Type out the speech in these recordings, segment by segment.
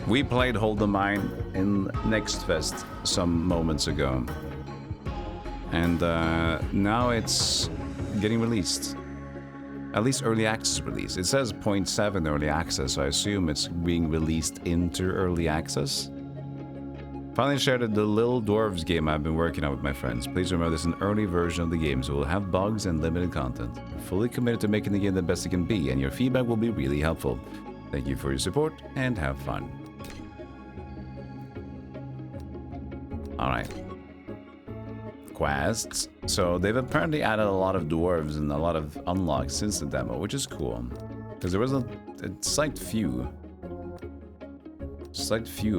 We played Hold the Mine in Next Fest some moments ago. And now it's getting released. At least early access release. It says 0.7 early access, so I assume it's being released into early access. Finally shared the Little Dwarves game I've been working on with my friends. Please remember this is an early version of the game, so we'll have bugs and limited content. We're fully committed to making the game the best it can be, and your feedback will be really helpful. Thank you for your support, and have fun. Alright. Quests. So they've apparently added a lot of dwarves and a lot of unlocks since the demo, which is cool. Because there was a slight few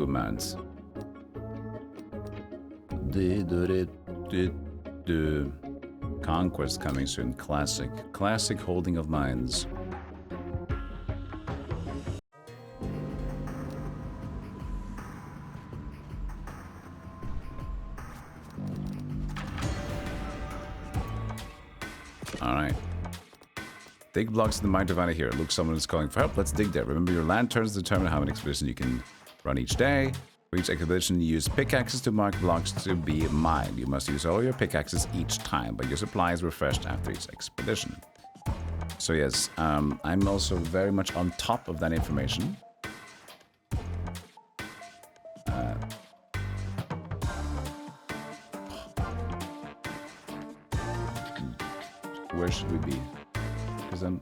amounts. Conquest coming soon. Classic holding of mines. Alright. Dig blocks in the mine to find it here. Look, someone is calling for help. Let's dig there. Remember, your lanterns determine how many expeditions you can run each day. For each expedition, you use pickaxes to mark blocks to be mined. You must use all your pickaxes each time, but your supply is refreshed after each expedition. So yes, I'm also very much on top of that information. Where should we be? Because it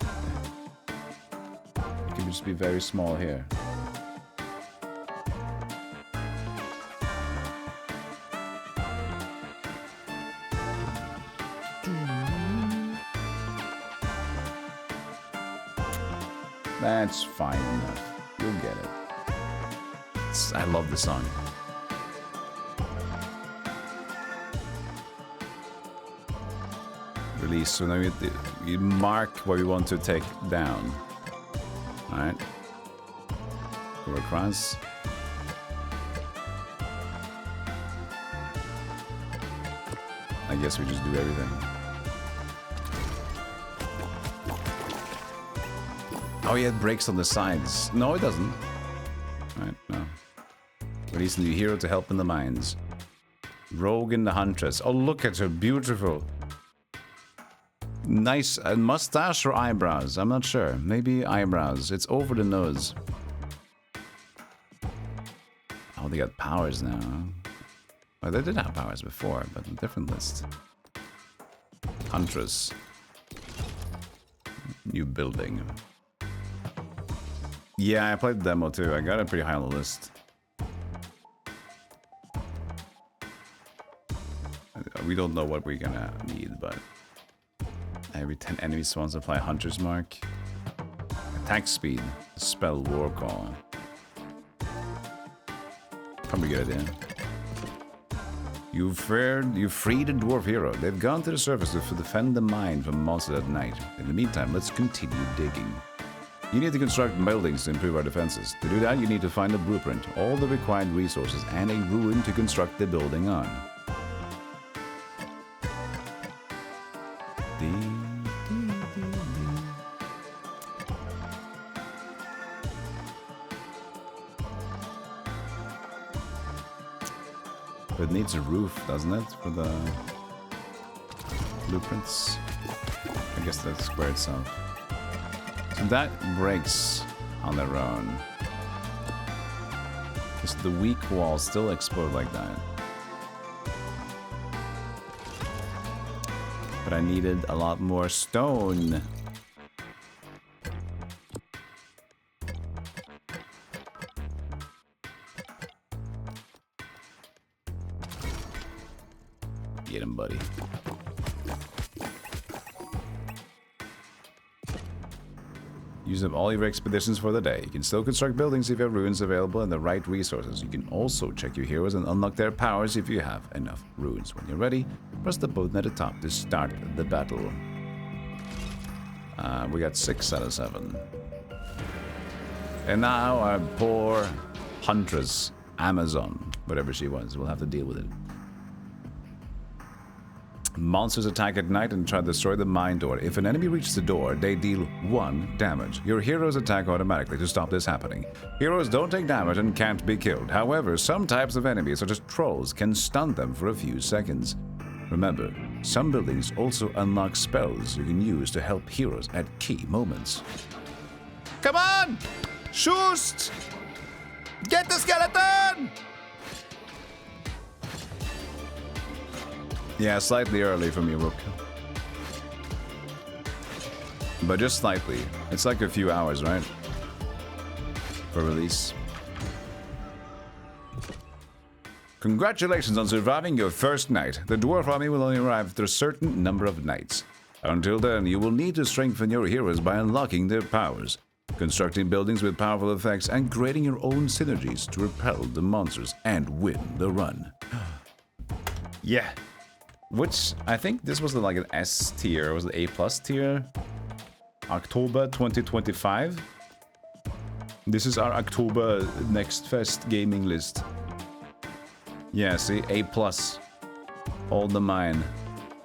can just be very small here. That's fine enough. You'll get it. I love the song. Release. So now you mark what you want to take down. Alright. Go across. I guess we just do everything. Oh yeah, it breaks on the sides. No, it doesn't. Right, no. Release a new hero to help in the mines. Rogan the Huntress. Oh, look at her. Beautiful. Nice mustache or eyebrows? I'm not sure. Maybe eyebrows. It's over the nose. Oh, they got powers now. Oh, they did have powers before, but a different list. Huntress. New building. Yeah, I played the demo too. I got it pretty high on the list. We don't know what we're gonna need, but every 10 enemy spawns apply Hunter's Mark. Attack speed. Spell War Call. Probably a good idea. You freed a dwarf hero. They've gone to the surface to defend the mine from monsters at night. In the meantime, let's continue digging. You need to construct buildings to improve our defenses. To do that, you need to find a blueprint, all the required resources, and a ruin to construct the building on. But it needs a roof, doesn't it, for the blueprints? I guess that's square itself. So that breaks on their own. Because the weak walls still explode like that. But I needed a lot more stone. Get him, buddy. Use up all your expeditions for the day. You can still construct buildings if you have ruins available and the right resources. You can also check your heroes and unlock their powers if you have enough ruins. When you're ready, press the button at the top to start the battle. We got 6 out of 7. And now our poor huntress, Amazon, whatever she was, will have to deal with it. Monsters attack at night and try to destroy the mine door. If an enemy reaches the door, they deal 1 damage. Your heroes attack automatically to stop this happening. Heroes don't take damage and can't be killed. However, some types of enemies, such as trolls, can stun them for a few seconds. Remember, some buildings also unlock spells you can use to help heroes at key moments. Come on! Shoot! Get the skeleton! Yeah, slightly early for me, Rook. But just slightly. It's like a few hours, right? For release. Congratulations on surviving your first night. The dwarf army will only arrive after a certain number of nights. Until then, you will need to strengthen your heroes by unlocking their powers, constructing buildings with powerful effects, and creating your own synergies to repel the monsters and win the run. Yeah. Which, I think this was like an S tier, was it A+ tier? October 2025? This is our October Next Fest gaming list. Yeah, see, A+. All the mine.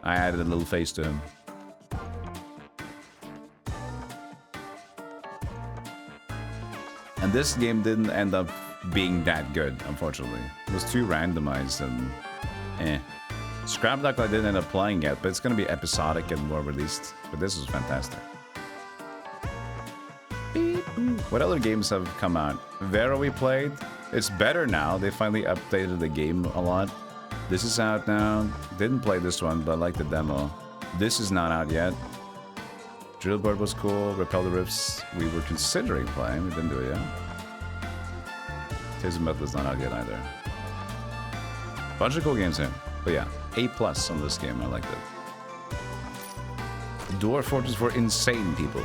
I added a little face to him. And this game didn't end up being that good, unfortunately. It was too randomized and eh. Scrapduck I didn't end up playing yet, but it's gonna be episodic and more released. But this was fantastic. What other games have come out? Vera we played. It's better now. They finally updated the game a lot. This is out now. Didn't play this one, but I like the demo. This is not out yet. Drillbird was cool. Repel the Rifts we were considering playing. We didn't do it yet. Tales of Myth is not out yet either. Bunch of cool games here. But yeah, A+ on this game. I liked it. Dwarf Fortress for insane people.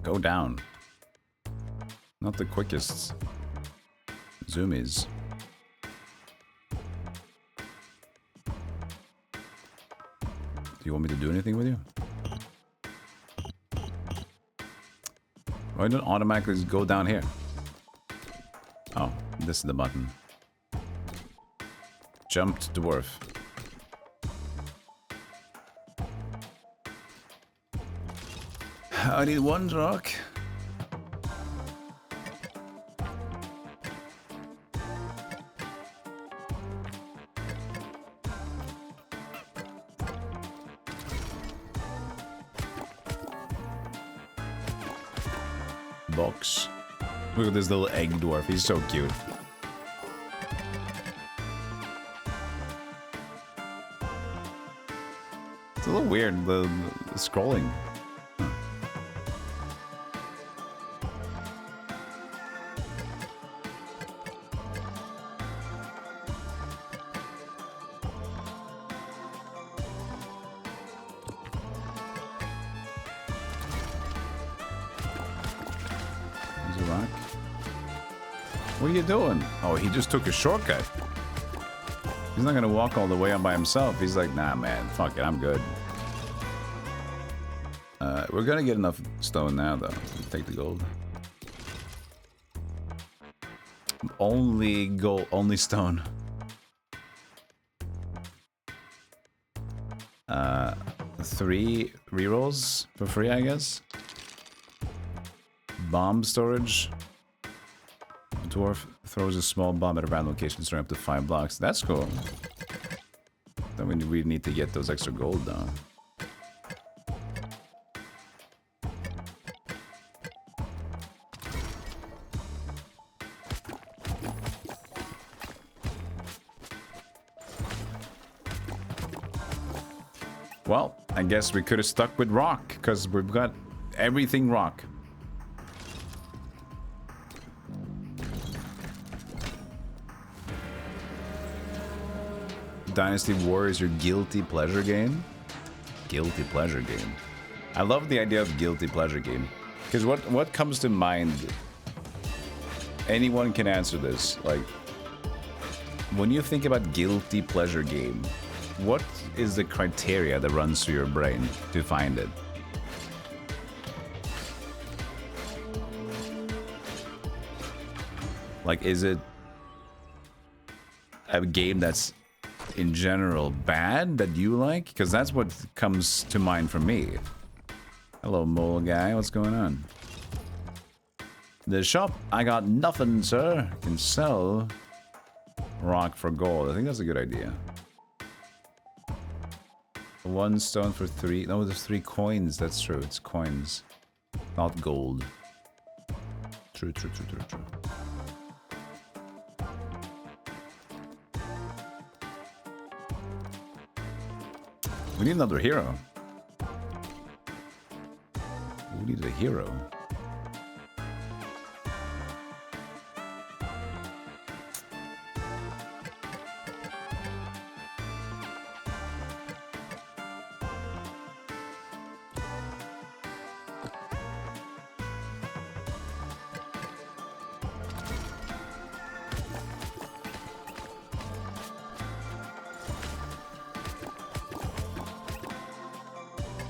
Go down. Not the quickest. Zoomies. Do you want me to do anything with you? Why don't automatically just go down here? Oh, this is the button. Jumped dwarf. I need 1 rock. Box. Look at this little egg dwarf. He's so cute. It's a little weird, the scrolling. What are you doing? Oh, he just took a shortcut. He's not gonna walk all the way up by himself. He's like, nah, man, fuck it, I'm good. We're gonna get enough stone now, though. Take the gold. Only gold, only stone. 3 rerolls for free, I guess. Bomb storage. Dwarf throws a small bomb at a random location, storing up to 5 blocks. That's cool. Then we need to get those extra gold, though. Well, I guess we could have stuck with rock, because we've got everything rock. Dynasty War is your guilty pleasure game? Guilty pleasure game. I love the idea of guilty pleasure game. Because what comes to mind? Anyone can answer this. Like, when you think about guilty pleasure game, what is the criteria that runs through your brain to find it? Like, is it a game that's in general bad that you like? Because that's what comes to mind for me. Hello, mole guy. What's going on? The shop, I got nothing, sir. Can sell rock for gold. I think that's a good idea. 1 stone for 3. No, there's 3 coins. That's true. It's coins, not gold. True. We need another hero. We need a hero.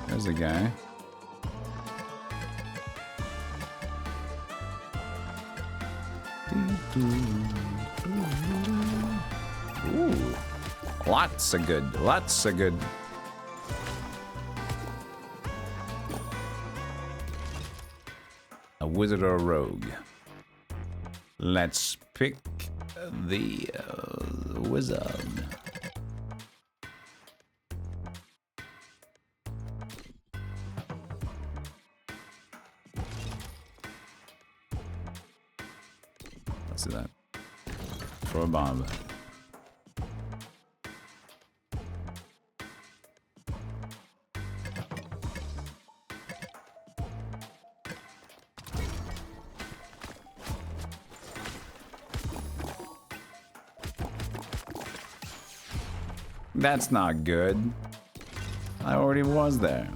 There's a guy. Ooh. Lots of good. A wizard or a rogue? Let's pick the wizard. Let's do that. Throw a bomb. That's not good. I already was there.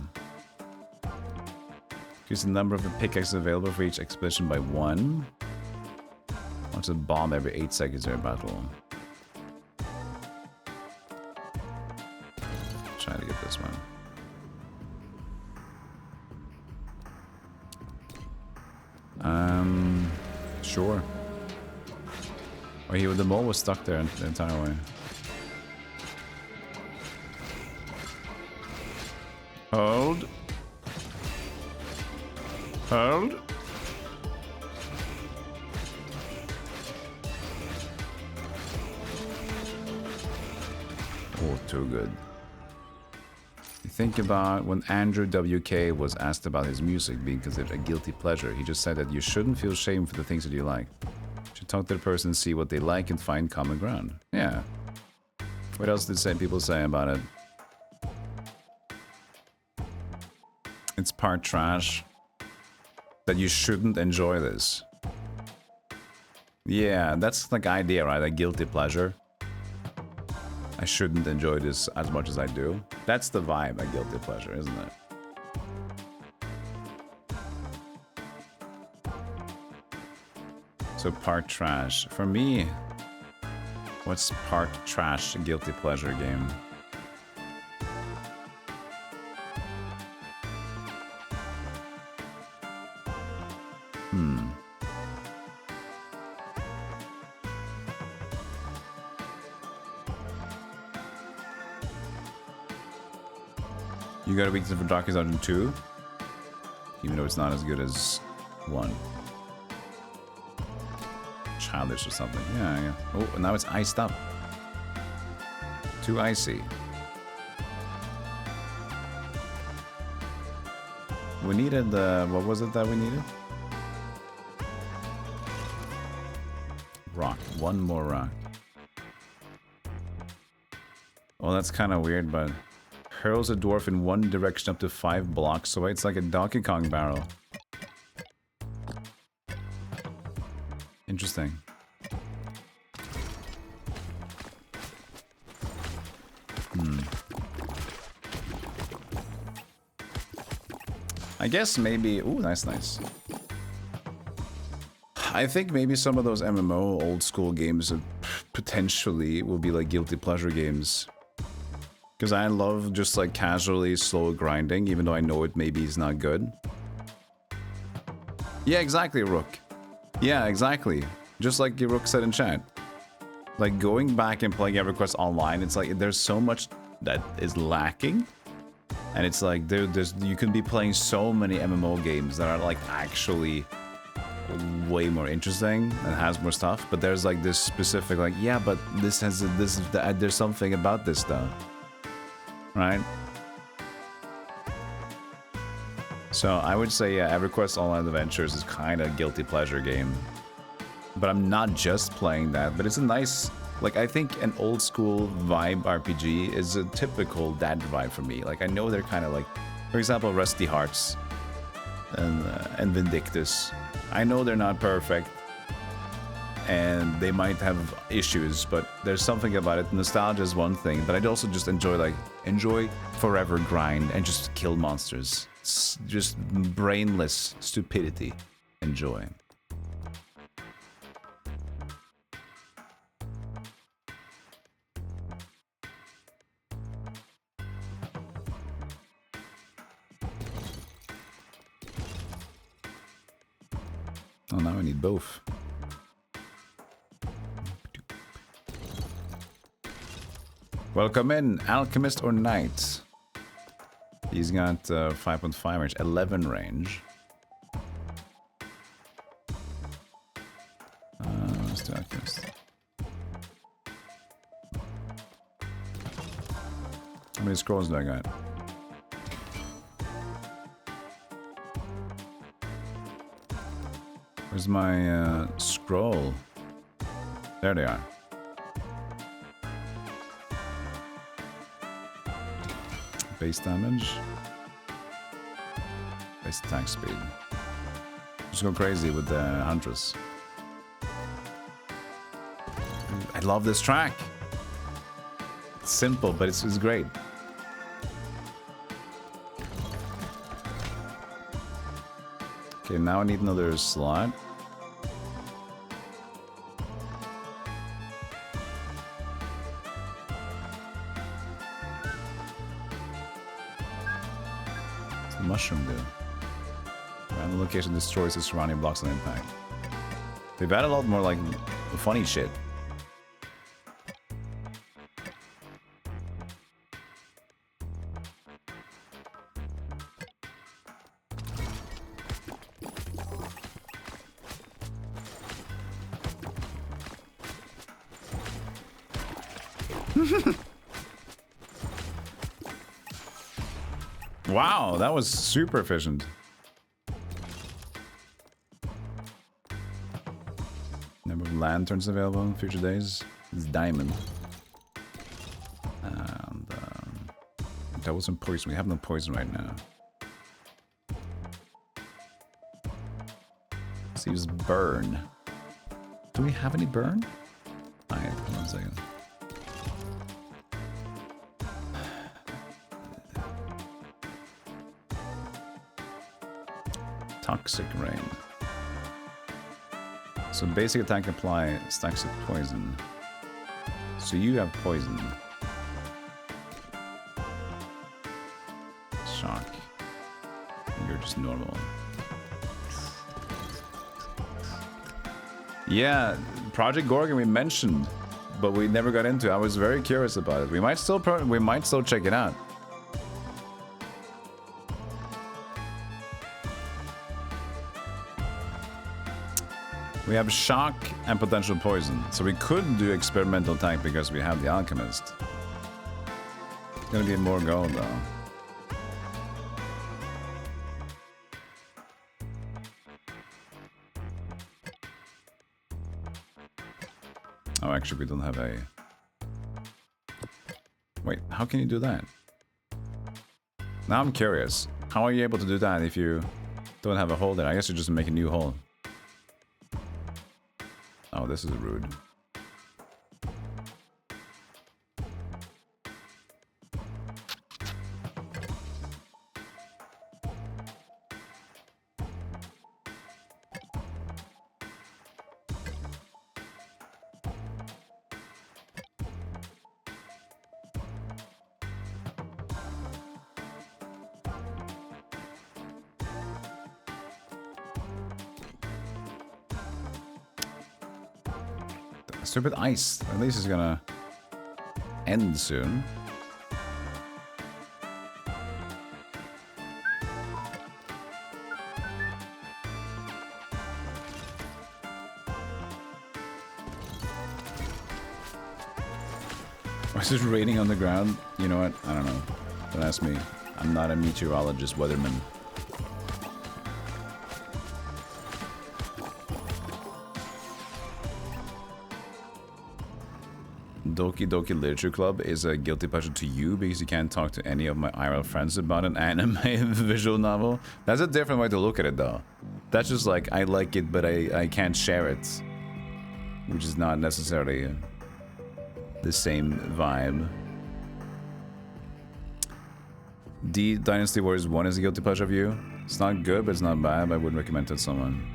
Increase the number of the pickaxes available for each expedition by 1. Launch a bomb every 8 seconds during battle. Trying to get this one. Sure. Oh, the mole was stuck there the entire way. Hold. Hold. Oh, too good. You think about when Andrew WK was asked about his music being considered a guilty pleasure. He just said that you shouldn't feel shame for the things that you like. You should talk to the person, see what they like, and find common ground. Yeah. What else did people say about it? It's part trash. That you shouldn't enjoy this. Yeah, that's like idea, right? A guilty pleasure. I shouldn't enjoy this as much as I do. That's the vibe, a guilty pleasure, isn't it? So part trash. For me, what's part trash, a guilty pleasure game? You got a weakness for Darkest Dungeon 2, even though it's not as good as 1. Childish or something. Yeah. Oh, now it's iced up. Too icy. We needed what was it that we needed? Rock. 1 more rock. Well, that's kind of weird, but hurls a dwarf in 1 direction up to 5 blocks away. It's like a Donkey Kong barrel. Interesting. I guess maybe... Ooh, nice. I think maybe some of those MMO old school games potentially will be like guilty pleasure games. Because I love just like casually slow grinding, even though I know it maybe is not good. Yeah, exactly, Rook. Yeah, exactly. Just like Rook said in chat. Like, going back and playing EverQuest online, it's like there's so much that is lacking. And it's like you can be playing so many MMO games that are like actually way more interesting and has more stuff. But there's like this specific like, yeah, but this has there's something about this though, right? So I would say, yeah, EverQuest Online Adventures is kind of guilty pleasure game. But I'm not just playing that, but it's a nice, like, I think an old school vibe RPG is a typical that vibe for me. Like, I know they're kind of like, for example, Rusty Hearts and Vindictus. I know they're not perfect and they might have issues, but there's something about it. Nostalgia is one thing, but I'd also just enjoy forever grind and just kill monsters. It's just brainless stupidity. Enjoy. Oh, now I need both. Welcome in, Alchemist or Knight. He's got 5.5 range, 11 range. Let's do Alchemist. How many scrolls do I got? Where's my scroll? There they are. Base damage. Base attack speed. Just go crazy with the Huntress. I love this track. It's simple, but it's great. Okay, now I need another slot. What's the mushroom do? Random location destroys the surrounding blocks on impact. They've had a lot more like funny shit. Wow, that was super efficient. Number of lanterns available in future days. It's diamond. And that wasn't poison. We have no poison right now. Let's use burn. Do we have any burn? Alright, hold on a second. Toxic rain. So basic attack apply stacks of poison. So you have poison. Shock. You're just normal. Yeah, Project Gorgon we mentioned, but we never got into it. I was very curious about it. We might still check it out. We have shock and potential poison, so we could do experimental attack because we have the alchemist. It's gonna be more gold though. Oh, actually, we don't have a. Wait, how can you do that? Now I'm curious. How are you able to do that if you don't have a hole there? I guess you just make a new hole. Oh, this is rude. Stupid ice. At least it's gonna end soon. Why is it raining on the ground? You know what? I don't know. Don't ask me. I'm not a meteorologist, weatherman. Doki Doki Literature Club is a guilty pleasure to you because you can't talk to any of my IRL friends about an anime visual novel. That's a different way to look at it, though. That's just like, I like it, but I can't share it. Which is not necessarily the same vibe. Dynasty Warriors 1 is a guilty pleasure of you. It's not good, but it's not bad. I wouldn't recommend it to someone.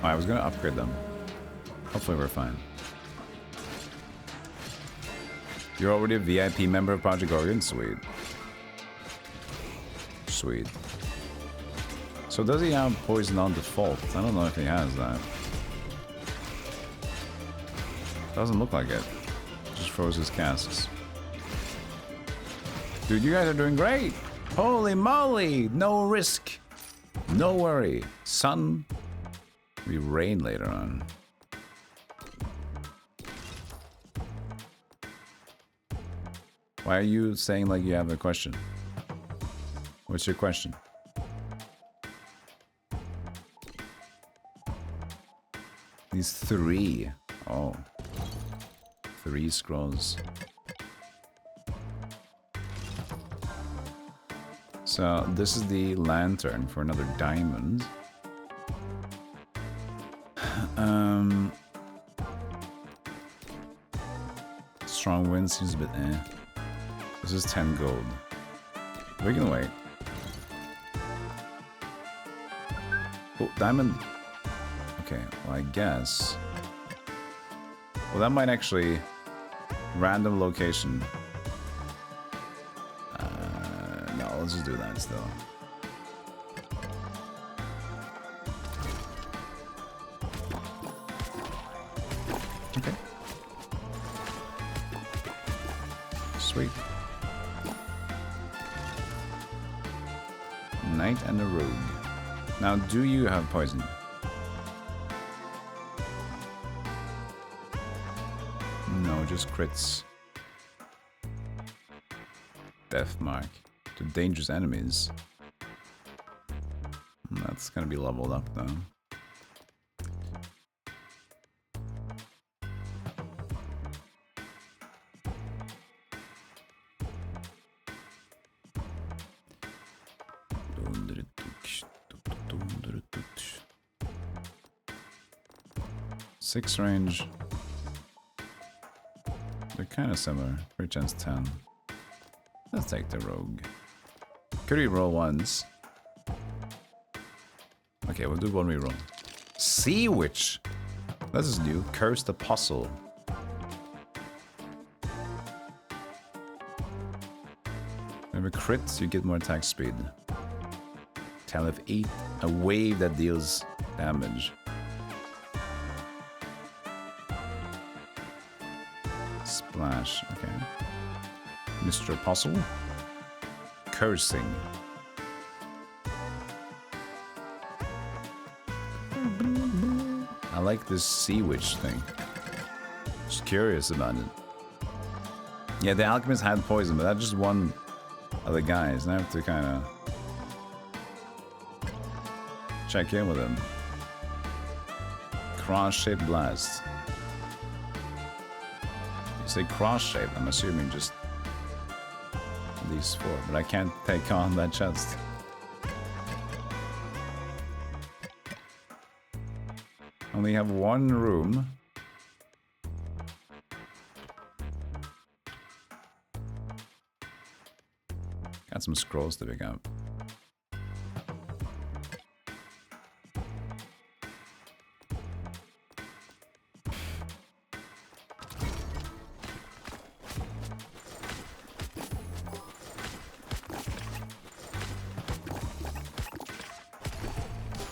I was gonna upgrade them. Hopefully we're fine. You're already a VIP member of Project Oregon? Sweet. Sweet. So does he have poison on default? I don't know if he has that. Doesn't look like it. Just froze his casks. Dude, you guys are doing great! Holy moly! No risk! No worry. Sun. Be rain later on. Why are you saying like you have a question? What's your question? These 3. Oh. 3 scrolls. So this is the lantern for another diamond. Strong wind seems a bit eh. This is 10 gold. We can wait. Oh, diamond. Okay, well I guess. Well, that might actually... Random location. No, let's just do that still. Okay. Sweet. Knight and a rogue. Now, do you have poison? No, just crits. Death mark to dangerous enemies. That's gonna be leveled up though. Six range. They're kind of similar. Crit chance 10. Let's take the rogue. Could we roll once? Okay, we'll do one reroll. Sea Witch! This is new. Cursed Apostle. Whenever crits, you get more attack speed. Tell of 8. A wave that deals damage. Splash, okay. Mr. Apostle. Cursing. I like this Sea Witch thing. Just curious about it. Yeah, the alchemist had poison, but that's just one of the guys. And I have to kind of check in with him. Cross-shaped blast. You say cross-shaped, I'm assuming just these 4, but I can't take on that chest. Only have one room. Got some scrolls to pick up.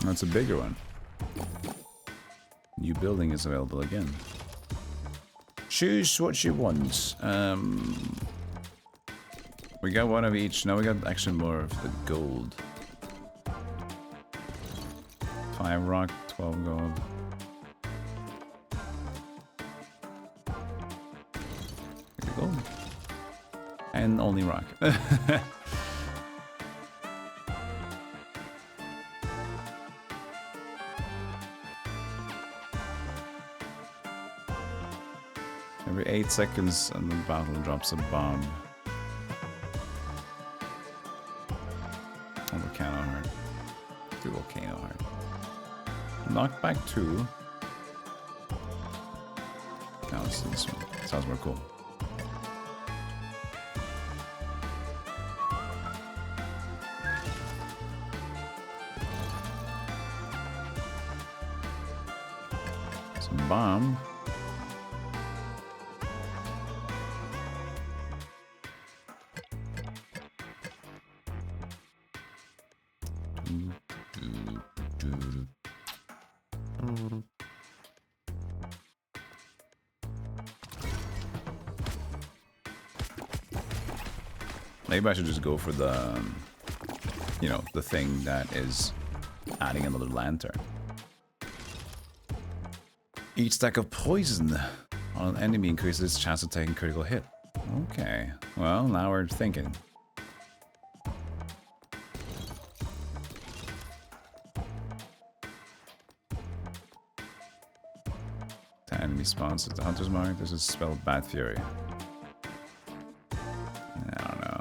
That's a bigger one. New building is available again. Choose what you want. We got one of each. Now we got actually more of the gold. 5 rock, 12 gold. Gold. And only rock. Every 8 seconds and the battle drops a bomb. A volcano heart. 2 volcano heart. Knockback 2. Now it's this one. Sounds more cool. Some bomb. Maybe I should just go for the, you know, the thing that is adding another lantern. Each stack of poison on an enemy increases its chance of taking critical hit. Okay, well, now we're thinking. Enemy spawns at the Hunter's Mark. This is spelled Bad Fury. I don't know.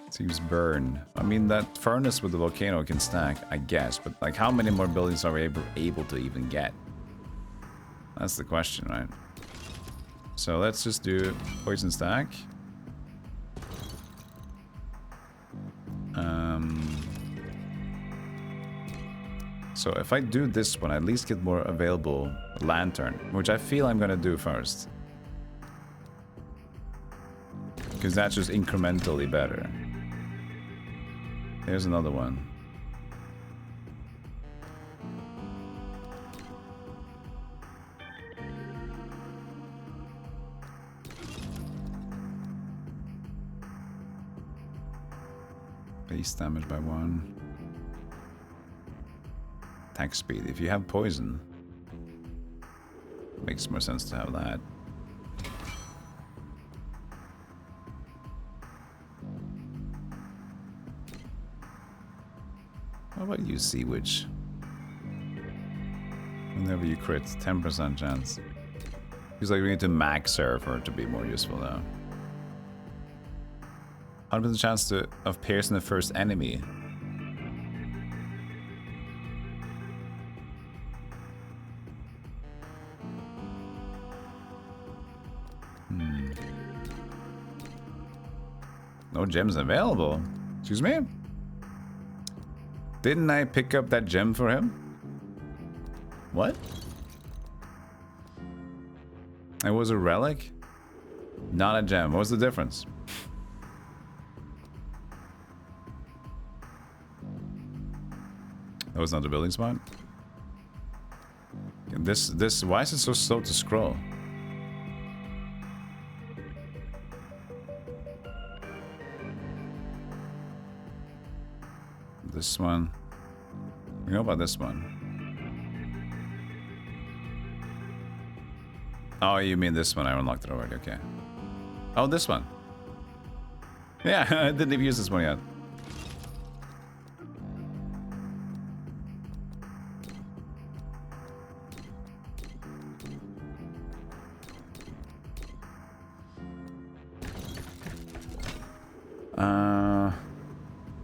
Seems burn. I mean, that furnace with the volcano can stack, I guess, but like, how many more buildings are we able to even get? That's the question, right? So let's just do poison stack. So if I do this one, I at least get more available lantern, which I feel I'm gonna do first. Because that's just incrementally better. Here's another one. Base damage by 1. Attack speed. If you have poison, makes more sense to have that. How about you, Sea Witch? Whenever you crit, 10% chance. Feels like we need to max her for it to be more useful now. 100% chance of piercing the first enemy. No gems available. Excuse me? Didn't I pick up that gem for him? What? It was a relic? Not a gem. What's the difference? That was not the building spot? This, why is it so slow to scroll? This one. You know about this one? Oh, you mean this one? I unlocked it already. Okay. Oh, this one. Yeah, I didn't even use this one yet.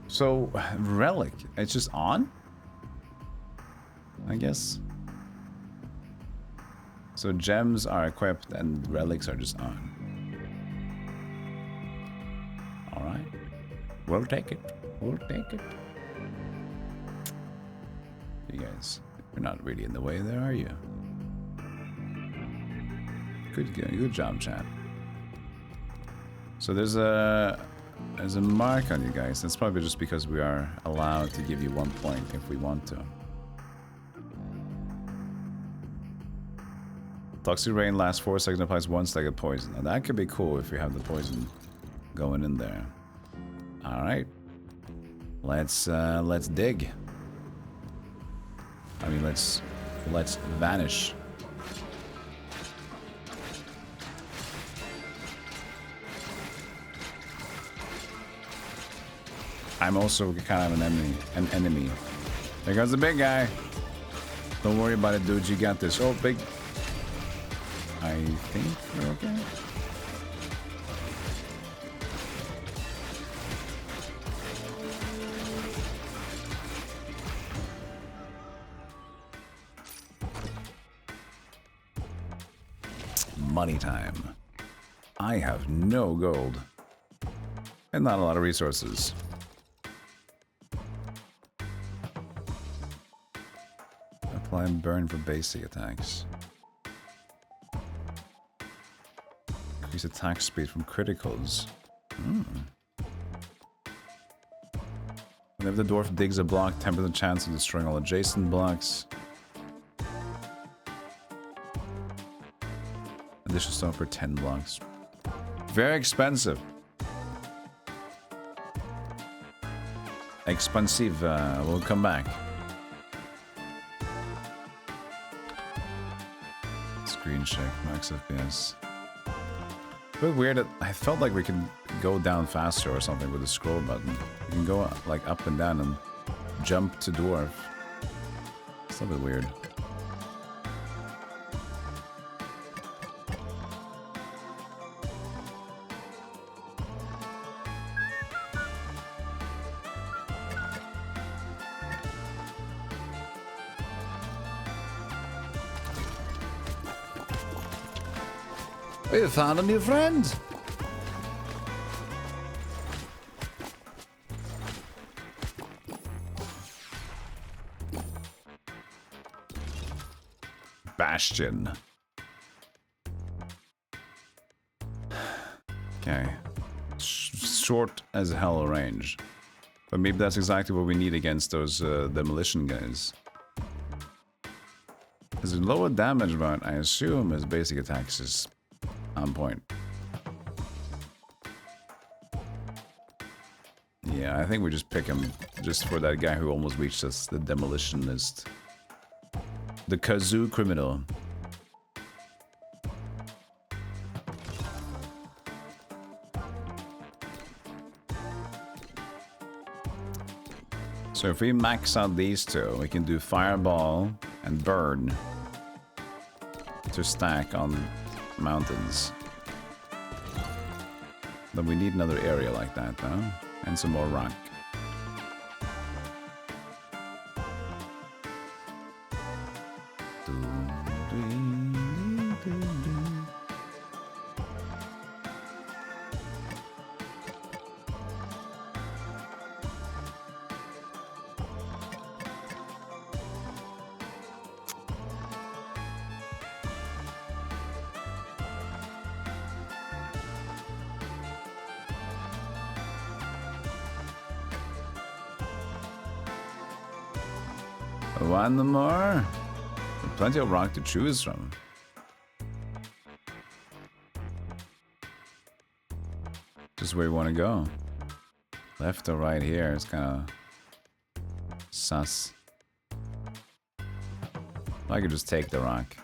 So, relic, it's just on? I guess. So gems are equipped and relics are just on. Alright. We'll take it. We'll take it. You guys, you're not really in the way there, are you? Good job, chat. So there's a There's a mark on you guys. That's probably just because we are allowed to give you 1 point if we want to. Toxic Rain lasts 4 seconds and applies 1 stack of poison. Now that could be cool if we have the poison going in there. Alright. Let's dig. I mean, let's vanish. I'm also kind of an enemy. There goes the big guy. Don't worry about it, dude. You got this. Oh, big. I think we're okay. Money time. I have no gold. And not a lot of resources. Apply and burn for basic attacks. Increase attack speed from criticals. Whenever the dwarf digs a block, 10% chance of destroying all adjacent blocks. Additional stone for 10 blocks. Very expensive. Expensive. We'll come back. Screen check, max FPS. A bit weird that I felt like we could go down faster or something with the scroll button. You can go like up and down and jump to dwarf. It's a bit weird. We found a new friend! Bastion. Okay. Short as hell range. But maybe that's exactly what we need against those demolition guys. His lower damage, but I assume his basic attacks is on point. Yeah, I think we just pick him just for that guy who almost reached us, the demolitionist. The kazoo criminal. So if we max out these two, we can do fireball and burn to stack on mountains. Then we need another area like that though, and some more rock. One more. Plenty of rock to choose from. Just where you want to go. Left or right here is kind of sus. I could just take the rock.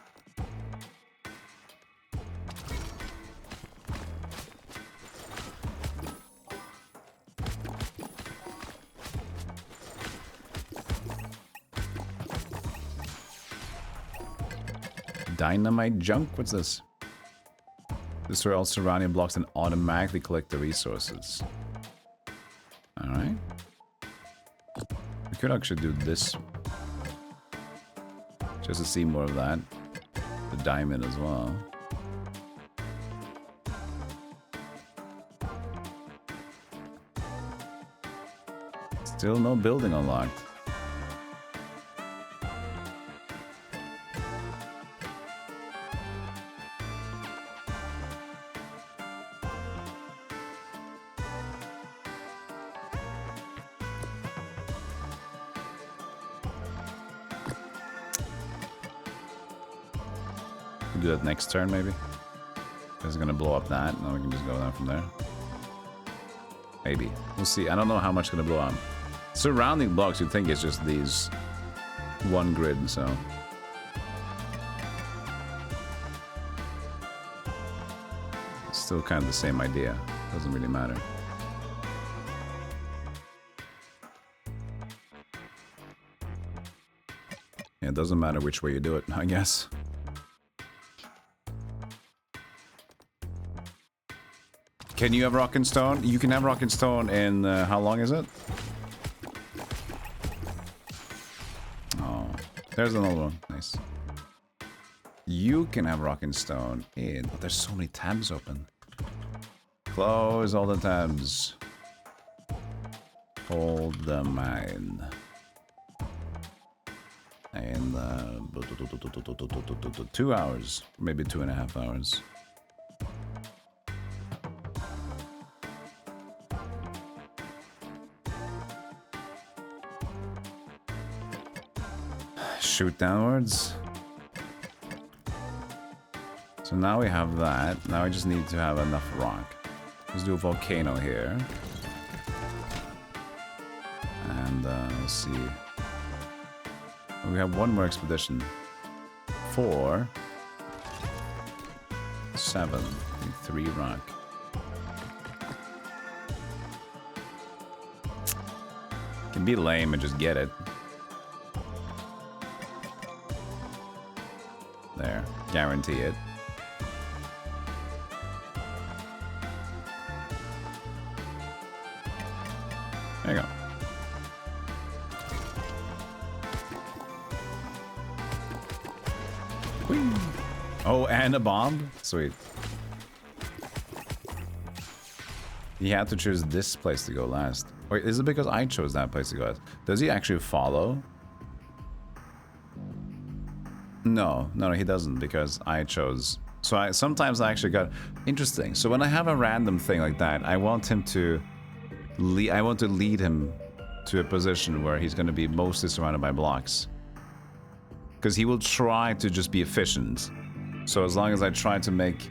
Dynamite junk? What's this? Destroy all surrounding blocks and automatically collect the resources. Alright. We could actually do this. Just to see more of that. The diamond as well. Still no building unlocked. We do that next turn, maybe. It's gonna blow up that, and then we can just go down from there. Maybe. We'll see. I don't know how much it's gonna blow up. Surrounding blocks, you'd think it's just these one grid, so. It's still kind of the same idea. Doesn't really matter. Yeah, it doesn't matter which way you do it, I guess. Can you have rock and stone? You can have rock and stone in, how long is it? Oh, there's another one. Nice. You can have rock and stone in... Oh, there's so many tabs open. Close all the tabs. Hold the mine. And 2 hours, maybe 2.5 hours. Shoot downwards. So now we have that. Now we just need to have enough rock. Let's do a volcano here. And let's see. We have one more expedition. 4, 7, 3 rock. Can be lame and just get it. There, guarantee it. There you go. Whee. Oh, and a bomb? Sweet. He had to choose this place to go last. Wait, is it because I chose that place to go last? Does he actually follow? No, he doesn't, because I chose. So sometimes I actually got interesting. So when I have a random thing like that, I want him to I want to lead him to a position where he's going to be mostly surrounded by blocks. Because he will try to just be efficient. So as long as I try to make...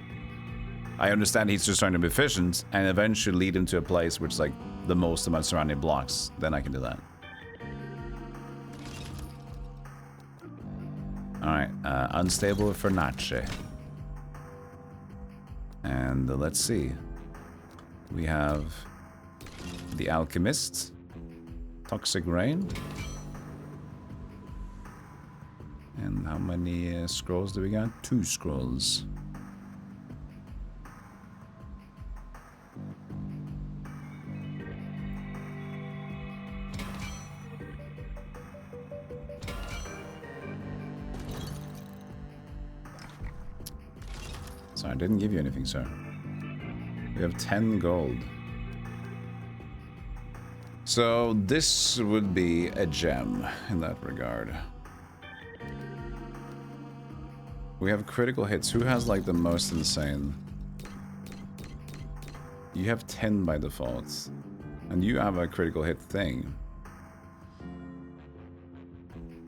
I understand he's just trying to be efficient, and eventually lead him to a place which is like the most amount of surrounding blocks, then I can do that. Alright, unstable Fernacci. And let's see. We have the Alchemist, Toxic Rain. And how many scrolls do we got? 2 scrolls. Sorry, I didn't give you anything, sir. We have 10 gold. So this would be a gem in that regard. We have critical hits. Who has like the most insane? You have 10 by default. And you have a critical hit thing.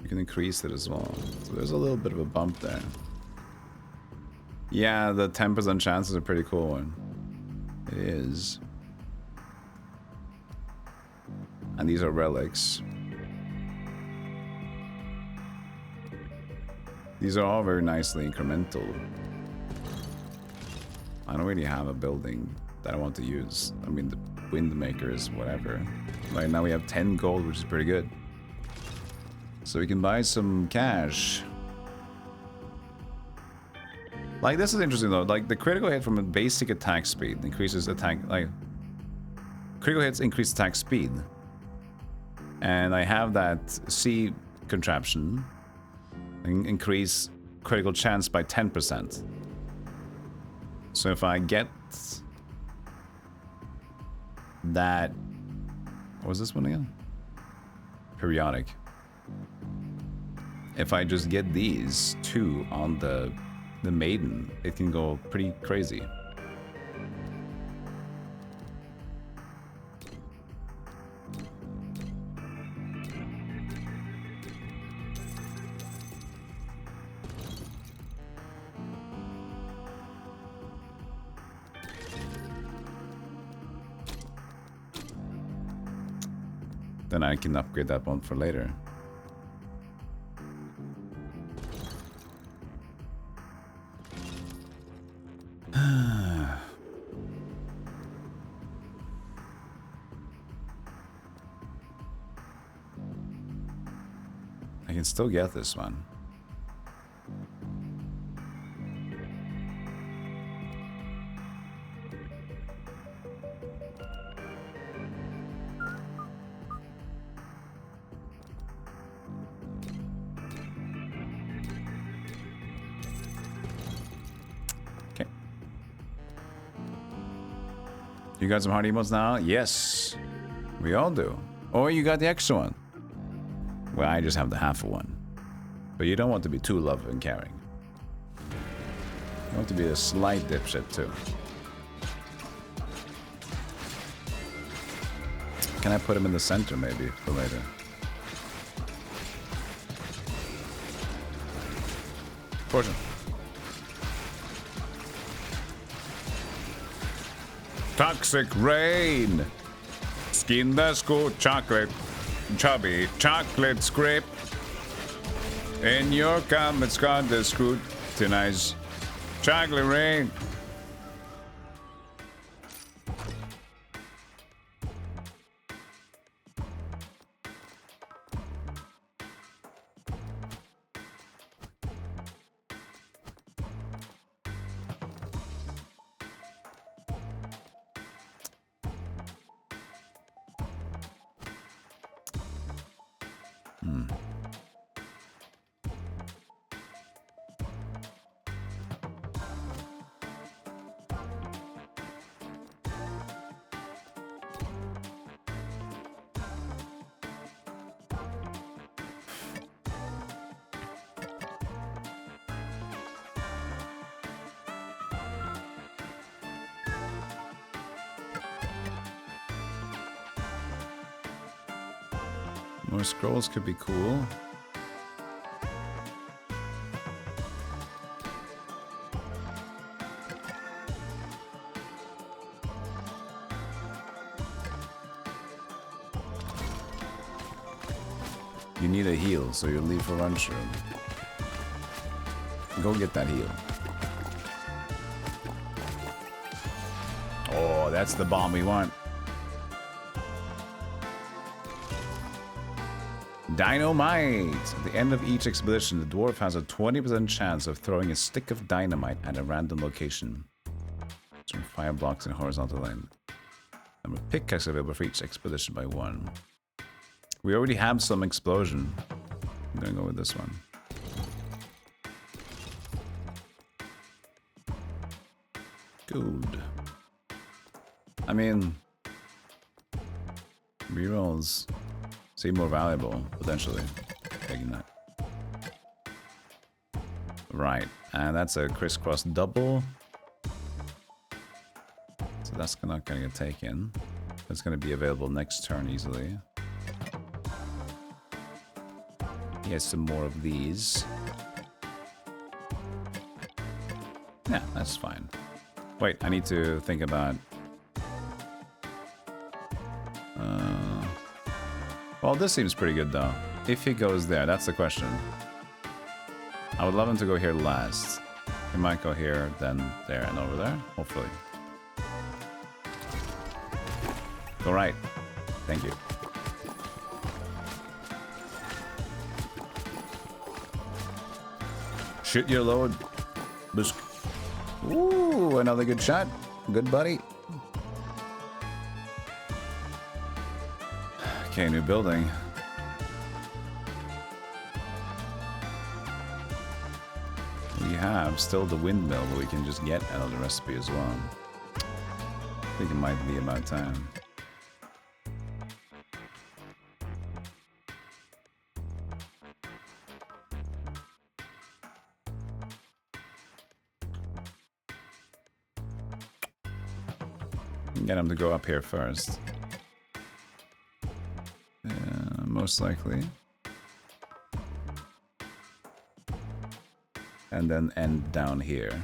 You can increase it as well. So there's a little bit of a bump there. Yeah, the 10% chance is a pretty cool one. It is. And these are relics. These are all very nicely incremental. I don't really have a building that I want to use. I mean, the wind makers, whatever. Right now we have 10 gold, which is pretty good. So we can buy some cash. Like, this is interesting though. Like, the critical hit from a basic attack speed increases attack, like... Critical hits increase attack speed. And I have that C contraption. Increase critical chance by 10%. So if I get that... What was this one again? Periodic. If I just get these 2 on the maiden, it can go pretty crazy. Then I can upgrade that one for later. I can still get this one. Okay. You got some hard emotes now? Yes. We all do. Or you got the extra one. Well, I just have the half of one. But you don't want to be too loving and caring. You want to be a slight dipshit too. Can I put him in the center maybe for later? Portion. Toxic rain. Skin the school chocolate. Chubby chocolate script. In your cum, it's got the scrutinized chocolate rain. More scrolls could be cool. You need a heal, so you leave for lunch room. Go get that heal. Oh, that's the bomb we want. Dynamite! At the end of each expedition, the dwarf has a 20% chance of throwing a stick of dynamite at a random location. From 5 blocks in a horizontal line. Number of pickaxe available for each expedition by 1. We already have some explosion. I'm gonna go with this one. Good. I mean, rerolls seem more valuable, potentially. Taking that. Right, and that's a crisscross double. So that's not gonna get taken. That's gonna be available next turn easily. He has some more of these. Yeah, that's fine. Wait, I need to think about... Well, this seems pretty good, though. If he goes there, that's the question. I would love him to go here last. He might go here, then there, and over there, hopefully. Go right. Thank you. Shoot your load. Ooh, another good shot. Good buddy. Okay, new building. We have still the windmill, but we can just get another recipe as well. I think it might be about time. Get him to go up here first. Most likely. And then end down here.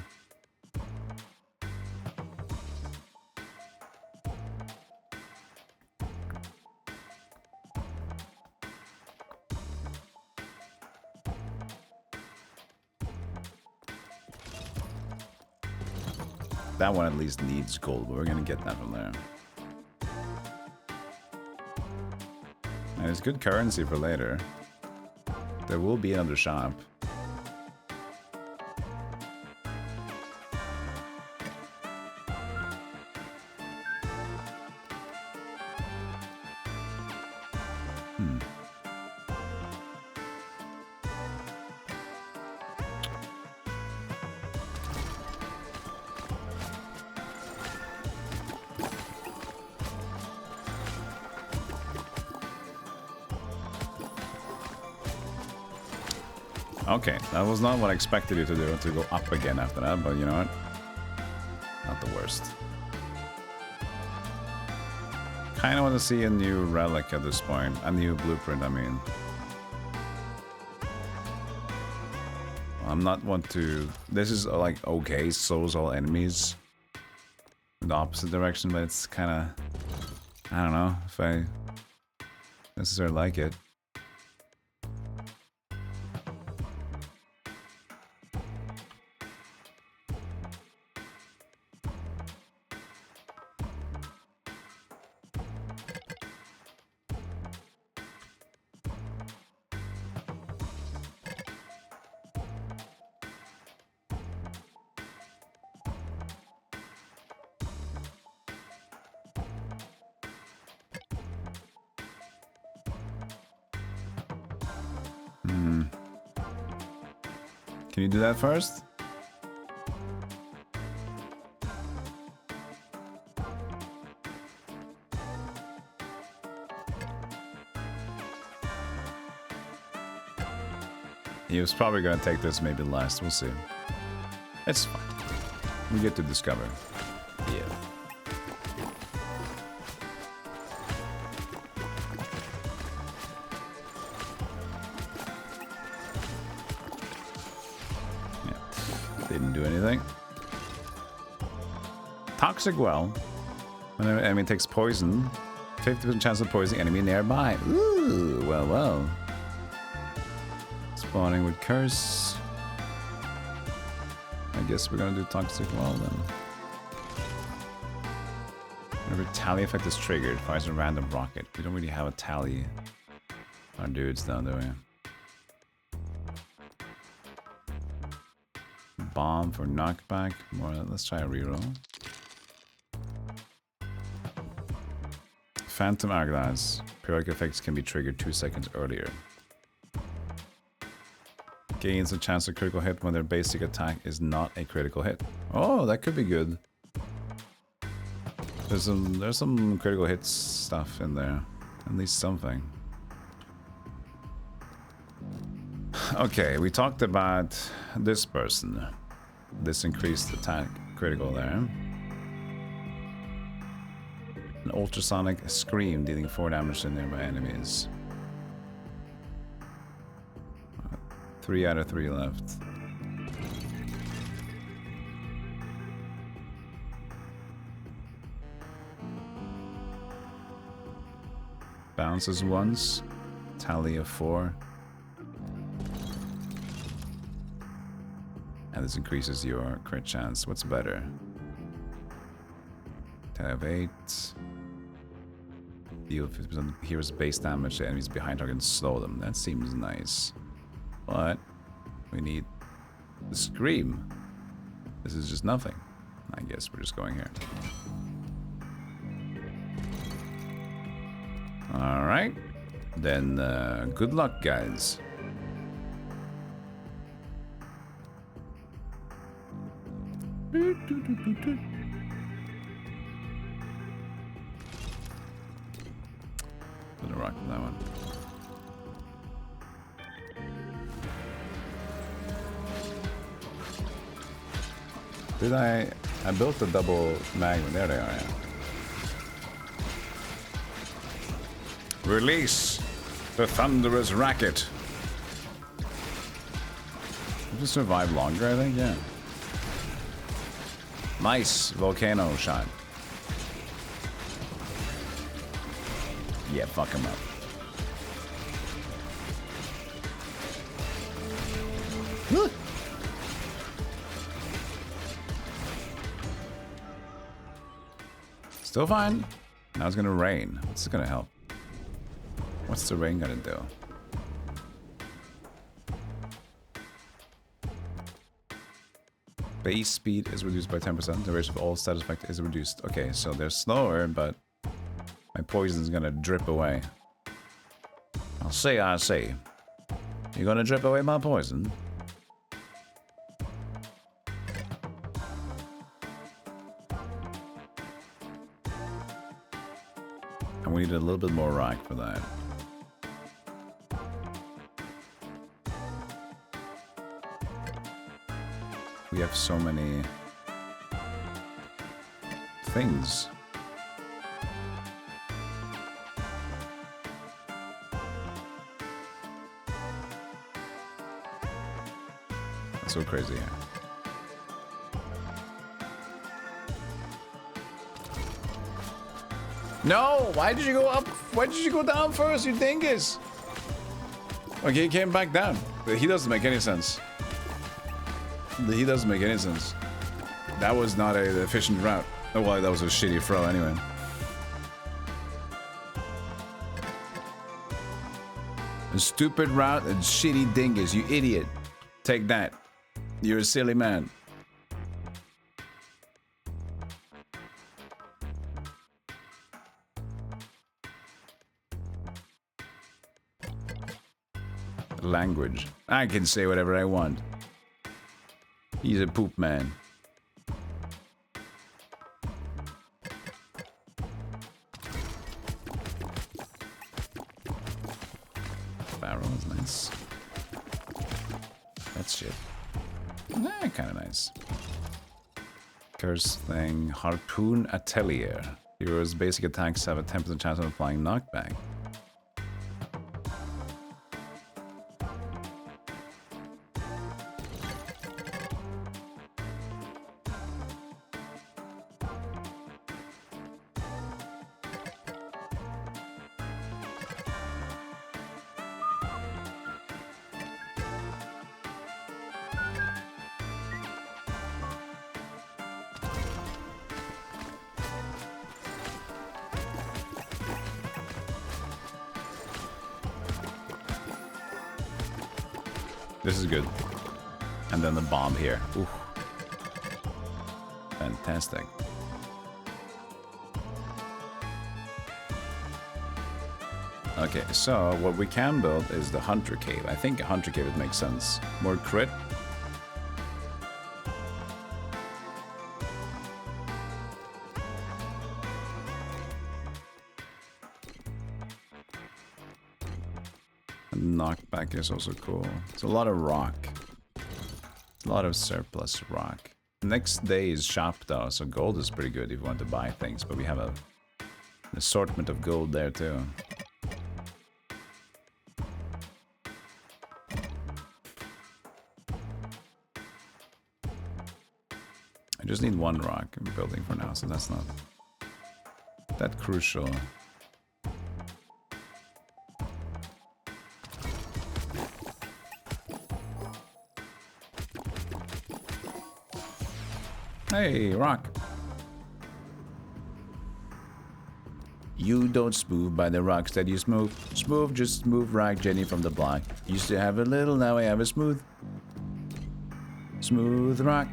That one at least needs gold, but we're gonna get that from there. And it's good currency for later. There will be another shop. Okay, that was not what I expected you to do, to go up again after that, but you know what? Not the worst. Kinda want to see a new relic at this point. A new blueprint, I mean. I'm not want to... This is like, okay, souls all enemies. In the opposite direction, but it's kinda... I don't know if I necessarily like it. Can you do that first? He was probably gonna take this maybe last, we'll see. It's fine. We get to discover. Yeah. Didn't do anything. Toxic well. When an enemy takes poison, 50% chance of poisoning enemy nearby. Ooh, well, well. Spawning with curse. I guess we're gonna do toxic well then. Whenever tally effect is triggered, fires a random rocket. We don't really have a tally. Our dudes down there. Bomb for knockback. More. Let's try a reroll. Phantom Hourglass. Periodic effects can be triggered 2 seconds earlier. Gains a chance of critical hit when their basic attack is not a critical hit. Oh, that could be good. There's some critical hit stuff in there. At least something. Okay, we talked about this person. This increased attack critical there. An ultrasonic scream dealing 4 damage to nearby enemies. 3 out of 3 left. Bounces once. Tally of 4. And this increases your crit chance. What's better? Tally of 8. Deal 50% hero's base damage to enemies behind target and slow them. That seems nice. But we need the scream. This is just nothing. I guess we're just going here. Alright. Then good luck, guys. Gonna rock that one. Did I built the double magnet. There they are, yeah. Release the thunderous racket. You just survive longer, I think, yeah. Nice volcano shot. Yeah, fuck him up. Still fine. Now it's gonna rain. What's it gonna help? What's the rain gonna do? Base speed is reduced by 10%. The rate of all status effect is reduced. Okay, so they're slower, but my poison's gonna drip away. I say. You gonna drip away my poison? And we need a little bit more rock for that. We have so many things. That's so crazy. No! Why did you go up? Why did you go down first, you dingus? Okay, he came back down. He doesn't make any sense. He doesn't make any sense. That was not an efficient route. Oh, well, that was a shitty throw anyway. A stupid route and shitty dingus, you idiot. Take that. You're a silly man. Language. I can say whatever I want. He's a poop man. Barrel is nice. That's shit. Kind of nice. Curse thing. Harpoon Atelier. Heroes' basic attacks have a 10% chance of applying knockback. This is good. And then the bomb here. Ooh. Fantastic. Okay, so what we can build is the Hunter Cave. I think a Hunter Cave would make sense. More crit. Knockback is also cool. It's a lot of rock. A lot of surplus rock. Next day is shop though, so gold is pretty good if you want to buy things, but we have an assortment of gold there too. I just need one rock in building for now, so that's not that crucial. Hey, rock. You don't smooth by the rocks that you smooth. Smooth, just smooth rock Jenny from the block. Used to have a little, now I have a smooth. Smooth rock.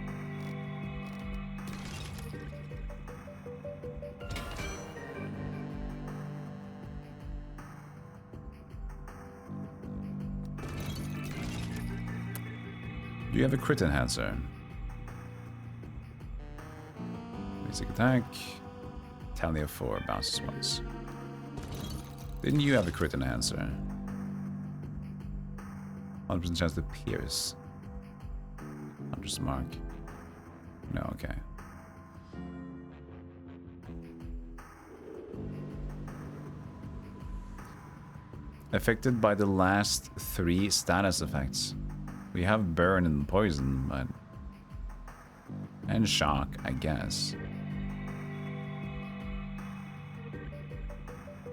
Do you have a crit enhancer? Basic attack. Tally of 4 bounces once. Didn't you have a crit enhancer? 100% chance to pierce. Hunter's mark. No, okay. Affected by the last 3 status effects. We have burn and poison, but... and shock, I guess.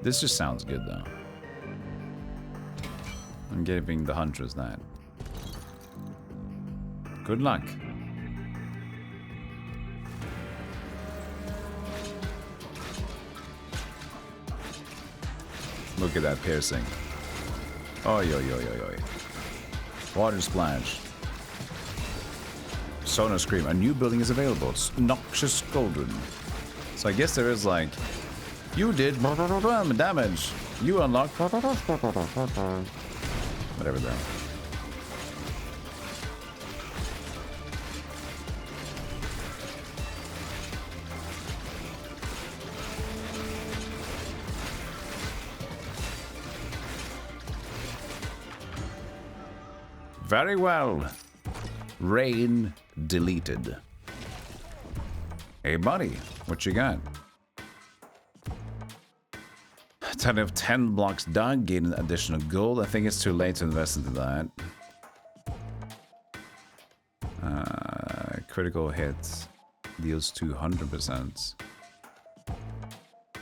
This just sounds good, though. I'm giving the Huntress that. Good luck. Look at that piercing. Oi, oi, oi, oi, oi. Water splash. Sonar Scream. A new building is available. Noxious Cauldron. So I guess there is like... You did damage. You unlocked... Whatever there. Very well. Rain deleted. Hey, buddy. What you got? 10 of 10 blocks dug. Gain additional gold. I think it's too late to invest into that. Critical hit. Deals 200%.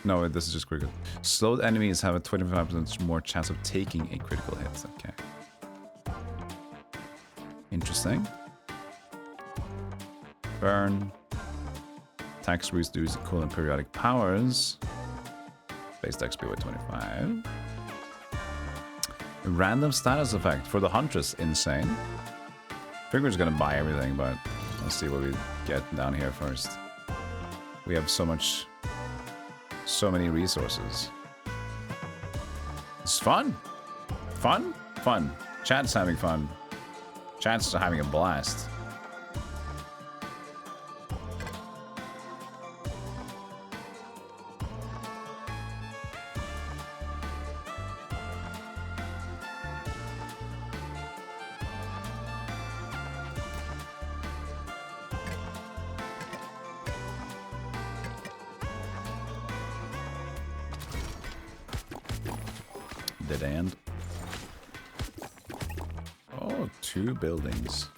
No, this is just critical. Slowed enemies have a 25% more chance of taking a critical hit. Okay. Interesting. Burn. Tax reduce equivalent periodic powers. Base XP with 25. Random status effect for the Huntress. Insane. Figure's gonna buy everything, but let's see what we get down here first. We have so many resources. It's fun. Fun? Fun. Chat's having fun. Chat's having a blast. Dead end. Oh, 2 buildings.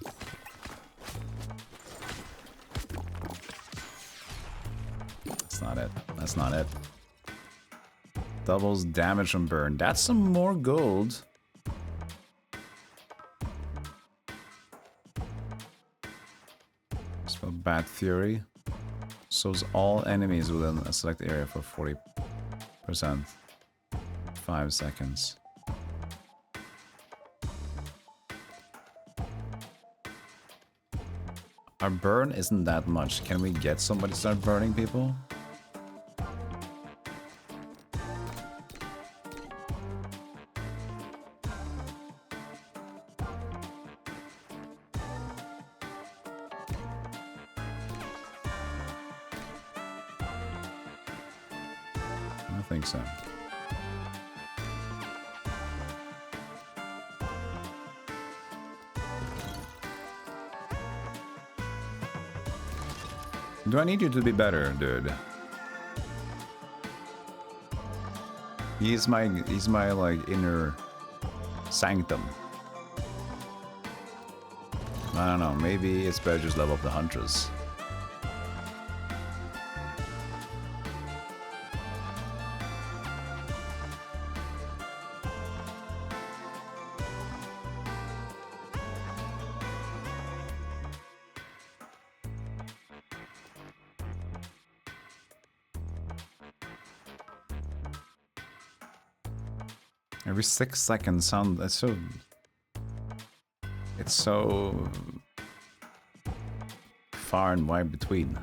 That's not it. That's not it. Doubles damage from burn. That's some more gold. Spell Bat Fury. Sows all enemies within a select area for 40%. 5 seconds. Our burn isn't that much. Can we get somebody to start burning people? I don't think so. Do I need you to be better, dude? He's my like inner sanctum. I don't know, maybe it's better just level up the Huntress. Every 6 seconds sound, that's so... It's so... far and wide between.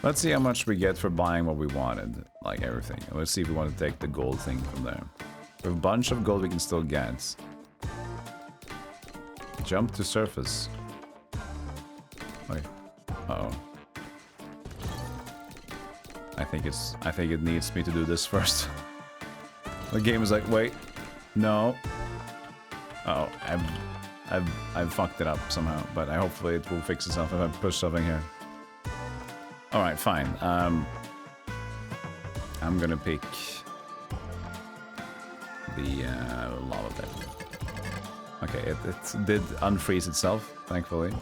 Let's see how much we get for buying what we wanted, like everything. Let's see if we want to take the gold thing from there. We have a bunch of gold we can still get. Jump to surface. Wait. Uh-oh. I think it needs me to do this first. The game is like, wait, no. Uh oh, I've fucked it up somehow, but hopefully it will fix itself if I push something here. Alright, fine. I'm gonna pick the lava pit. Okay, it did unfreeze itself, thankfully.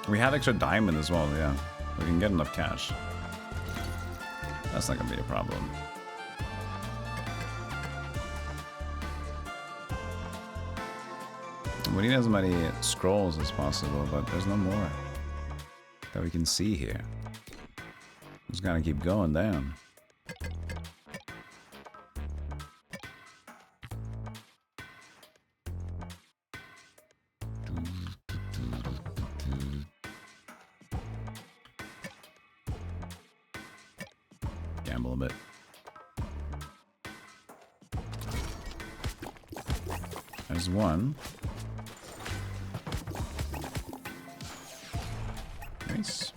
We have extra diamond as well, yeah. We can get enough cash. That's not gonna be a problem. We need as many scrolls as possible, but there's no more that we can see here. Just gotta keep going down. Gamble a bit. There's one. Nice.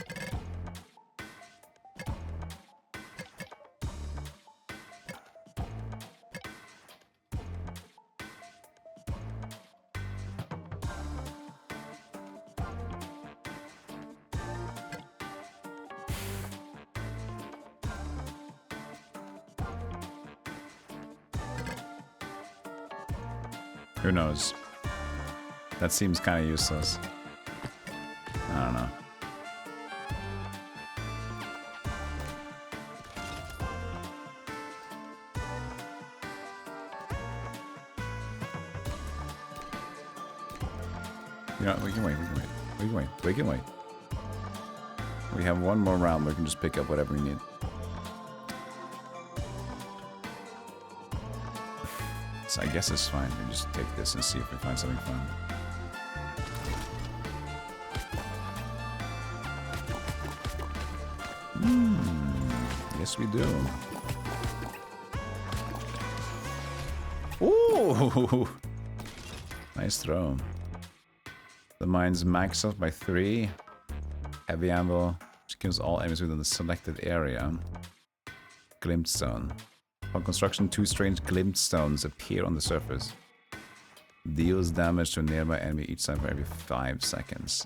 Who knows? That seems kind of useless. I don't know. You know, we can wait, we can wait. We can wait, we can wait. We have one more round, we can just pick up whatever we need. So I guess it's fine. We just take this and see if we find something fun. Yes, we do. Ooh! Nice throw. The mine's maxed out by 3. Heavy anvil, which kills all enemies within the selected area. Glintstone. Upon construction, 2 strange glintstones appear on the surface. Deals damage to a nearby enemy each time for every 5 seconds.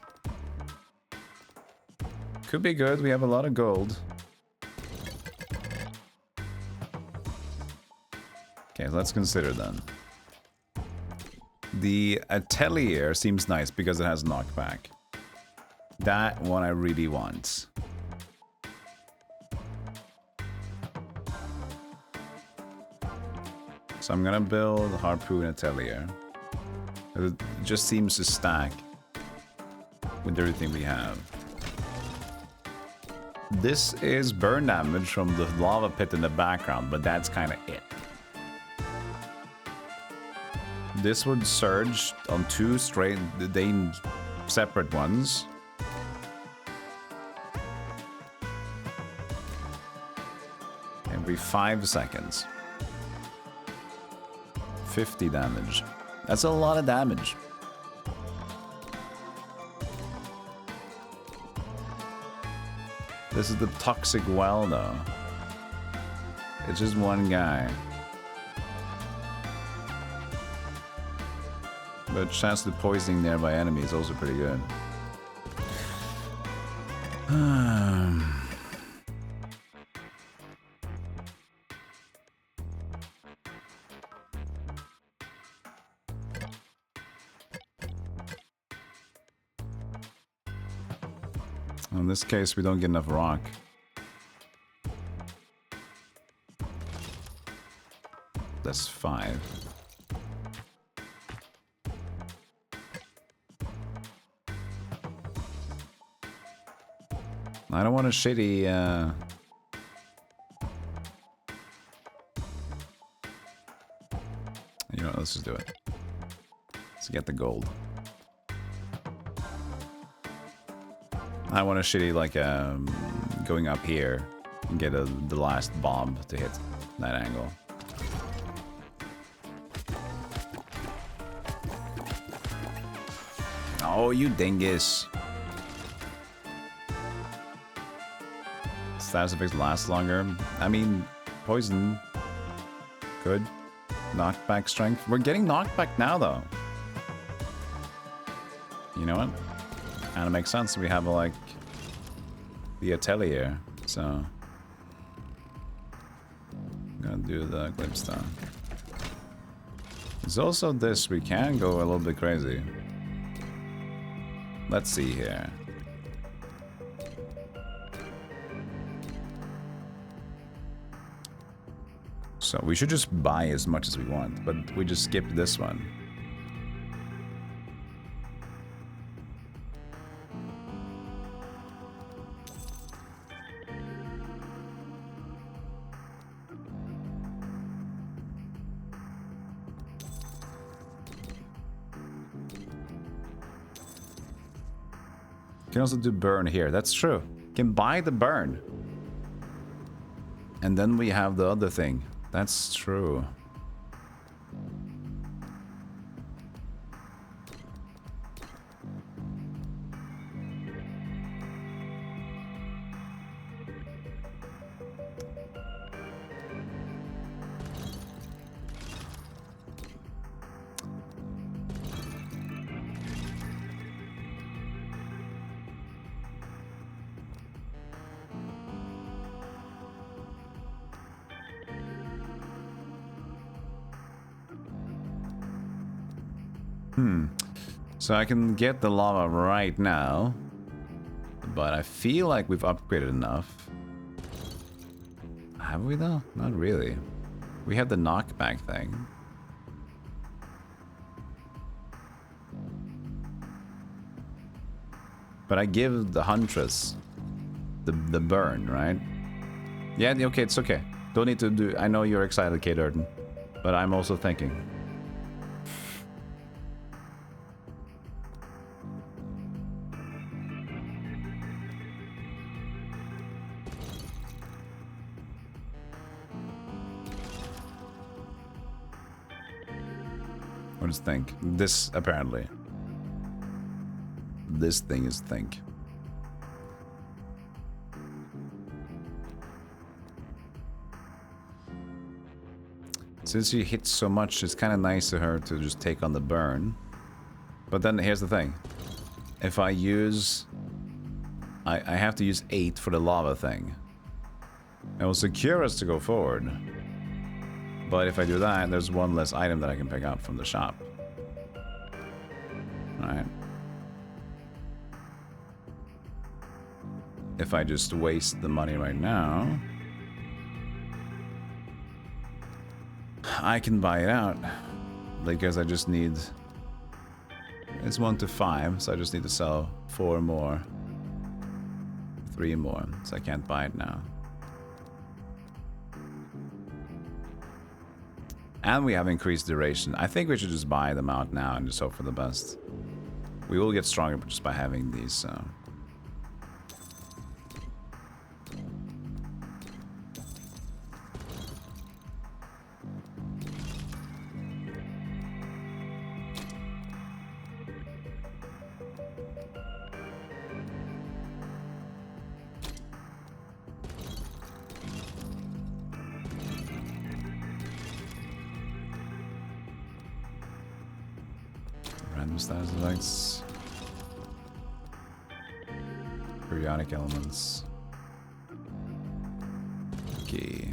Could be good, we have a lot of gold. Okay, let's consider then. The Atelier seems nice because it has knockback. That one I really want. So I'm gonna build Harpoon Atelier. It just seems to stack with everything we have. This is burn damage from the lava pit in the background, but that's kind of it. This would surge on 2 straight, separate ones. Every 5 seconds. 50 damage. That's a lot of damage. This is the toxic well, though. It's just one guy. But chance of poisoning nearby enemy is also pretty good. In this case, we don't get enough rock. That's 5. I don't want a shitty, You know what, let's just do it. Let's get the gold. I want a shitty, like, going up here and get the last bomb to hit that angle. Oh, you dingus. Status effects last longer. I mean, poison. Good. Knockback strength. We're getting knockback now, though. You know what? Kind of makes sense. We have, like, the Atelier, so I'm gonna do the Glintstone. There's also this. We can go a little bit crazy. Let's see here. So we should just buy as much as we want, but we just skipped this one. You can also do burn here. That's true. You can buy the burn. And then we have the other thing. That's true. So I can get the lava right now, but I feel like we've upgraded enough. Have we though? Not really. We have the knockback thing. But I give the Huntress the burn, right? Yeah, okay, it's okay. Don't need to do... I know you're excited, Kate Durden, but I'm also thinking... What does think? This, apparently. This thing is think. Since she hits so much, it's kind of nice of her to just take on the burn. But then here's the thing. If I use... I have to use 8 for the lava thing. It will secure us to go forward. But if I do that, there's one less item that I can pick up from the shop. Alright. If I just waste the money right now, I can buy it out. Because I just need... It's 1 to 5, so I just need to sell 4 more. 3 more, so I can't buy it now. And we have increased duration. I think we should just buy them out now and just hope for the best. We will get stronger just by having these, so... Random status effects. Periodic elements. Okay.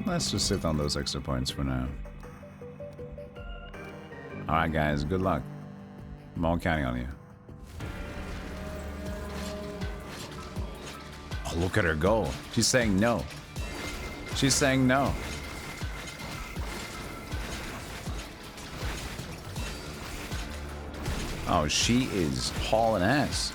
Let's just sit on those extra points for now. Alright guys, good luck. I'm all counting on you. Oh, look at her go. She's saying no. She's saying no. Oh, she is hauling ass.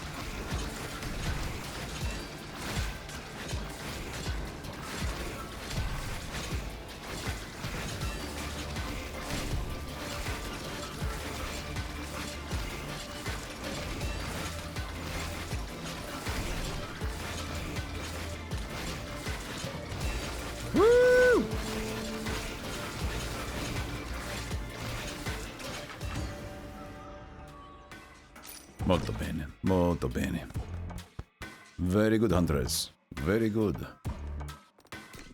Molto bene, molto bene. Very good, Huntress. Very good.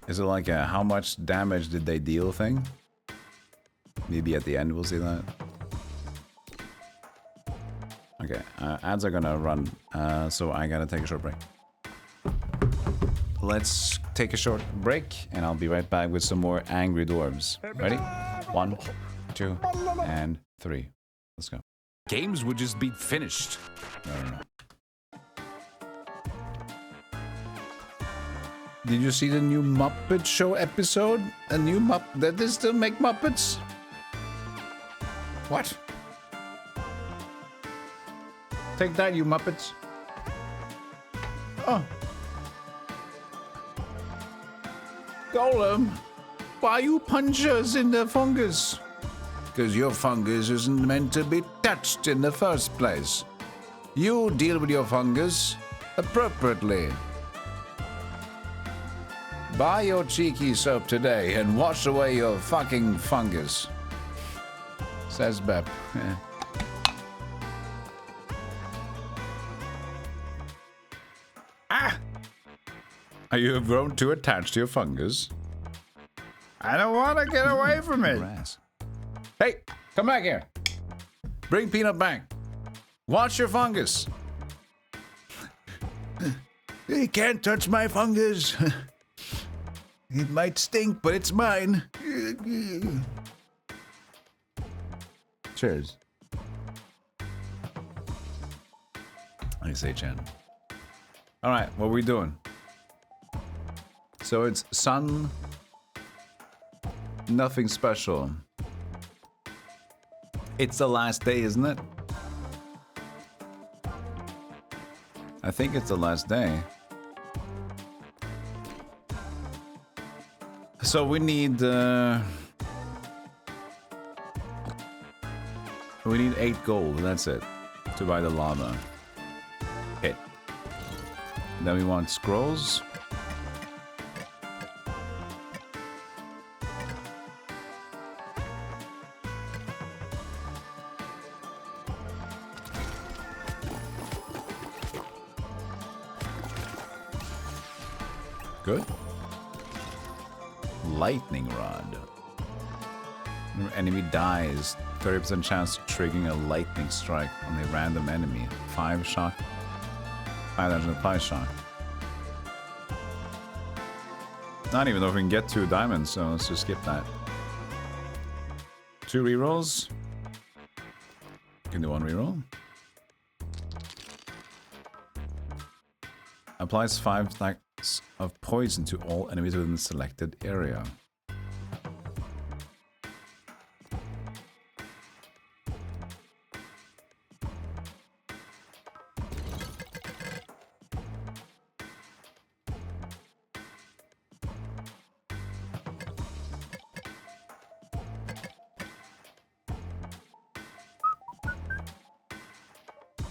Is it like a how much damage did they deal thing? Maybe at the end we'll see that. Okay, ads are gonna run, so I gotta take a short break. Let's take a short break, and I'll be right back with some more angry dwarves. Ready? 1, 2, and 3. Let's go. Games would just be finished. No. Did you see the new Muppet Show episode? A new Did they still make Muppets? What? Take that, you Muppets. Oh. Golem, why you punch us in the fungus? Because your fungus isn't meant to be touched in the first place. You deal with your fungus appropriately. Buy your cheeky soap today and wash away your fucking fungus. Says Bep. Yeah. Ah! Are you grown too attached to your fungus? I don't want to get away from it. Hey, come back here. Bring Peanut back. Watch your fungus. You can't touch my fungus. It might stink, but it's mine. Cheers. I say Chen. All right, what are we doing? So it's sun. Nothing special. It's the last day, isn't it? I think it's the last day. So we need 8 gold, that's it, to buy the lava. Okay. Then we want scrolls. Good. Lightning rod. When enemy dies, 30% chance of triggering a lightning strike on a random enemy. 5 shock. 5 shock. I don't even know if we can get 2 diamonds, so let's just skip that. 2 rerolls. Can do 1 reroll. Applies 5 stacks of poison to all enemies within the selected area.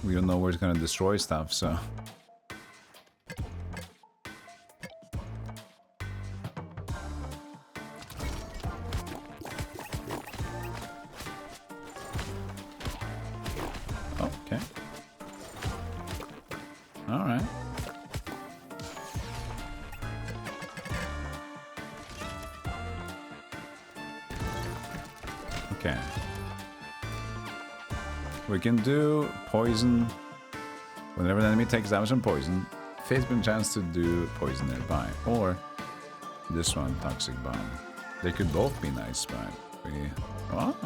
We don't know where it's gonna destroy stuff, so... Okay. Alright. Okay. We can do poison. Whenever an enemy takes damage from poison, 50% chance to do poison nearby. Or this one, toxic bomb. They could both be nice, but we... Oh.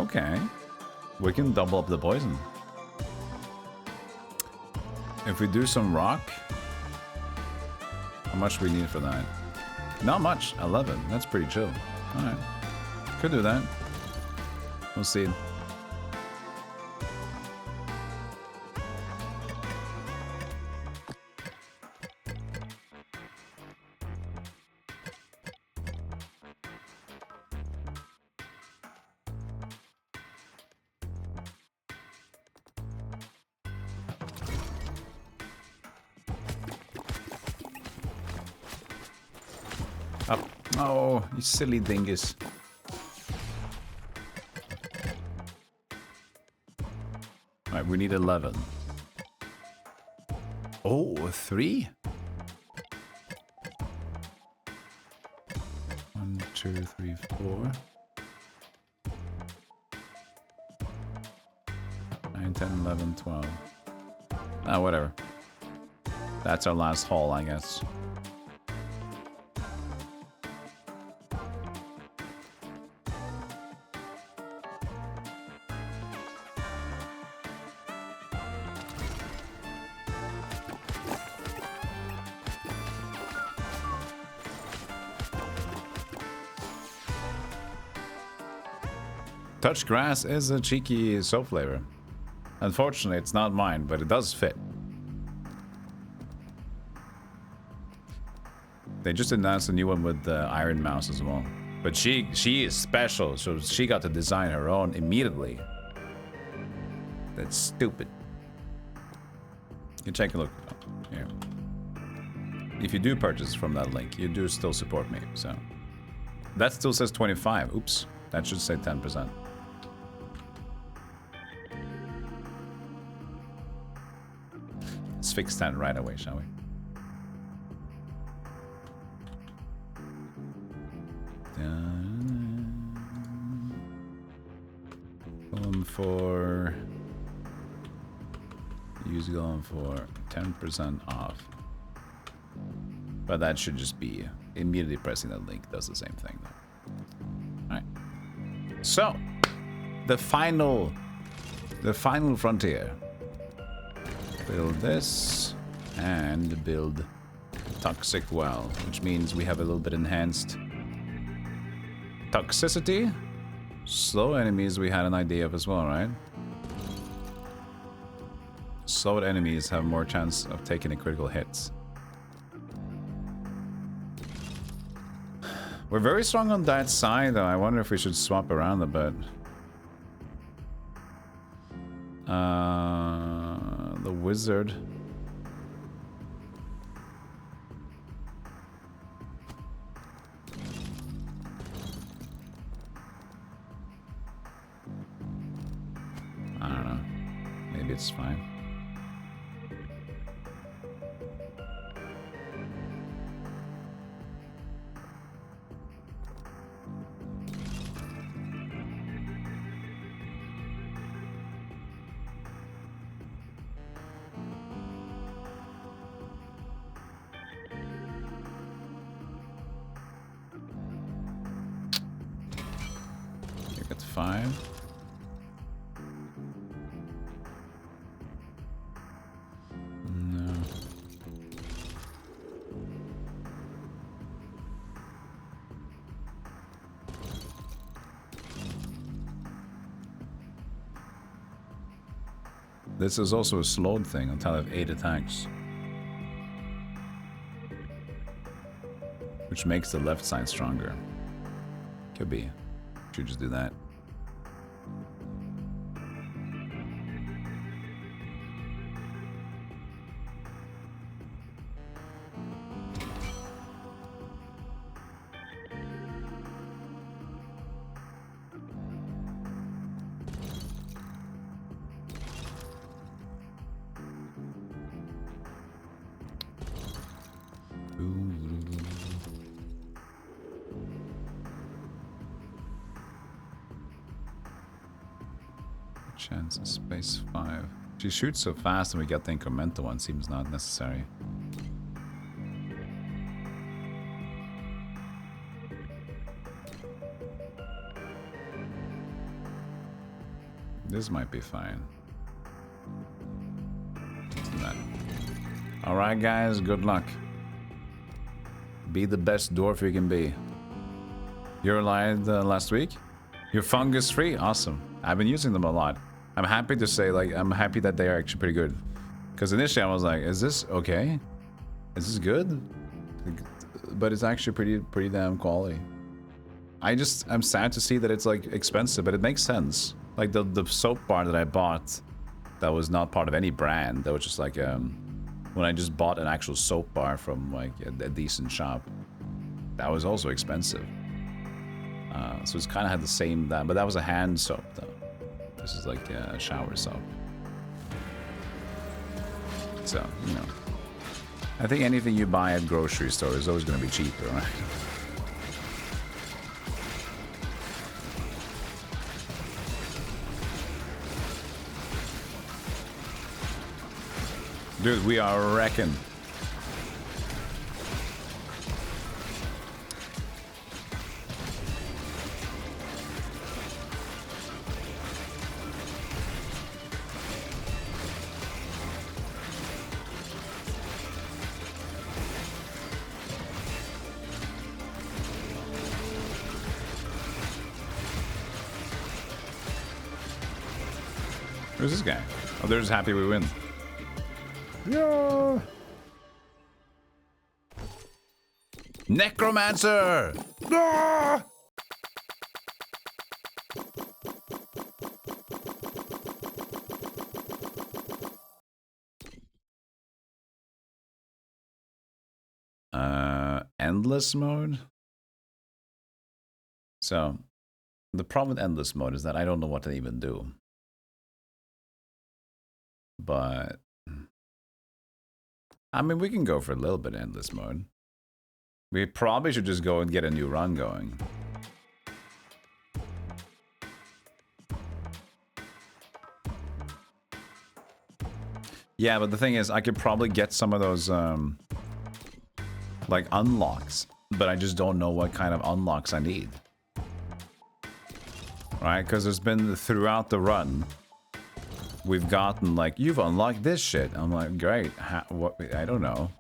Okay. We can double up the poison. If we do some rock, how much we need for that? Not much. 11. That's pretty chill. Alright. Could do that. We'll see. Up. Oh, you silly dingus. Alright, we need 11. Oh, 3? 1, 2, 3, 4. 9, 9, 10, 11, 12. Ah, whatever. That's our last haul, I guess. Touch grass is a cheeky soap flavor. Unfortunately, it's not mine, but it does fit. They just announced a new one with the Iron Mouse as well. But she is special, so she got to design her own immediately. That's stupid. You can take a look here. If you do purchase from that link, you do still support me, so. That still says 25. Oops. That should say 10%. Let's fix that right away, shall we? Going for... Use Golem for 10% off. But that should just be immediately pressing that link does the same thing though. Alright. So, the final frontier. Build this and build Toxic Well, which means we have a little bit enhanced toxicity. Slow enemies we had an idea of as well, right? Slowed enemies have more chance of taking a critical hit. We're very strong on that side though. I wonder if we should swap around a bit. The wizard. I don't know. Maybe it's fine. You got 5. No. This is also a slowed thing until I have 8 attacks. Which makes the left side stronger. Could be. Should just do that. Chance of space 5. She shoots so fast and we get the incremental one. Seems not necessary. This might be fine. Alright guys, good luck. Be the best dwarf you can be. You're alive last week? You're fungus free? Awesome. I've been using them a lot. I'm happy to say, like, I'm happy that they are actually pretty good. Because initially I was like, is this okay? Is this good? But it's actually pretty damn quality. I'm sad to see that it's like expensive, but it makes sense. Like the soap bar that I bought, that was not part of any brand. That was just like when I just bought an actual soap bar from like a decent shop. That was also expensive. So it's kind of had the same that, but that was a hand soap though. This is like a shower soap. So, you know. I think anything you buy at grocery store is always going to be cheaper, right? Dude, we are wrecking. Who's this guy? Oh, they're just happy we win. Yeah. Necromancer! Ah! Endless mode? So, the problem with endless mode is that I don't know what to even do. But I mean, we can go for a little bit of endless mode. We probably should just go and get a new run going. Yeah, but the thing is, I could probably get some of those, like, unlocks. But I just don't know what kind of unlocks I need. Right? Because there's been, throughout the run, we've gotten, like, you've unlocked this shit. I'm like, great. How, what? I don't know.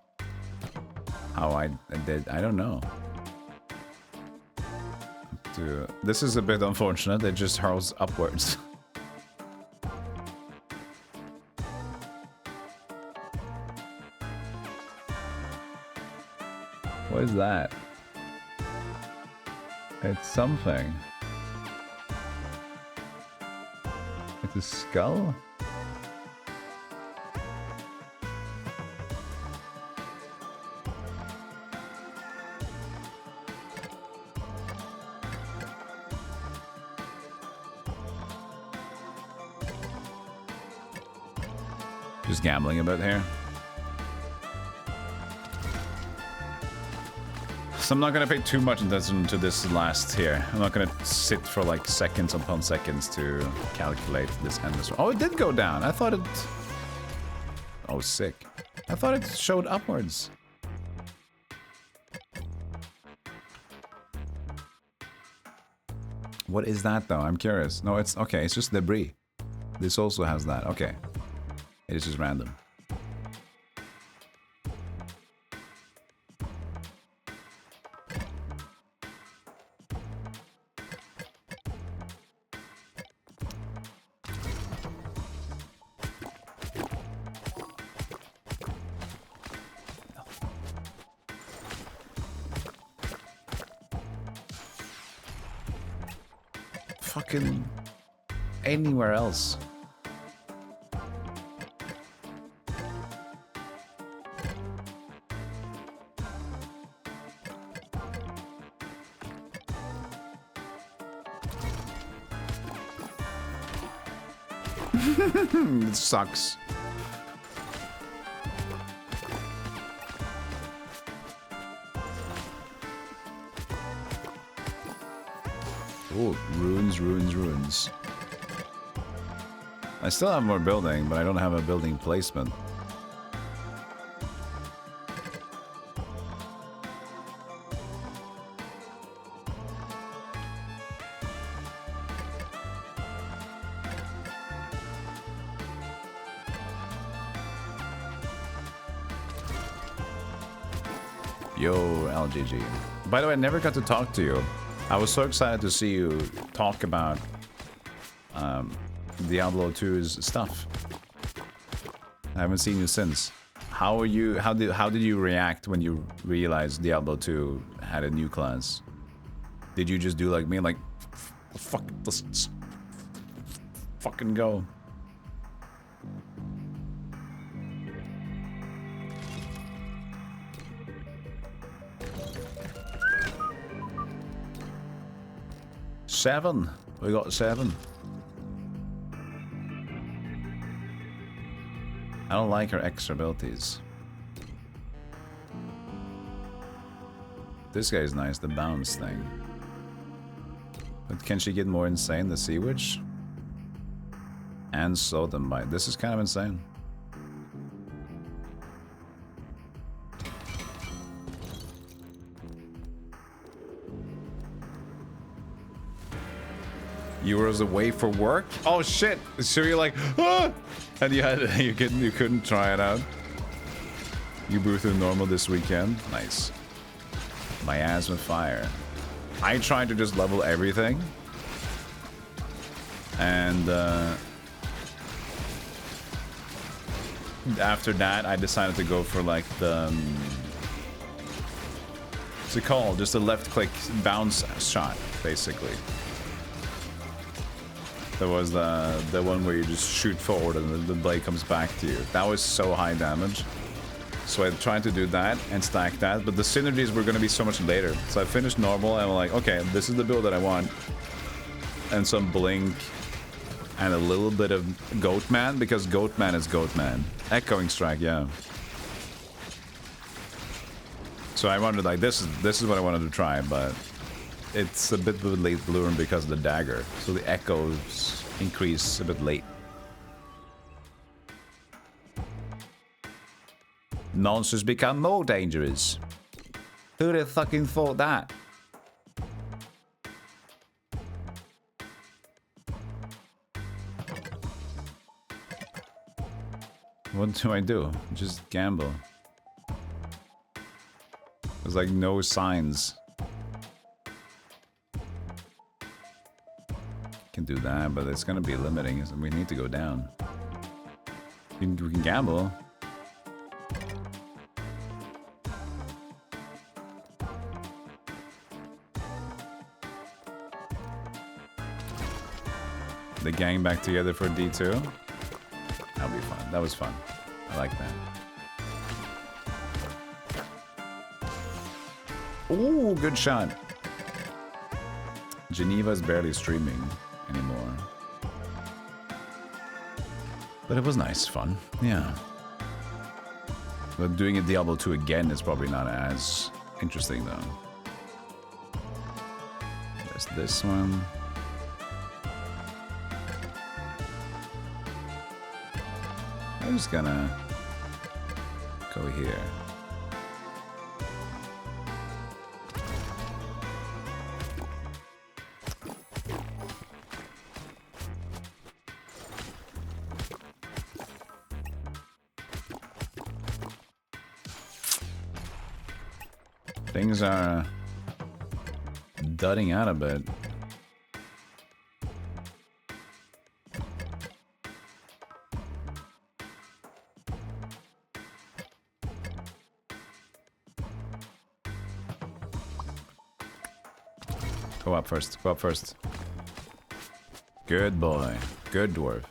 How I did, I don't know. This is a bit unfortunate. It just hurls upwards. What is that? It's something. It's a skull? Just gambling a bit here. So I'm not gonna pay too much attention to this last here. I'm not gonna sit for like seconds upon seconds to calculate this endless. Oh, it did go down. I thought it. Oh, sick. I thought it showed upwards. What is that though? I'm curious. No, it's okay. It's just debris. This also has that. Okay. It is just random. Fucking anywhere else. It sucks. Oh, ruins, ruins, ruins. I still have more building, but I don't have a building placement. Yo, LGG. By the way, I never got to talk to you. I was so excited to see you talk about Diablo 2's stuff. I haven't seen you since. How are you? How did you react when you realized Diablo 2 had a new class? Did you just do like me, like fuck, let's fucking go? Seven. We got 7. I don't like her extra abilities. This guy's nice, the bounce thing. But can she get more insane, the Sea Witch? And Sodomite. This is kind of insane. You were away for work? Oh shit! So you're like, ah! And you couldn't try it out. You blew through normal this weekend. Nice. Miasma fire. I tried to just level everything, and after that, I decided to go for like the what's it called? Just a left-click bounce shot, basically. There was the one where you just shoot forward and the blade comes back to you. That was so high damage. So I tried to do that and stack that, but the synergies were going to be so much later. So I finished normal and I'm like, okay, this is the build that I want. And some blink and a little bit of Goatman, because Goatman is Goatman. Echoing strike, yeah. So I wanted, like, this is what I wanted to try, but it's a bit of a late bloomer because of the dagger. So the echoes increase a bit late. Monsters become more dangerous. Who'd have fucking thought that? What do I do? Just gamble. There's like no signs. Can do that, but it's gonna be limiting. So we need to go down. We can gamble. The gang back together for D2. That'll be fun. That was fun. I like that. Ooh, good shot. Geneva's barely streaming anymore. But it was nice, fun. Yeah. But doing a Diablo 2 again is probably not as interesting, though. There's this one. I'm just gonna go here. Things are dudding out a bit. Go up first. Go up first. Good boy. Good dwarf.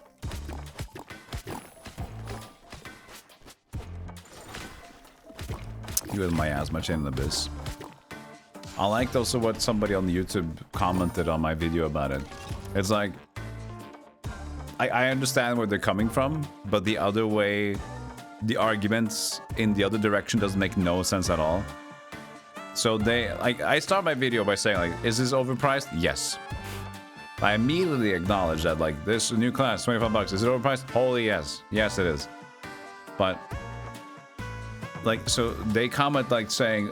You with miasma chain in the abyss. I liked also what somebody on YouTube commented on my video about it. It's like, I understand where they're coming from, but the other way, the arguments in the other direction doesn't make no sense at all. So they, like, I start my video by saying, like, is this overpriced? Yes. I immediately acknowledge that, like, this new class, 25 bucks. Is it overpriced? Holy yes. Yes, it is. But, like, so they comment, like, saying,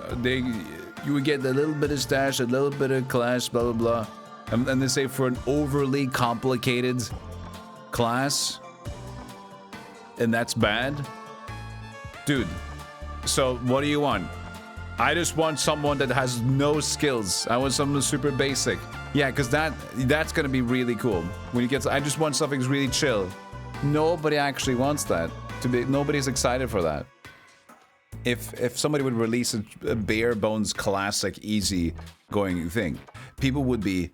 you would get a little bit of stash, a little bit of class, blah, blah, blah. And they say for an overly complicated class, and that's bad? Dude, so what do you want? I just want someone that has no skills. I want someone super basic. Yeah, because that's gonna be really cool. When you get to, I just want something that's really chill. Nobody actually wants that. Nobody's excited for that. If somebody would release a bare bones classic easy going thing, people would be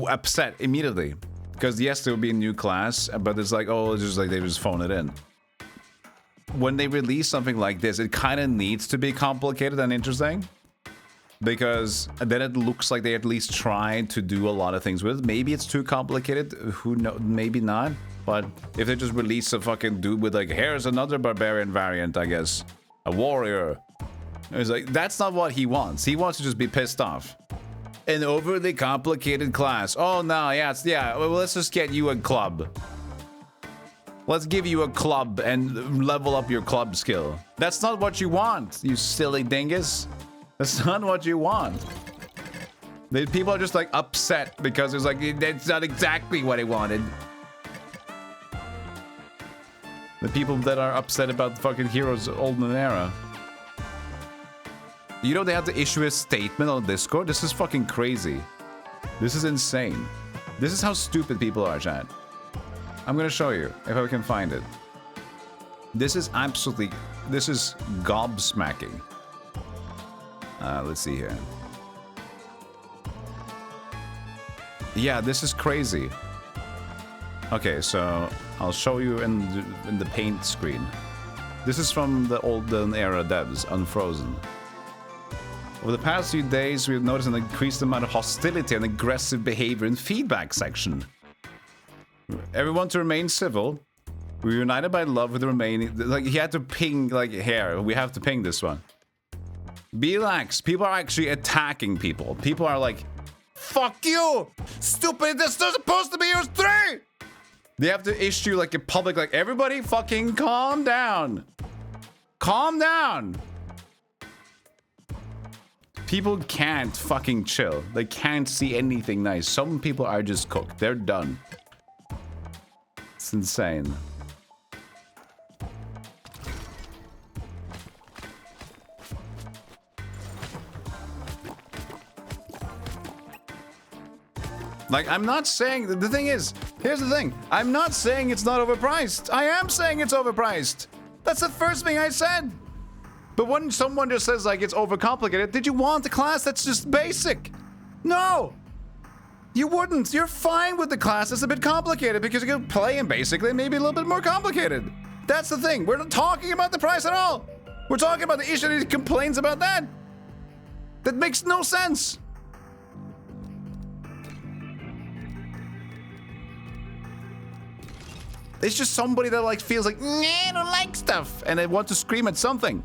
upset immediately. Because yes, there would be a new class, but it's like, oh, it's just like they just phone it in. When they release something like this, it kind of needs to be complicated and interesting, because then it looks like they at least tried to do a lot of things with it. Maybe it's too complicated, who knows, maybe not. But if they just release a fucking dude with like, here's another barbarian variant, I guess, a warrior, it's like, that's not what he wants. He wants to just be pissed off. An overly complicated class. Oh no, yeah, well, let's just get you a club. Let's give you a club and level up your club skill. That's not what you want, you silly dingus. That's not what you want. People are just like upset because it's like, that's not exactly what I wanted. The people that are upset about fucking Heroes Olden Era. You know they have to issue a statement on Discord? This is fucking crazy. This is insane. This is how stupid people are, chat. I'm gonna show you, if I can find it. This is absolutely... This is gobsmacking. Let's see here. Yeah, this is crazy. Okay, so I'll show you in the paint screen. This is from the Olden Era devs, Unfrozen. Over the past few days, we've noticed an increased amount of hostility and aggressive behavior in feedback section. Everyone to remain civil. We're united by love with the remaining... Like, he had to ping, like, here. We have to ping this one. Be lax. People are actually attacking people. People are like, fuck you! Stupid, this is supposed to be Heroes 3! They have to issue, like, a public, like, everybody fucking calm down. Calm down. People can't fucking chill. They can't see anything nice. Some people are just cooked. They're done. It's insane. Like, I'm not saying... The thing is, here's the thing. I'm not saying it's not overpriced. I am saying it's overpriced. That's the first thing I said. But when someone just says, like, it's overcomplicated, did you want a class that's just basic? No! You wouldn't. You're fine with the class that's a bit complicated because you can play in basically maybe a little bit more complicated. That's the thing. We're not talking about the price at all. We're talking about the issue that he complains about that. That makes no sense. It's just somebody that like feels like, nah, I don't like stuff, and they want to scream at something.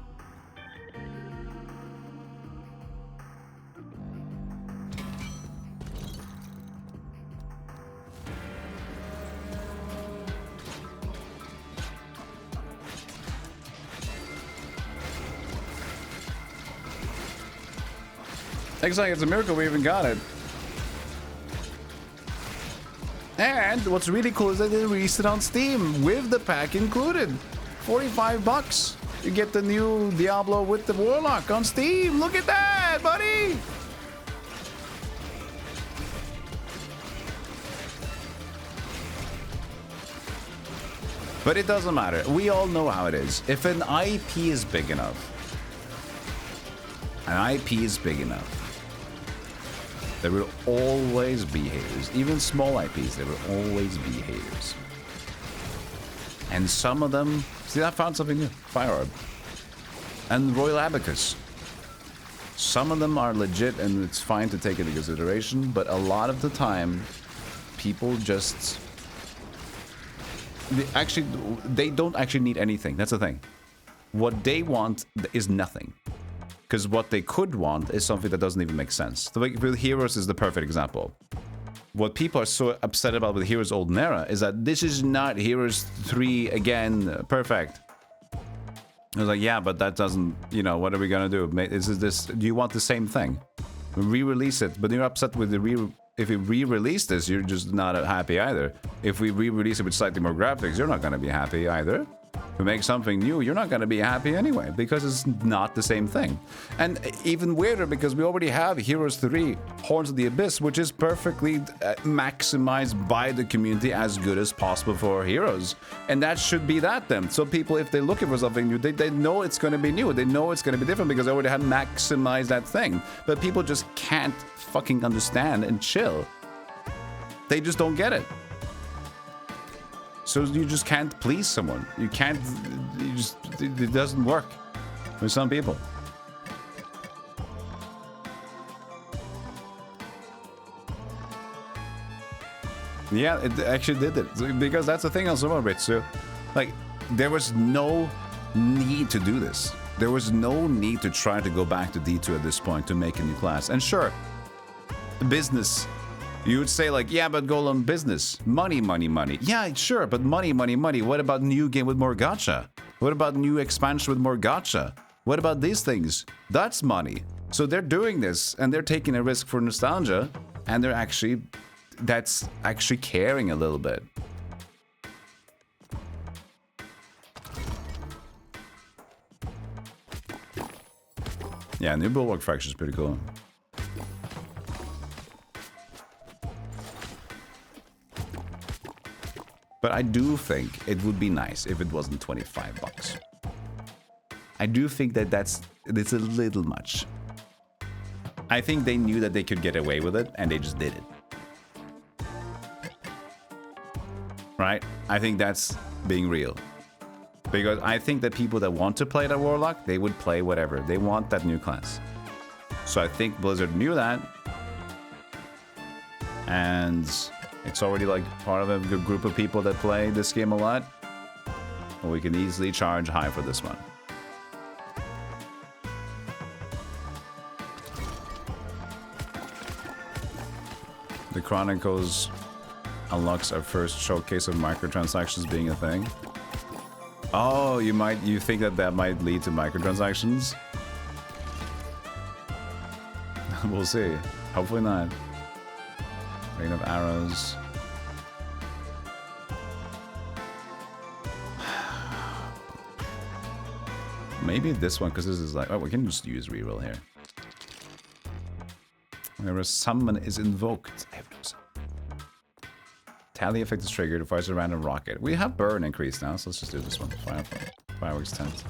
Exactly, it's a miracle we even got it. And what's really cool is that they released it on Steam with the pack included. 45 bucks. You get the new Diablo with the Warlock on Steam. Look at that, buddy! But it doesn't matter. We all know how it is. If an IP is big enough, there will always be haters. Even small IPs, there will always be haters. And some of them... See, I found something new. Fire Orb. And Royal Abacus. Some of them are legit and it's fine to take into consideration, but a lot of the time, people just... They don't actually need anything. That's the thing. What they want is nothing. Because what they could want is something that doesn't even make sense. The way with Heroes is the perfect example. What people are so upset about with Heroes Olden Era is that this is not Heroes 3 again perfect. I was like, yeah, but that doesn't, you know, what are we gonna do? Do you want the same thing? Re-release it, but you're upset with the if we re-release this, you're just not happy either. If we re-release it with slightly more graphics, you're not gonna be happy either. If we make something new, you're not going to be happy anyway, because it's not the same thing. And even weirder, because we already have Heroes 3 Horns of the Abyss, which is perfectly maximized by the community as good as possible for Heroes. And that should be that then. So people, if they're looking for something new, they know it's going to be new. They know it's going to be different because they already have maximized that thing. But people just can't fucking understand and chill. They just don't get it. So you just can't please someone. You can't, it doesn't work with some people. Yeah, it actually did it. Because that's the thing also about Ritsu. Like, there was no need to do this. There was no need to try to go back to D2 at this point to make a new class. And sure, business. You would say like, yeah, but Golem, business. Money, money, money. Yeah, sure, but money, money, money. What about new game with more gacha? What about new expansion with more gacha? What about these things? That's money. So they're doing this, and they're taking a risk for nostalgia, and they're actually... That's actually caring a little bit. Yeah, new Bulwark Fracture is pretty cool. But I do think it would be nice if it wasn't 25 bucks. I do think that it's a little much. I think they knew that they could get away with it, and they just did it. Right? I think that's being real. Because I think that people that want to play the Warlock, they would play whatever. They want that new class. So I think Blizzard knew that. And it's already like part of a good group of people that play this game a lot. And we can easily charge high for this one. The Chronicles unlocks our first showcase of microtransactions being a thing. Oh, you think that might lead to microtransactions? We'll see. Hopefully not. Rain of Arrows. Maybe this one, because this is like... Oh, we can just use reroll here. Whenever a summon is invoked. Tally effect is triggered, fires a random rocket. We have burn increase now, so let's just do this one. Fireworks tent.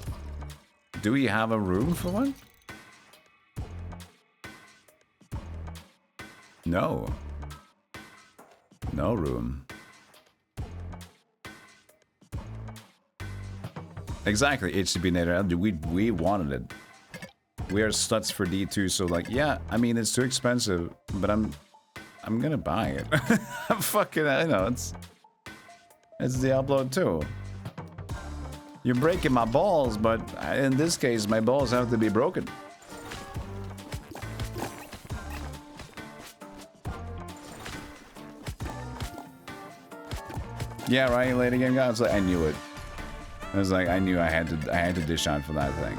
Do we have a room for one? No. No room. Exactly, HCB Nader. We wanted it. We are sluts for D2, so like, yeah, I mean, it's too expensive, but I'm gonna buy it. I'm fucking, I know, it's Diablo 2. You're breaking my balls, but in this case, my balls have to be broken. Yeah, right, lady game guys. Like, I knew it. I was like, I knew I had to dish out for that thing.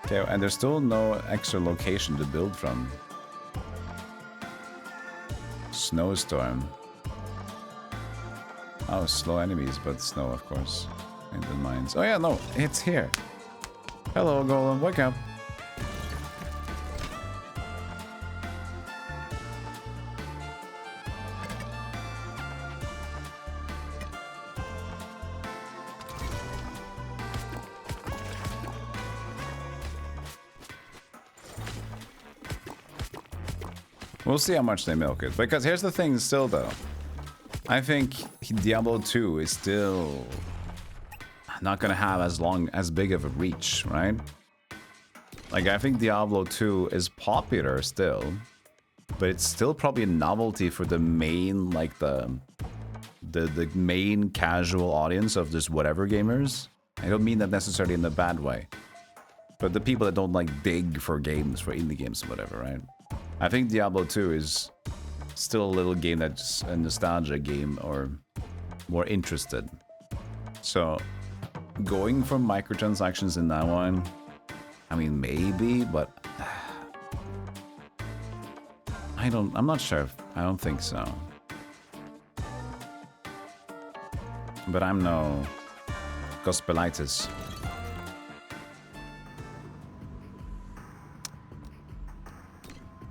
Okay, and there's still no extra location to build from. Snowstorm. Oh, slow enemies, but snow, of course. In the mines. Oh yeah, no, it's here. Hello, Golem, wake up. We'll see how much they milk it. Because here's the thing still, though. I think Diablo 2 is still not going to have as big of a reach, right? Like, I think Diablo 2 is popular still. But it's still probably a novelty for the main, like, the main casual audience of just whatever gamers. I don't mean that necessarily in a bad way. But the people that don't, like, dig for games, for indie games and whatever, right? I think Diablo 2 is still a little game that's a nostalgia game or more interested. So going for microtransactions in that one, I mean, maybe, but I'm not sure. I don't think so. But I'm no gospelitis.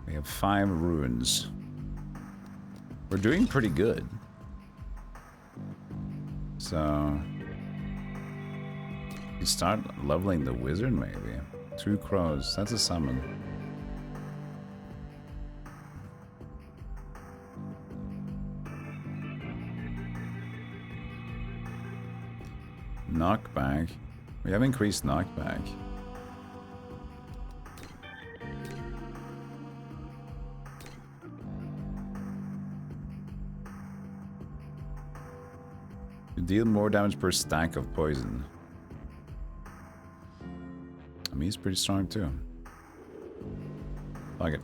We have 5 ruins. We're doing pretty good. So you start leveling the wizard, maybe. 2 crows. That's a summon. Knockback. We have increased knockback. You deal more damage per stack of poison. I mean, he's pretty strong too. Fuck it.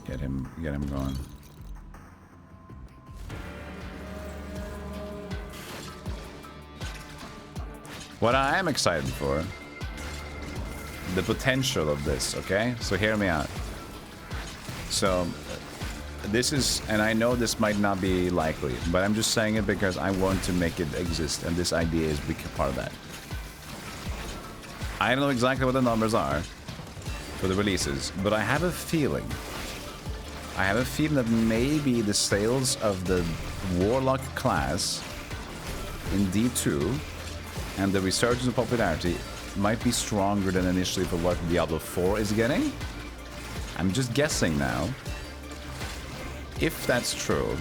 Get him going. What I am excited for, the potential of this, okay? So hear me out. So this is, and I know this might not be likely, but I'm just saying it because I want to make it exist, and this idea is a part of that. I don't know exactly what the numbers are for the releases, but I have a feeling. I have a feeling that maybe the sales of the Warlock class in D2 and the resurgence of popularity might be stronger than initially for what Diablo 4 is getting. I'm just guessing now. If that's true,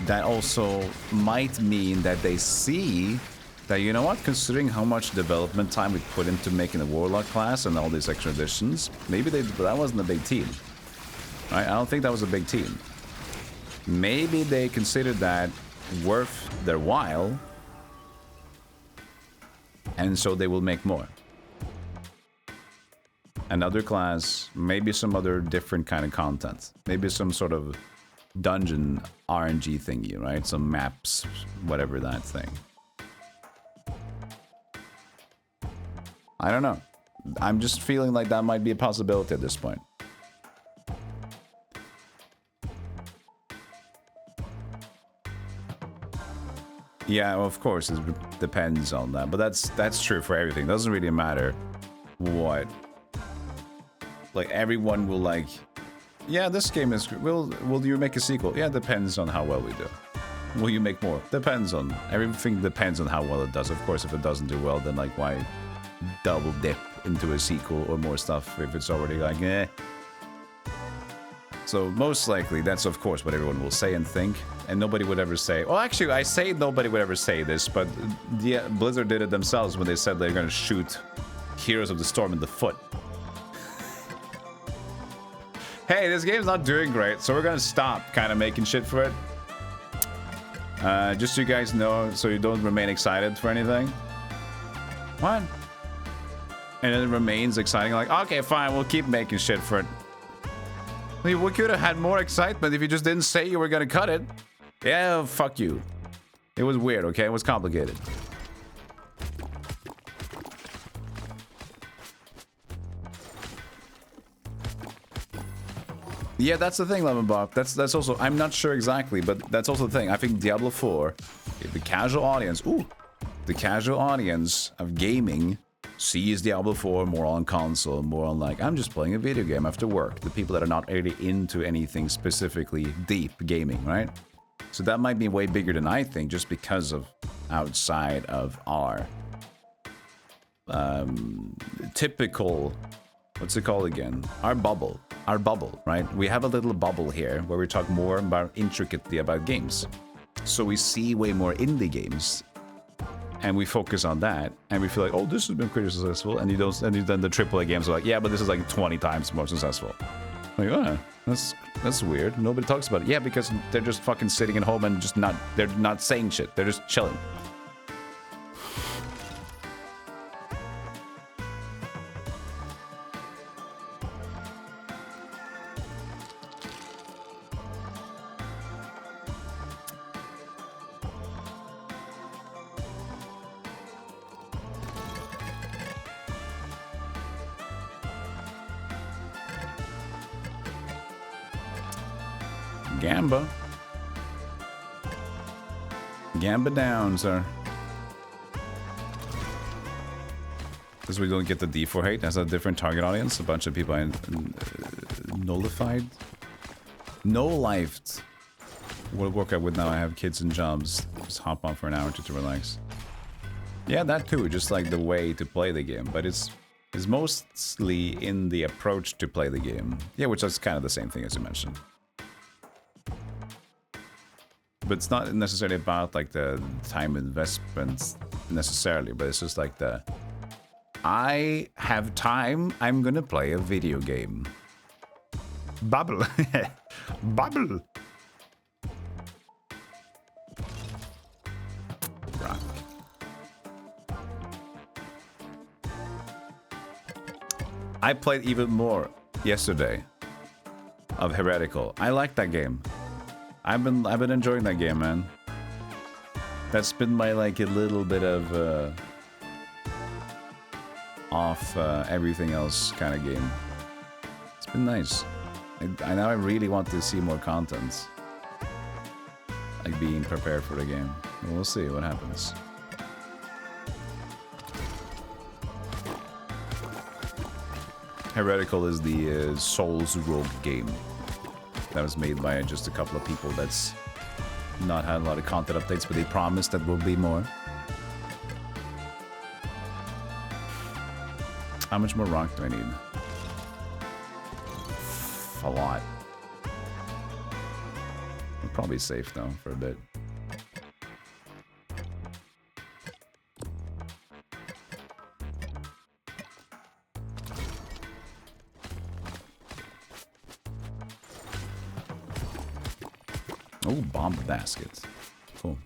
that also might mean that they see that, you know what, considering how much development time we put into making the Warlock class and all these extra additions, maybe that wasn't a big team. Right? I don't think that was a big team. Maybe they considered that worth their while, and so they will make more. Another class, maybe some other different kind of content. Maybe some sort of dungeon RNG thingy, right? Some maps, whatever that thing. I don't know. I'm just feeling like that might be a possibility at this point. Yeah, well, of course, it depends on that. But that's true for everything. It doesn't really matter what. Like, everyone will like, yeah, this game is, will you make a sequel? Yeah, it depends on how well we do. Will you make more? Depends on, everything depends on how well it does. Of course, if it doesn't do well, then like, why double dip into a sequel or more stuff if it's already like, eh. So most likely, that's of course what everyone will say and think, and nobody would ever say, well, actually, I say nobody would ever say this, but yeah, Blizzard did it themselves when they said they're gonna shoot Heroes of the Storm in the foot. Hey, this game's not doing great, so we're gonna stop kind of making shit for it. Just so you guys know, so you don't remain excited for anything. What? And then it remains exciting, like, okay, fine, we'll keep making shit for it. I mean, we could have had more excitement if you just didn't say you were gonna cut it. Yeah, fuck you. It was weird, okay? It was complicated. Yeah, that's the thing, Lemon Bob. That's also, I'm not sure exactly, but that's also the thing. I think Diablo 4, the casual audience, the casual audience of gaming sees Diablo 4 more on console, more on like, I'm just playing a video game after work. The people that are not really into anything specifically deep gaming, right? So that might be way bigger than I think, just because of outside of our typical, what's it called again? Our bubble, right? We have a little bubble here where we talk more about intricately about games. So we see way more indie games, and we focus on that, and we feel like, oh, this has been pretty successful, and then the AAA games are like, yeah, but this is like 20 times more successful. Like, oh, that's weird. Nobody talks about it. Yeah, because they're just fucking sitting at home and just they're not saying shit. They're just chilling. Gamba down, sir. Because we don't get the D4 hate. That's a different target audience. A bunch of people I nullified. No-lifed. What work I would now. I have kids and jobs. Just hop on for an hour to relax. Yeah, that too. Just like the way to play the game. But it's mostly in the approach to play the game. Yeah, which is kind of the same thing as you mentioned. But it's not necessarily about like the time investments necessarily, but it's just like I have time, I'm gonna play a video game. Bubble. Bubble. Rock. I played even more yesterday of Heretical. I like that game. I've been enjoying that game, man. That's been my, like, a little bit of off everything else kind of game. It's been nice. I now I really want to see more content. Like being prepared for the game. We'll see what happens. Heretical is the Souls rogue game that was made by just a couple of people that's not had a lot of content updates, but they promised that will be more. How much more rock do I need? A lot. I'm probably safe though for a bit. Oh, bomb baskets. Cool.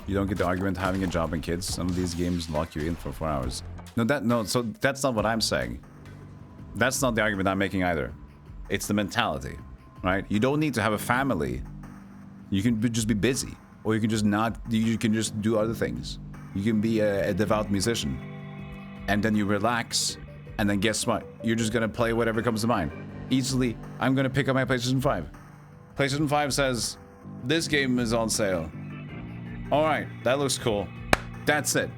You don't get the argument having a job and kids. Some of these games lock you in for 4 hours. So that's not what I'm saying. That's not the argument I'm making either. It's the mentality, right? You don't need to have a family. You can just be busy, or you can just not. You can just do other things. You can be a devout musician, and then you relax, and then guess what? You're just gonna play whatever comes to mind. Easily, I'm gonna pick up my PlayStation 5. PlayStation 5 says, this game is on sale. Alright, that looks cool. That's it.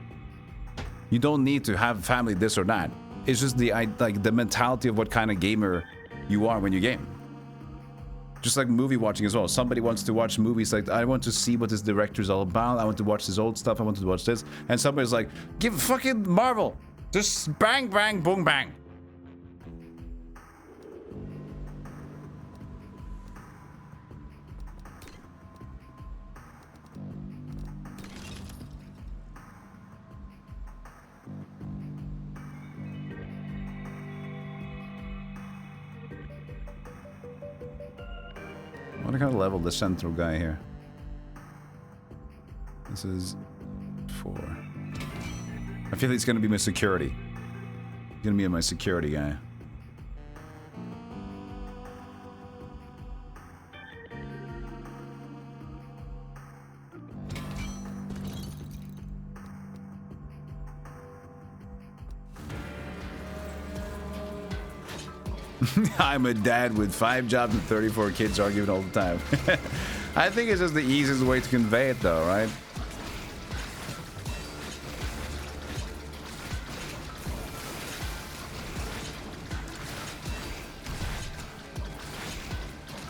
You don't need to have family this or that. It's just the mentality of what kind of gamer you are when you game. Just like movie watching as well. Somebody wants to watch movies like, I want to see what this director is all about. I want to watch this old stuff. I want to watch this. And somebody's like, give fucking Marvel. Just bang, bang, boom, bang. What kind of level the central guy here? This is 4. I feel like he's gonna be my security. He's gonna be my security guy. I'm a dad with 5 jobs and 34 kids arguing all the time. I think it's just the easiest way to convey it though, right?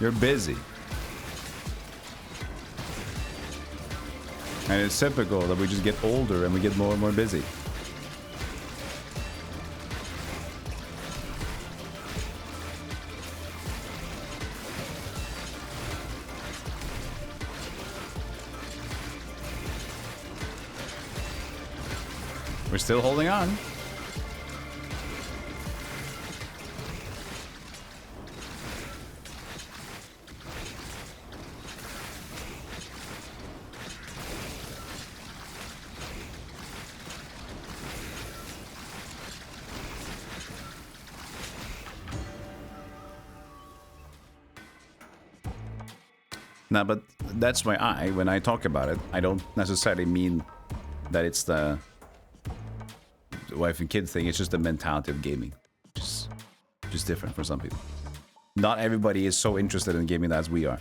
You're busy. And it's typical that we just get older and we get more and more busy. We're still holding on. Now, but that's why when I talk about it, I don't necessarily mean that it's the wife and kid thing. It's just the mentality of gaming. Just different for some people. Not everybody is so interested in gaming as we are.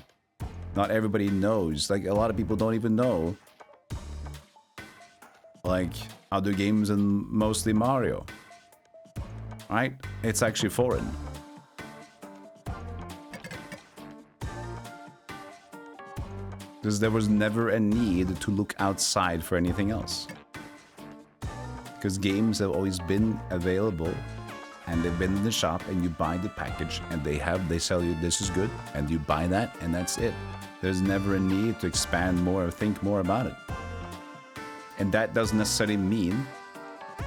Not everybody knows. Like, a lot of people don't even know, like, how do games and mostly Mario. Right? It's actually foreign. Because there was never a need to look outside for anything else. Because games have always been available, and they've been in the shop, and you buy the package, and they sell you this is good, and you buy that, and that's it. There's never a need to expand more or think more about it. And that doesn't necessarily mean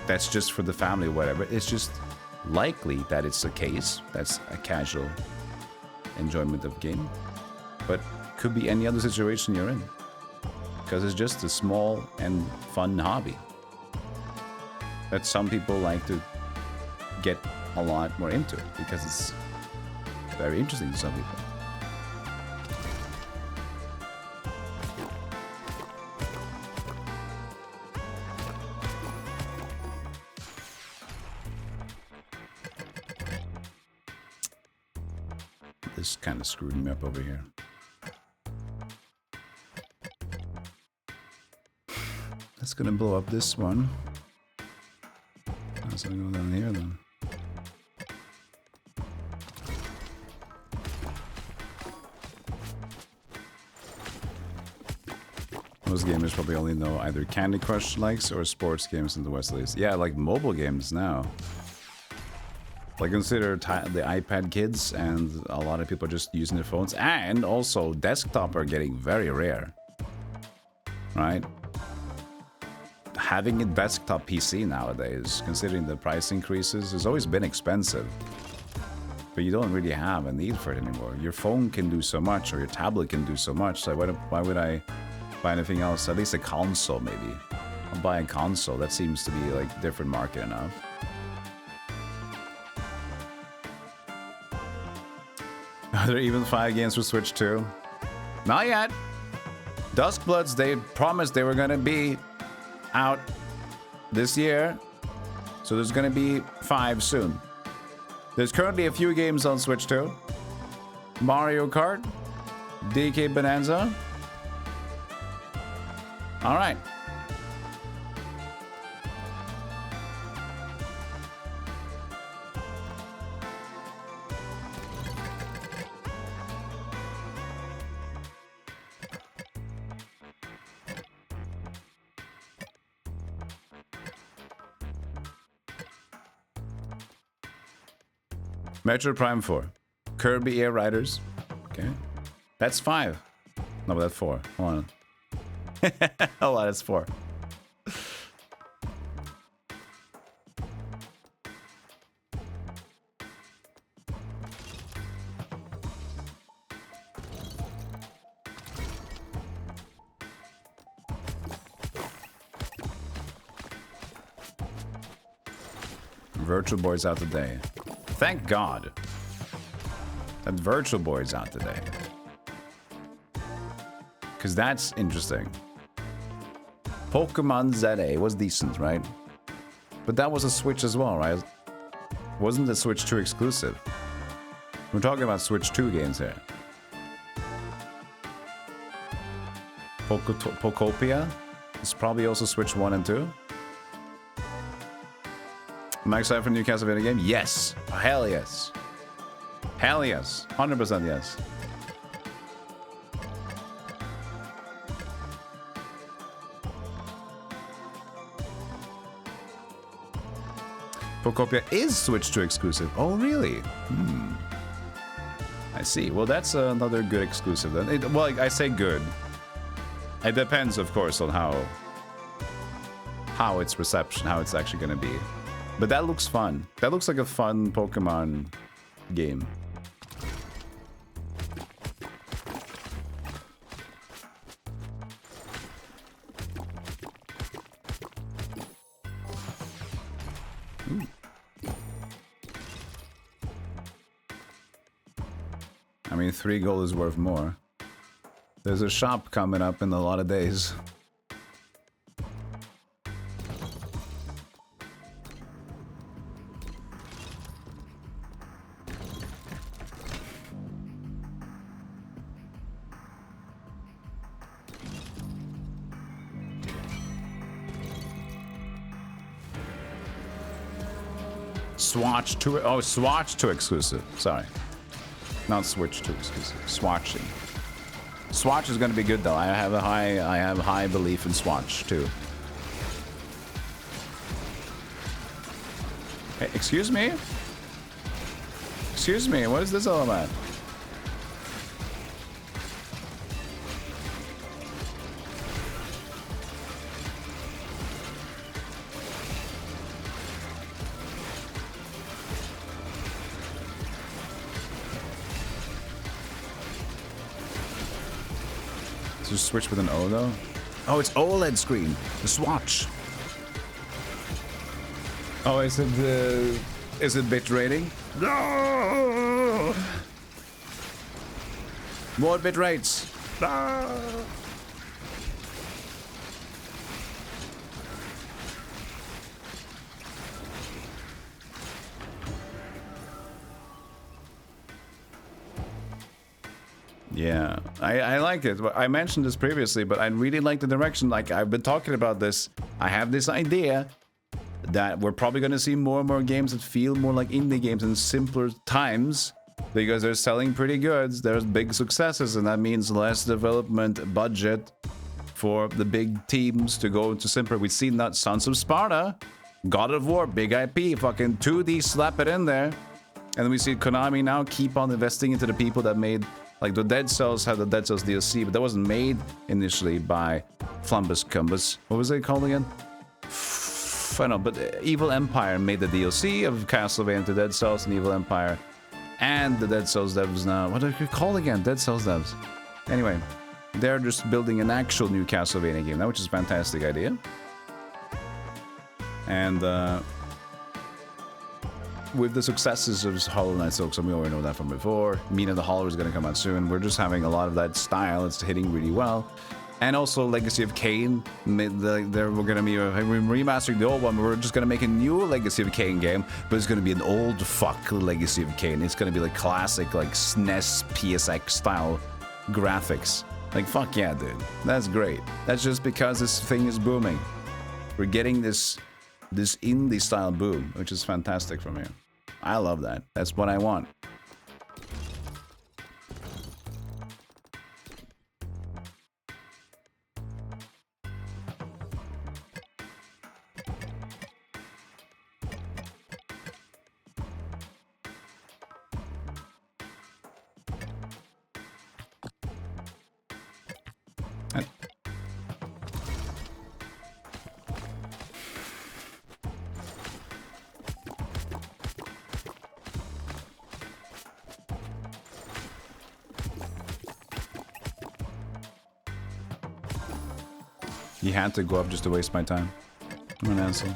that's just for the family or whatever. It's just likely that it's the case. That's a casual enjoyment of game. But could be any other situation you're in. Because it's just a small and fun hobby that some people like to get a lot more into it because it's very interesting to some people. This kind of screwed me up over here. That's gonna blow up this one. How's it gonna go down here then? Most gamers probably only know either Candy Crush likes or sports games in the West at least. Yeah, like mobile games now. Like consider the iPad kids, and a lot of people are just using their phones. And also desktop are getting very rare. Right? Having a desktop PC nowadays, considering the price increases, has always been expensive. But you don't really have a need for it anymore. Your phone can do so much, or your tablet can do so much. So why would I buy anything else? At least a console, maybe. I'll buy a console. That seems to be like different market enough. Are there even 5 games for Switch 2? Not yet. Duskbloods, they promised they were gonna be out this year. So there's gonna be 5 soon. There's currently a few games on Switch 2. Mario Kart, DK Bonanza. All right. Metro Prime 4. Kirby Air Riders. Okay. That's 5. No, but that's 4. Hold on. Oh, that's 4. Virtual Boy's out today. Thank God that Virtual Boy's out today. Because that's interesting. Pokemon ZA was decent, right? But that was a Switch as well, right? Wasn't the Switch 2 exclusive? We're talking about Switch 2 games here. Pokopia is probably also Switch 1 and 2. Am I excited for the new Castlevania game? Yes! Hell yes! Hell yes! 100% yes. Pokopia is Switch 2 exclusive. Oh, really? I see. Well, that's another good exclusive then. Well, I say good. It depends, of course, on how its reception, how it's actually going to be. But that looks fun. That looks like a fun Pokemon game. Ooh. I mean, 3 gold is worth more. There's a shop coming up in a lot of days. Swatch 2. Oh, Swatch 2 exclusive. Sorry. Not Switch 2 exclusive. Swatching. Swatch is going to be good though. I have high belief in Swatch too. Hey, excuse me? Excuse me, what is this all about? Just switch with an O though? Oh, it's OLED screen. The Swatch. Oh, is it bit rating? No! More bit rates. No! Yeah, I like it. I mentioned this previously, but I really like the direction. Like, I've been talking about this. I have this idea that we're probably going to see more and more games that feel more like indie games in simpler times because they're selling pretty good. There's big successes, and that means less development budget for the big teams to go into simpler. We've seen that Sons of Sparta, God of War, big IP, fucking 2D, slap it in there. And then we see Konami now keep on investing into the people that made, like, the Dead Cells had the Dead Cells DLC, but that wasn't made initially by Flumbus Cumbus. What was it called again? I don't know, but Evil Empire made the DLC of Castlevania to Dead Cells and Evil Empire. And the Dead Cells devs now, what are they called again? Dead Cells devs. Anyway, they're just building an actual new Castlevania game now, which is a fantastic idea. And with the successes of Hollow Knight Silksong, we already know that from before. Mina the Holler is going to come out soon. We're just having a lot of that style. It's hitting really well. And also Legacy of Kain. We're going to be remastering the old one. We're just going to make a new Legacy of Kain game, but it's going to be an old fuck Legacy of Kain. It's going to be like classic, like SNES, PSX style graphics. Like, fuck yeah, dude. That's great. That's just because this thing is booming. We're getting this indie style boom, which is fantastic for me. I love that. That's what I want. You had to go up just to waste my time. I'm an asshole.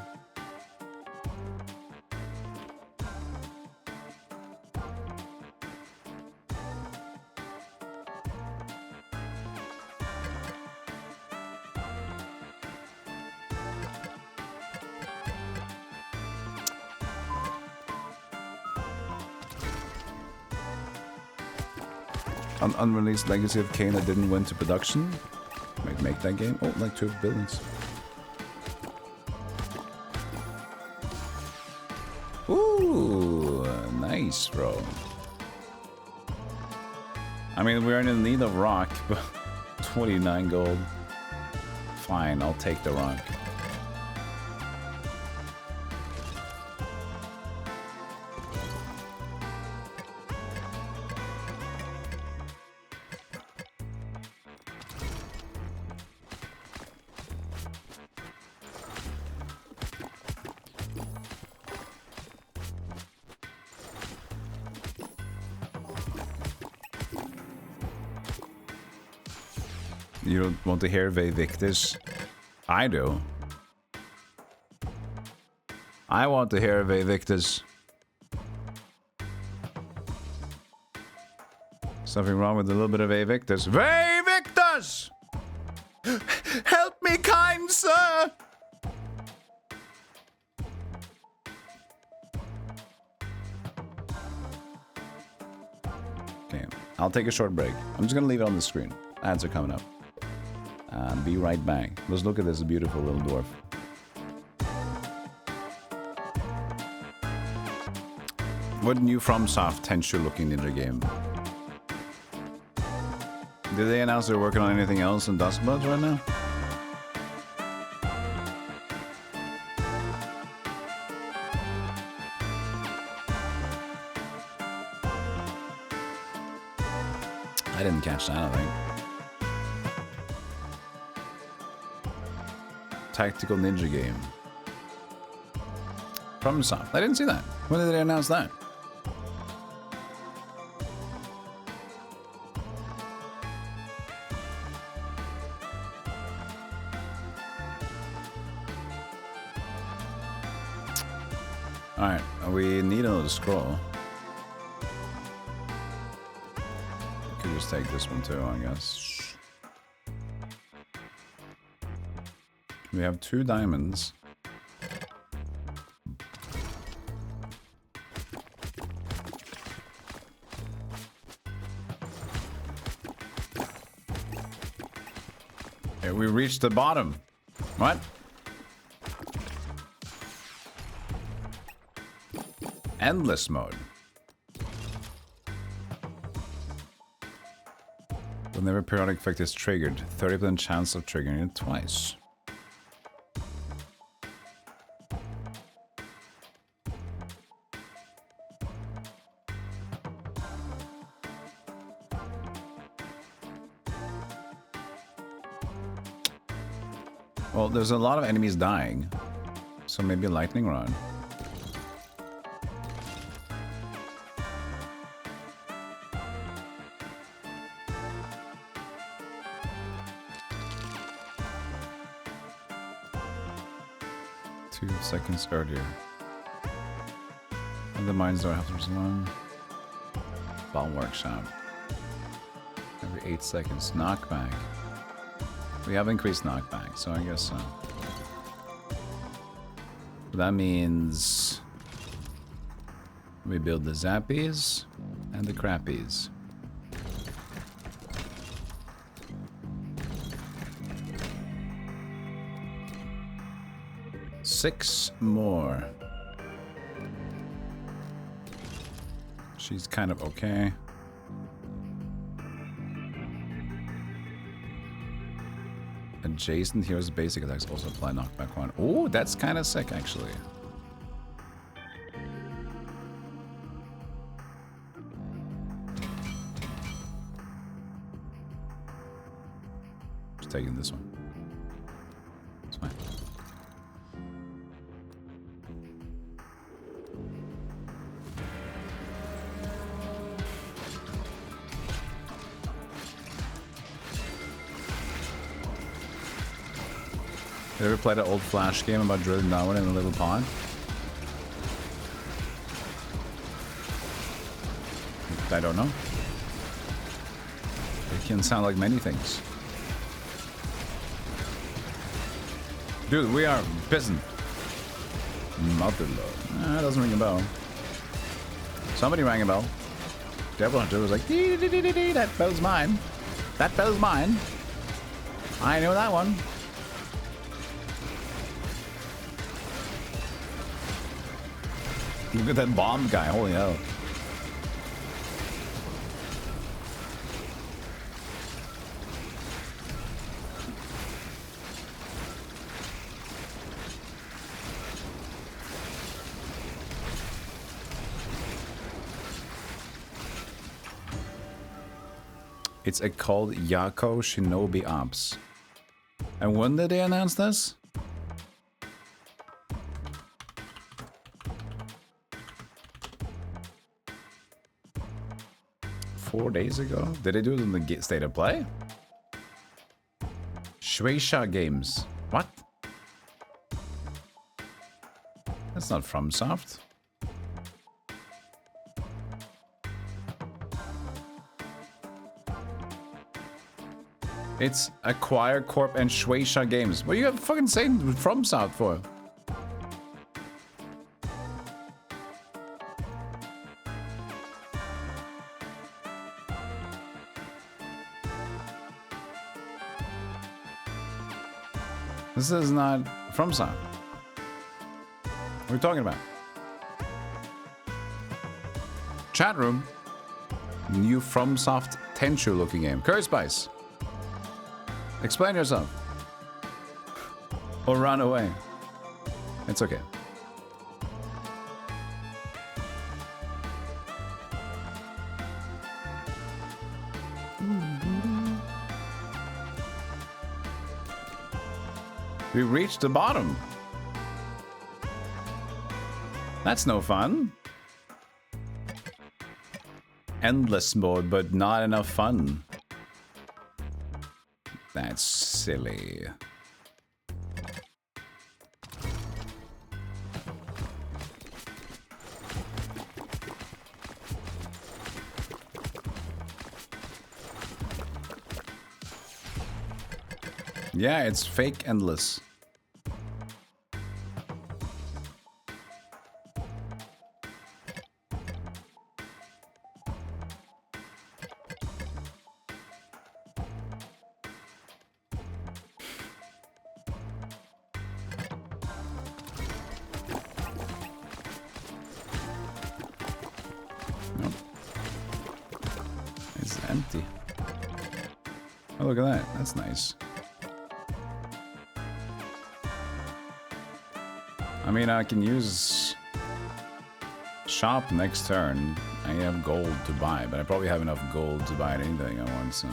Unreleased Legacy of Kain that didn't went to production. Might make that game. Oh, like 2 billions. Ooh, nice, bro. I mean, we're in need of rock, but 29 gold. Fine, I'll take the rock. You don't want to hear Victus? I do. I want to hear Victus. Something wrong with a little bit of Victus. Victus! Help me, kind sir! Okay, I'll take a short break. I'm just gonna leave it on the screen. Ads are coming up. Be right back. Let's look at this beautiful little dwarf. What new FromSoft Tenchu looking ninja game? Did they announce they're working on anything else in Duskbloods right now? I didn't catch that, I think. Tactical ninja game. FromSoft. I didn't see that. When did they announce that? Alright, we need another scroll. Could just take this one too, I guess. We have 2 diamonds. Okay, we reached the bottom. What? Endless mode. Whenever periodic effect is triggered, 30% chance of triggering it twice. Well, there's a lot of enemies dying, so maybe a lightning rod. Seconds earlier. And the mines don't have to respond. Bomb workshop. Every 8 seconds. Knockback. We have increased knockback, so I guess so. That means we build the zappies and the crappies. Six more. She's kind of okay. Adjacent heroes' basic attacks also apply knockback 1. Oh, that's kind of sick, actually. Just taking this one. It's fine. You ever played an old Flash game about drilling down in a little pond? I don't know. It can sound like many things. Dude, we are peasant. Motherlode. That doesn't ring a bell. Somebody rang a bell. Devil Hunter was like, dee dee dee dee dee, that bell's mine. That bell's mine. I know that one. Look at that bomb guy, holy hell. It's called Yako Shinobi Ops. And when did they announce this? Four days ago? Did they do it in the state of play? Shueisha Games. What? That's not FromSoft. It's Acquire Corp and Shueisha Games. What are you fucking saying FromSoft for? This is not FromSoft. What are we talking about? Chat room. New FromSoft Tenchu looking game. Curry Spice. Explain yourself. Or run away. It's okay. We reached the bottom. That's no fun. Endless mode, but not enough fun. That's silly. Yeah, it's fake endless. empty. Oh, look at that. That's nice. I mean, I can use shop next turn. I have gold to buy, but I probably have enough gold to buy anything I want, so...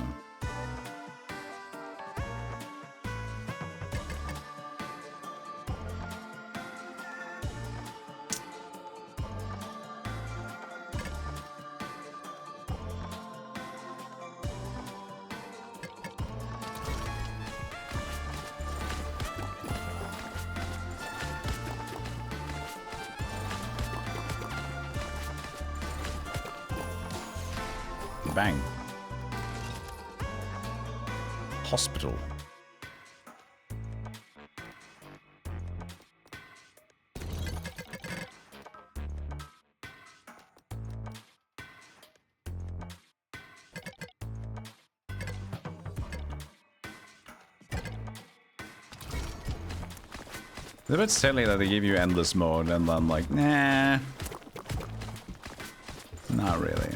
Bang. Hospital. It's a bit silly that they give you endless mode and I'm like, nah. Not really.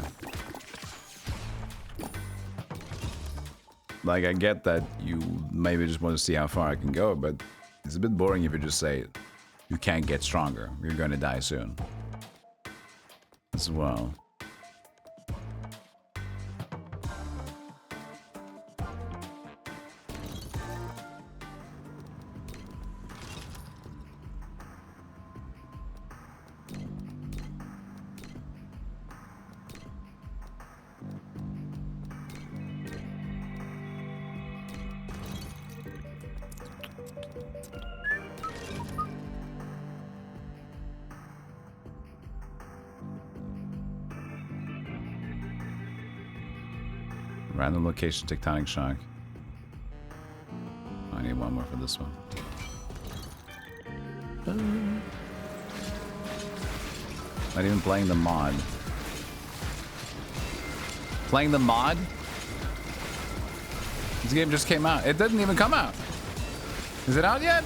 Like, I get that you maybe just want to see how far I can go, but it's a bit boring if you just say, you can't get stronger, you're gonna die soon. As well. Random location, tectonic shock. I need one more for this one. Not even playing the mod. Playing the mod? This game just came out. It didn't even come out. Is it out yet?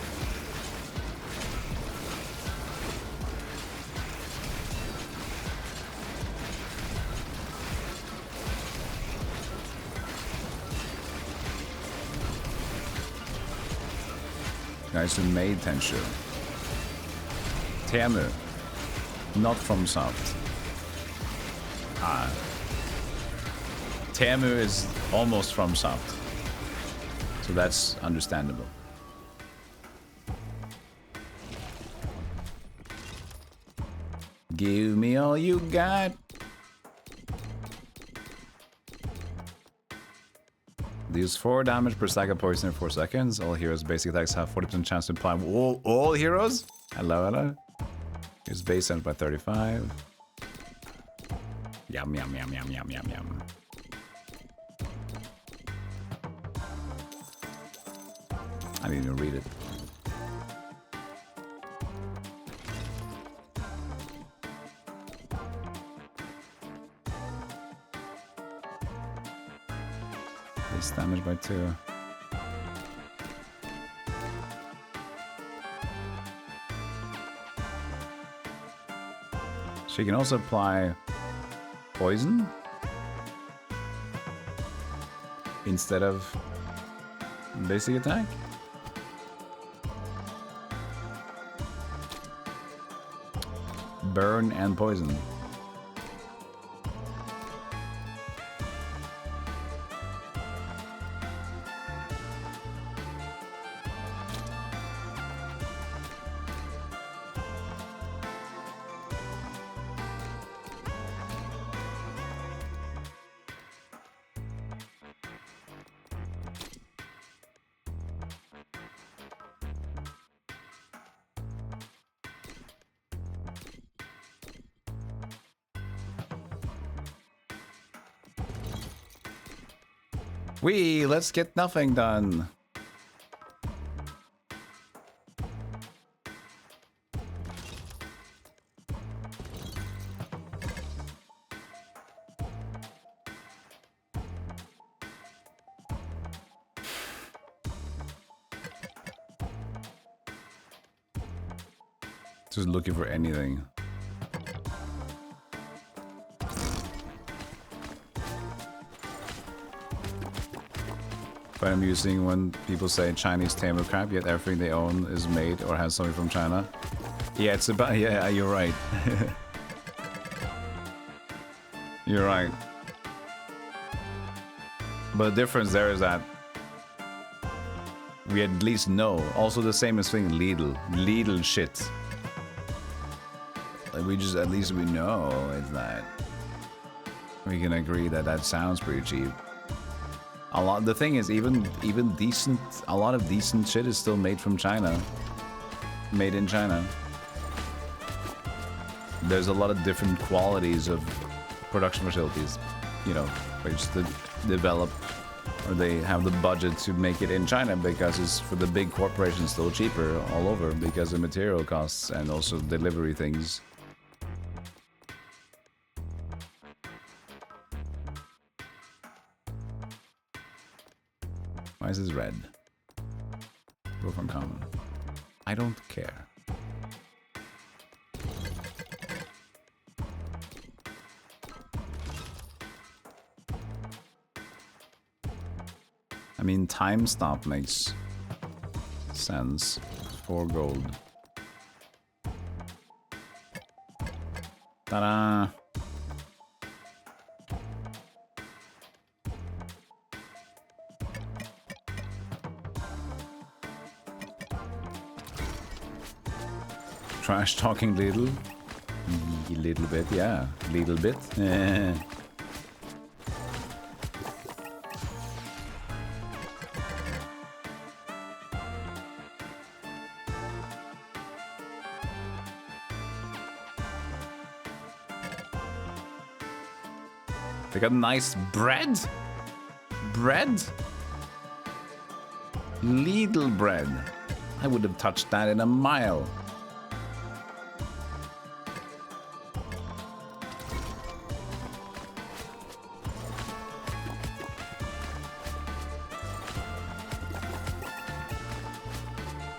Guys who made Tenshu. Temu. Not from Soft. Ah. Temu is almost from Soft. So that's understandable. Give me all you got. Deals 4 damage per stack of poison in 4 seconds. All heroes' basic attacks have 40% chance to apply. All heroes? Hello, hello. Use base damage by 35. Yum, yum, yum, yum, yum, yum, yum. I didn't even read it. Base damage by 2. She can also apply poison instead of basic attack. Burn and poison. Let's get nothing done. Just looking for anything. But I'm using when people say Chinese tamer crab, yet everything they own is made or has something from China. Yeah, it's about, yeah, you're right. You're right. But the difference there is that we at least know. Also the same as thing Lidl. Lidl shit. Like we just, at least we know it's that. We can agree that that sounds pretty cheap. A lot, the thing is, even decent, a lot of decent shit is still made from China. Made in China. There's a lot of different qualities of production facilities, you know, which to develop, or they have the budget to make it in China because it's for the big corporations still cheaper all over because of material costs and also delivery things. Why is this red? Go from common. I don't care. I mean, time stop makes sense. 4 gold. Ta-da! Trash talking Lidl? A little bit, yeah. Little bit. They got nice bread? Bread? Lidl bread. I would have touched that in a mile.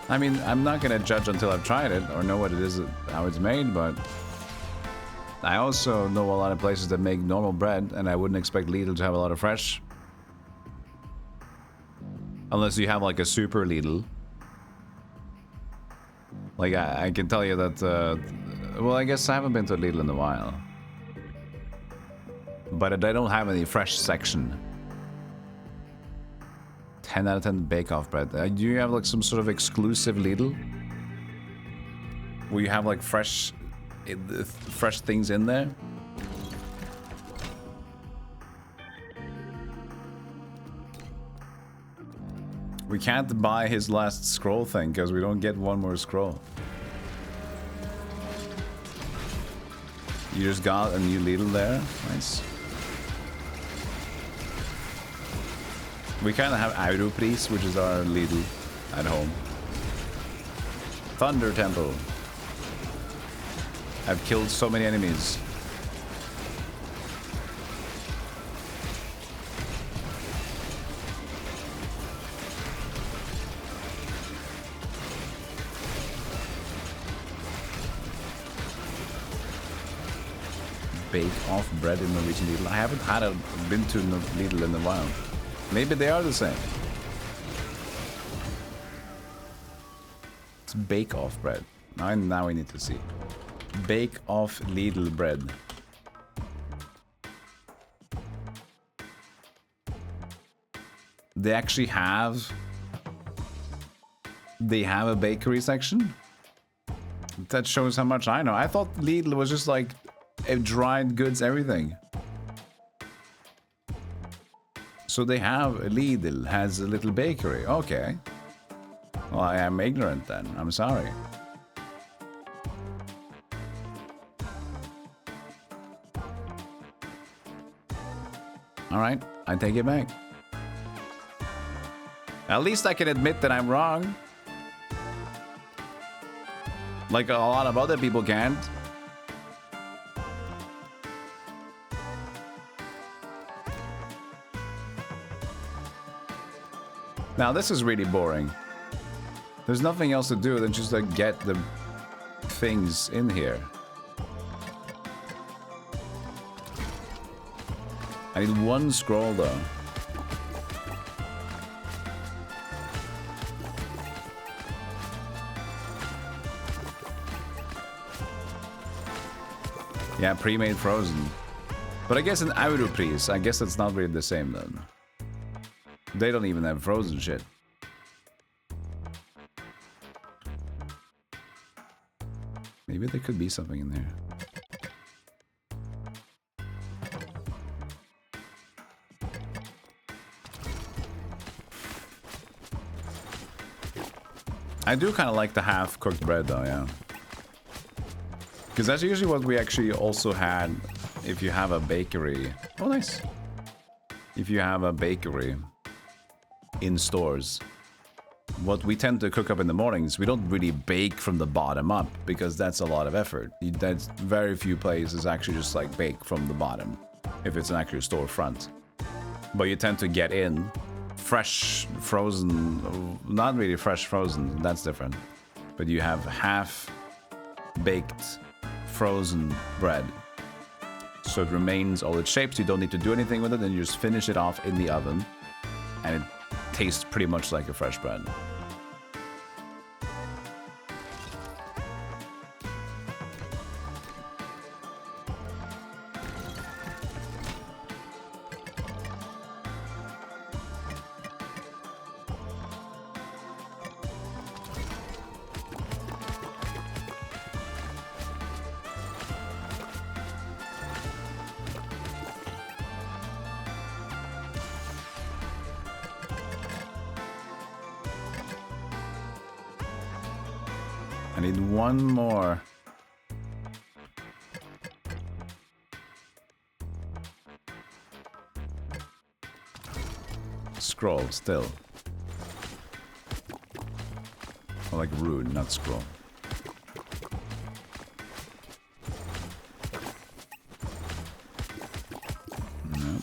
I mean, I'm not gonna judge until I've tried it or know what it is, how it's made, but I also know a lot of places that make normal bread, and I wouldn't expect Lidl to have a lot of fresh. Unless you have like a super Lidl. Like, I can tell you that, well, I guess I haven't been to a Lidl in a while. But they don't have any fresh section. 10 out of 10 bake-off bread. Do you have like some sort of exclusive Lidl? Where you have like fresh things in there? We can't buy his last scroll thing because we don't get one more scroll. You just got a new Lidl there. Nice. We kind of have Europris, which is our Lidl at home. Thunder Temple. I've killed so many enemies. Bake-off bread in Norwegian Lidl. I haven't been to Lidl in a while. Maybe they are the same. It's bake-off bread. Now we need to see. Bake-off Lidl bread. They actually have... They have a bakery section? That shows how much I know. I thought Lidl was just like a dried goods everything. So they have, Lidl has a little bakery. Okay. Well, I am ignorant then. I'm sorry. Alright, I take it back. At least I can admit that I'm wrong. Like a lot of other people can't. Now this is really boring. There's nothing else to do than just like get the things in here. I need one scroll though. Yeah, pre-made frozen. But I guess in Europris, I guess it's not really the same then. They don't even have frozen shit. Maybe there could be something in there. I do kind of like the half-cooked bread though, yeah. Because that's usually what we actually also had if you have a bakery. Oh, nice. If you have a bakery in stores. What we tend to cook up in the mornings, we don't really bake from the bottom up because that's a lot of effort. That's very few places actually just like bake from the bottom if it's an actual storefront. But you tend to get in fresh, frozen, not really fresh frozen, that's different. But you have half baked frozen bread. So it remains all its shapes, you don't need to do anything with it, and you just finish it off in the oven. And it tastes pretty much like a fresh bread. I need one more. Scroll, still. Or like rune, not scroll. No.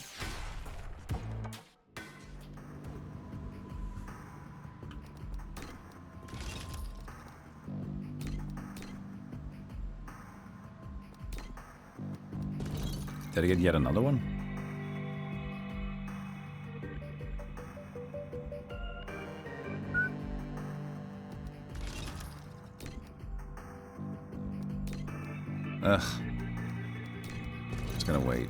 Did I get yet another one? Ugh. Just gonna wait.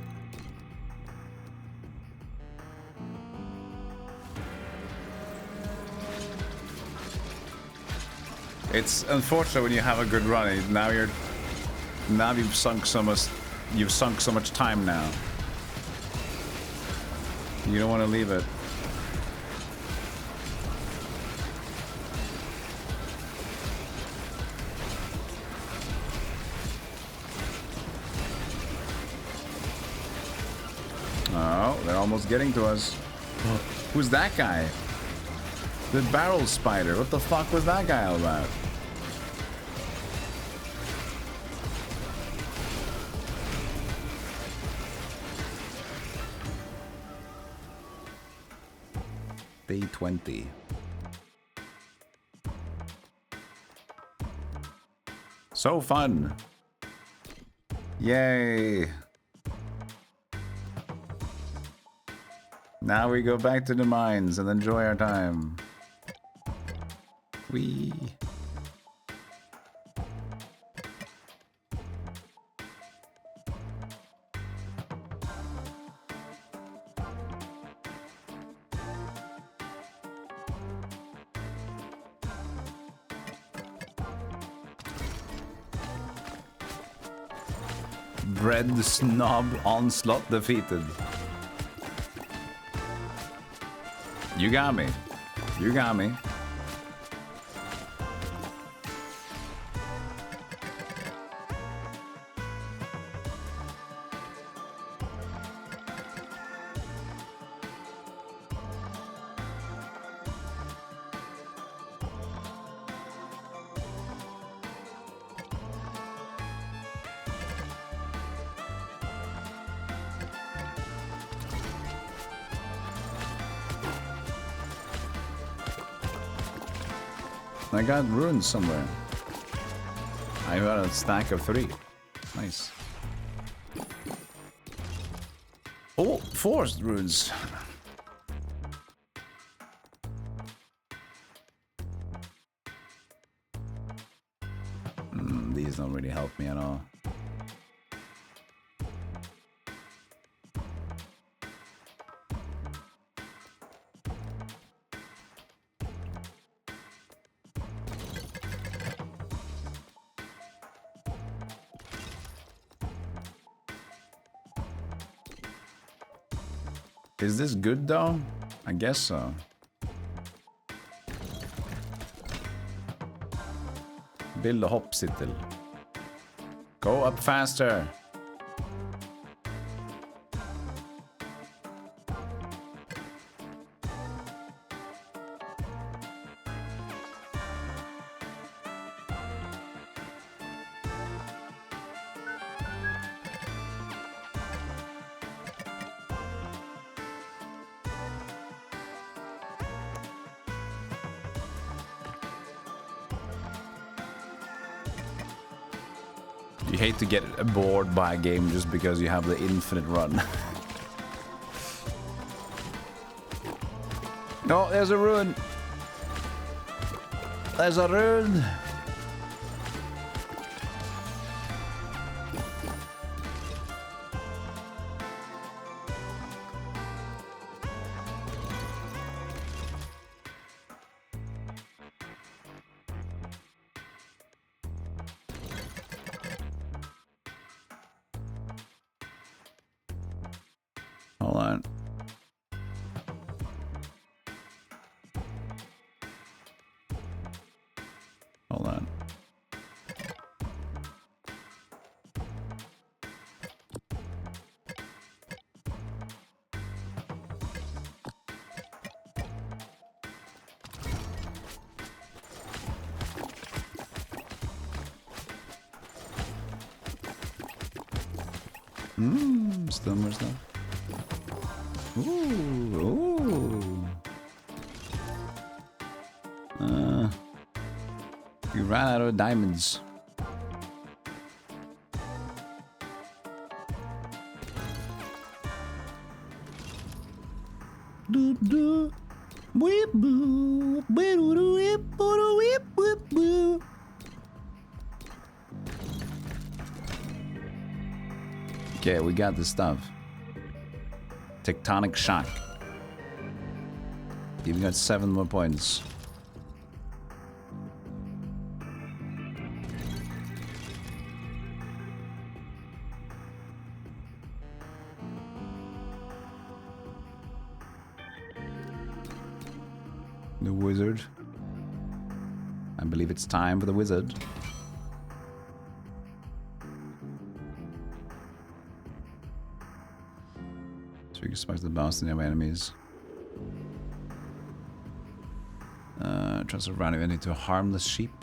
It's unfortunate when you have a good run. Now you've sunk so much time now. You don't want to leave it. Oh, they're almost getting to us. Who's that guy? The barrel spider. What the fuck was that guy all about? Day 20. So fun. Yay. Now we go back to the mines and enjoy our time. Whee. Bread snob onslaught defeated. You got me. You got me. I got runes somewhere. I got a stack of 3. Nice. Oh, 4 runes. These don't really help me at all. Is this good though? I guess so. Build a hoppsittel. Go up faster. You hate to get bored by a game just because you have the infinite run. No, there's a rune. There's a rune. Hold on. Hold on. Still more stuff. Ooh. You ran out of diamonds. Okay, we got the stuff. Tectonic shock. Even got 7 more points. The wizard. I believe it's time for the wizard. So you can smash the bounce near my enemies. Transfer random event into a harmless sheep.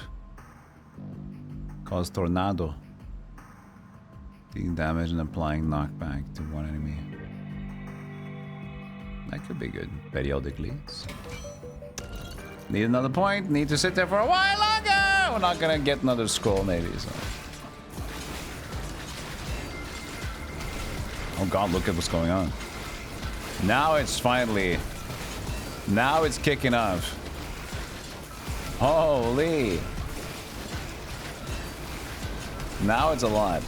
Cause tornado. Dealing damage and applying knockback to one enemy. That could be good, periodically. Need another point, need to sit there for a while longer! We're not gonna get another scroll maybe, so. Oh god, look at what's going on. Now it's finally... Now it's kicking off. Holy! Now it's a lot.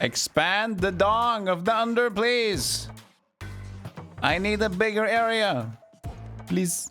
Expand the dong of the under, please. I need a bigger area. Please.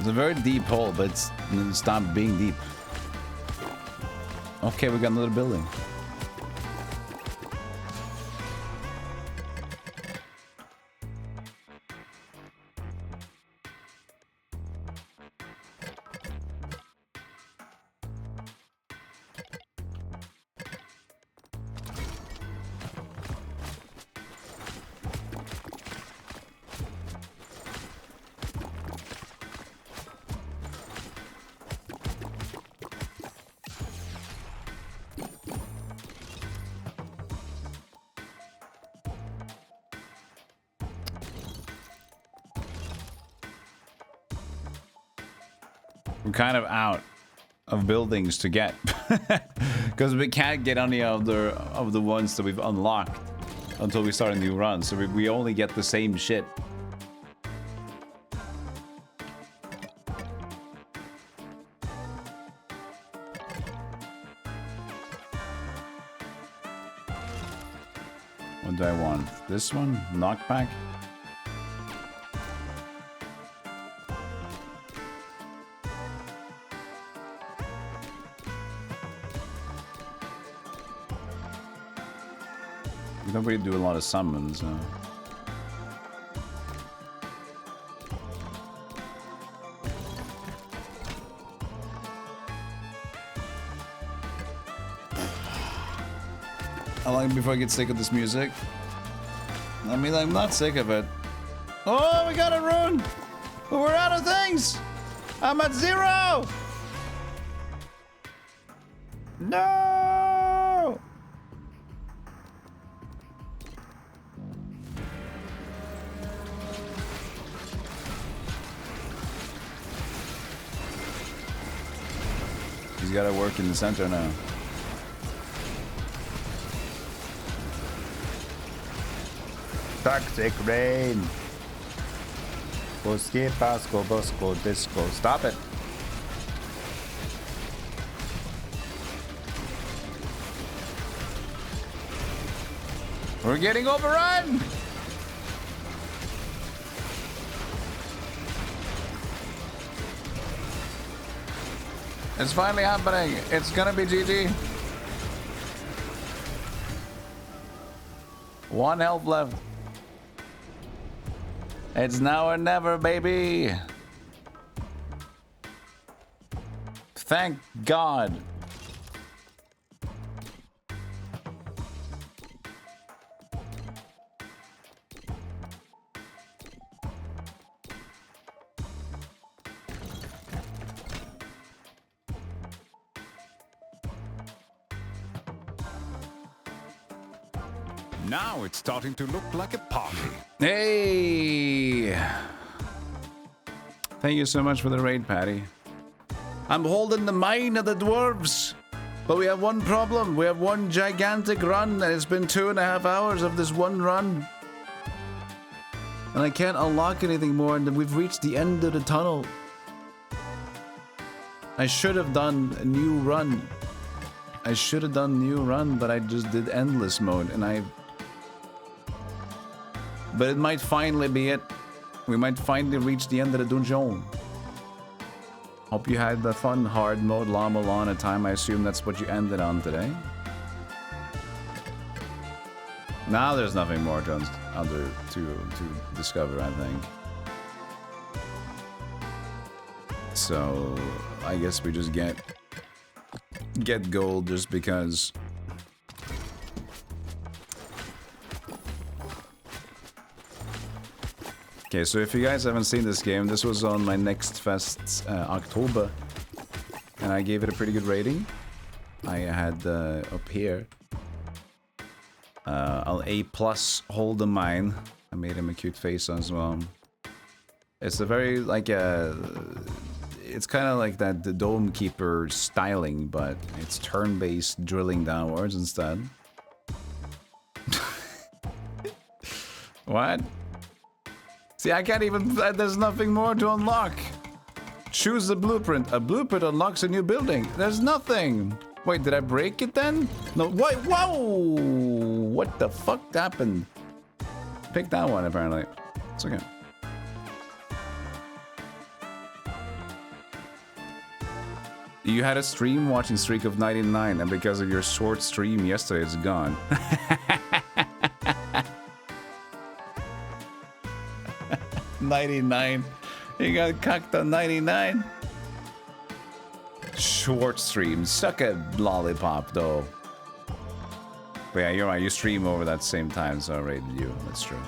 It's a very deep hole, but it's stopped being deep. Okay, we got another building. We're kind of out of buildings to get because we can't get any of the ones that we've unlocked until we start a new run. So we only get the same shit. What do I want? This one? Knockback? We don't really do a lot of summons. How long before I get sick of this music? I mean, I'm not sick of it. Oh, we got a rune! We're out of things! I'm at 0! No! He's gotta work in the center now. Toxic rain. Bosque, Pasco, Bosco, Disco. Stop it. We're getting overrun! It's finally happening. It's gonna be GG. 1 health left. It's now or never, baby. Thank God. Now it's starting to look like a party. Hey! Thank you so much for the raid, Patty. I'm holding the mine of the dwarves. But we have one problem. We have one gigantic run, and it's been 2.5 hours of this one run. And I can't unlock anything more, and we've reached the end of the tunnel. I should have done a new run. But I just did endless mode, and But it might finally be it. We might finally reach the end of the dungeon. Hope you had the fun hard mode Llama Lana time. I assume that's what you ended on today. Now there's nothing more to discover, I think. So I guess we just get gold just because. Okay, so if you guys haven't seen this game, this was on my next fest, October, and I gave it a pretty good rating. I had up here, I'll A+ hold the mine. I made him a cute face as well. It's a very like it's kind of like that the Dome Keeper styling, but it's turn-based drilling downwards instead. What? See, I can't even... There's nothing more to unlock. Choose the blueprint. A blueprint unlocks a new building. There's nothing. Wait, did I break it then? No, wait, whoa! What the fuck happened? Pick that one, apparently. It's okay. You had a stream watching streak of 99, and because of your short stream yesterday, it's gone. 99. You got cucked on 99. Short stream. Suck a lollipop, though. But yeah, you're right. You stream over that same time, so I rated you. That's true.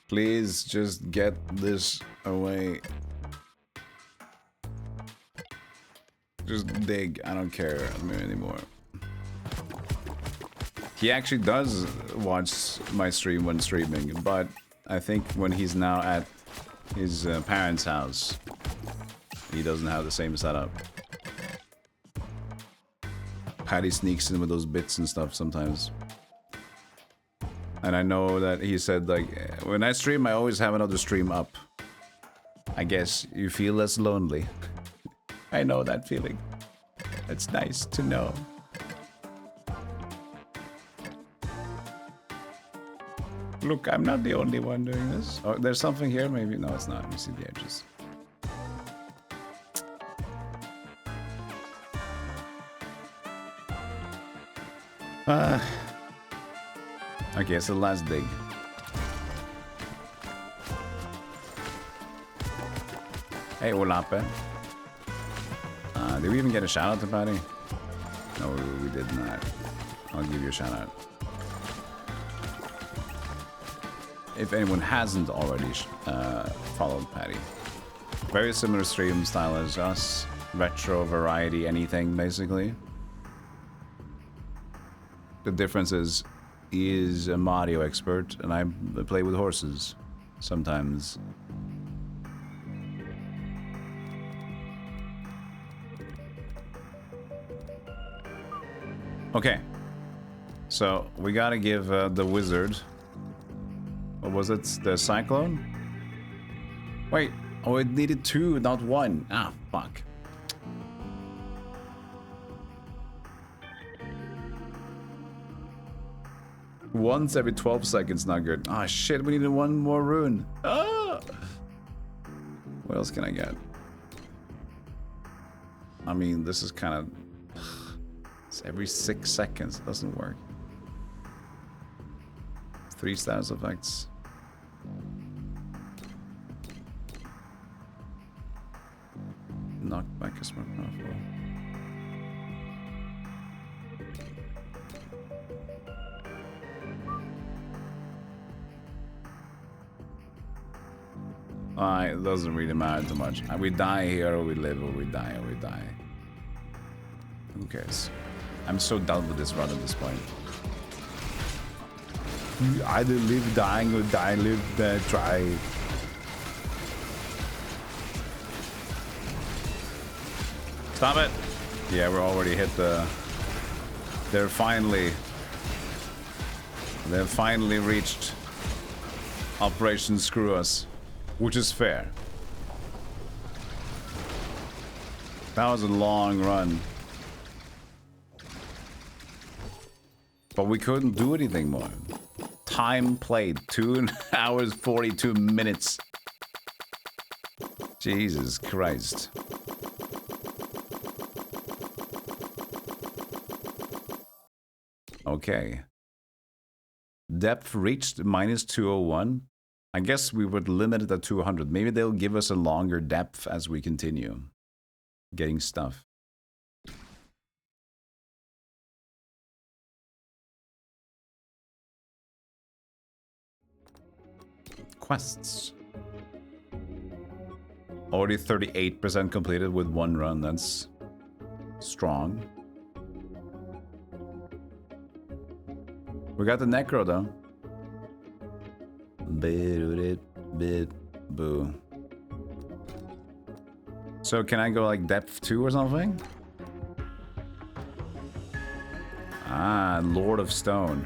Please just get this away. Just dig. I don't care anymore. He actually does watch my stream when streaming, but I think when he's now at his parents' house, he doesn't have the same setup. Patty sneaks in with those bits and stuff sometimes. And I know that he said, like, when I stream, I always have another stream up. I guess you feel less lonely. I know that feeling. It's nice to know. Look, I'm not the only one doing this. Oh, there's something here, maybe? No, it's not. Let me see the edges. Okay, so last dig. Hey, Olape. Did we even get a shout out to Patty? No, we did not. I'll give you a shout out. If anyone hasn't already followed Patty. Very similar stream style as us. Retro, variety, anything, basically. The difference is he is a Mario expert, and I play with horses sometimes. Okay, so we gotta give the wizard. What was it? The cyclone? Wait, oh, it needed 2, not 1. Ah, fuck. Once every 12 seconds, not good. Ah, shit, we needed 1 more rune. Ah! What else can I get? I mean, this is kind of... It's every 6 seconds. It doesn't work. 3 status effects. Knock back a smart powerful. It doesn't really matter too much. We die here, or we live, or we die, or we die. Who cares? I'm so done with this run at this point. You either live dying or die live try. Stop it! Yeah, we're already hit the... They've finally reached Operation Screw Us. Which is fair. That was a long run. But we couldn't do anything more. Time played 2 hours 42 minutes. Jesus Christ. Okay. Depth reached -201. I guess we would limit it at 200. Maybe they'll give us a longer depth as we continue getting stuff. Quests. Already 38% completed with 1 run. That's strong. We got the Necro though. Boo. So can I go like depth 2 or something? Ah, Lord of Stone.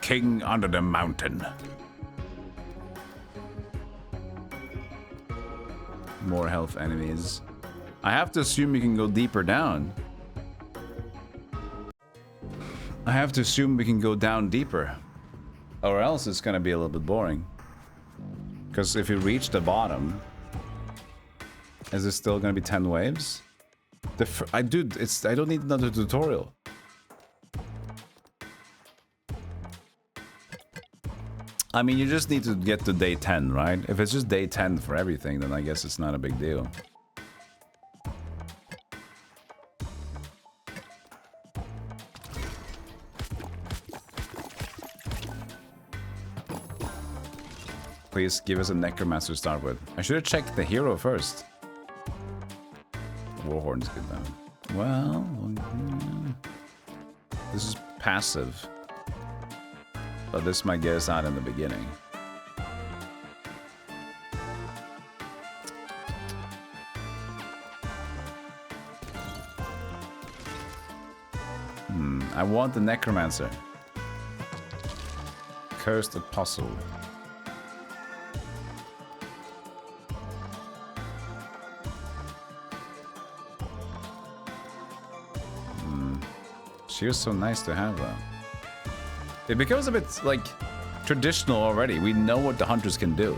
King under the mountain. More health enemies. I have to assume you can go deeper down. I have to assume we can go down deeper. Or else it's gonna be a little bit boring. Because if you reach the bottom, is it still gonna be 10 waves? I don't need another tutorial. I mean, you just need to get to day 10, right? If it's just day 10 for everything, then I guess it's not a big deal. Please give us a necromancer to start with. I should have checked the hero first. Warhorn's good though. Well, this is passive. But this might get us out in the beginning. I want the necromancer. Cursed apostle. She was so nice to have though. It becomes a bit, like, traditional already. We know what the hunters can do.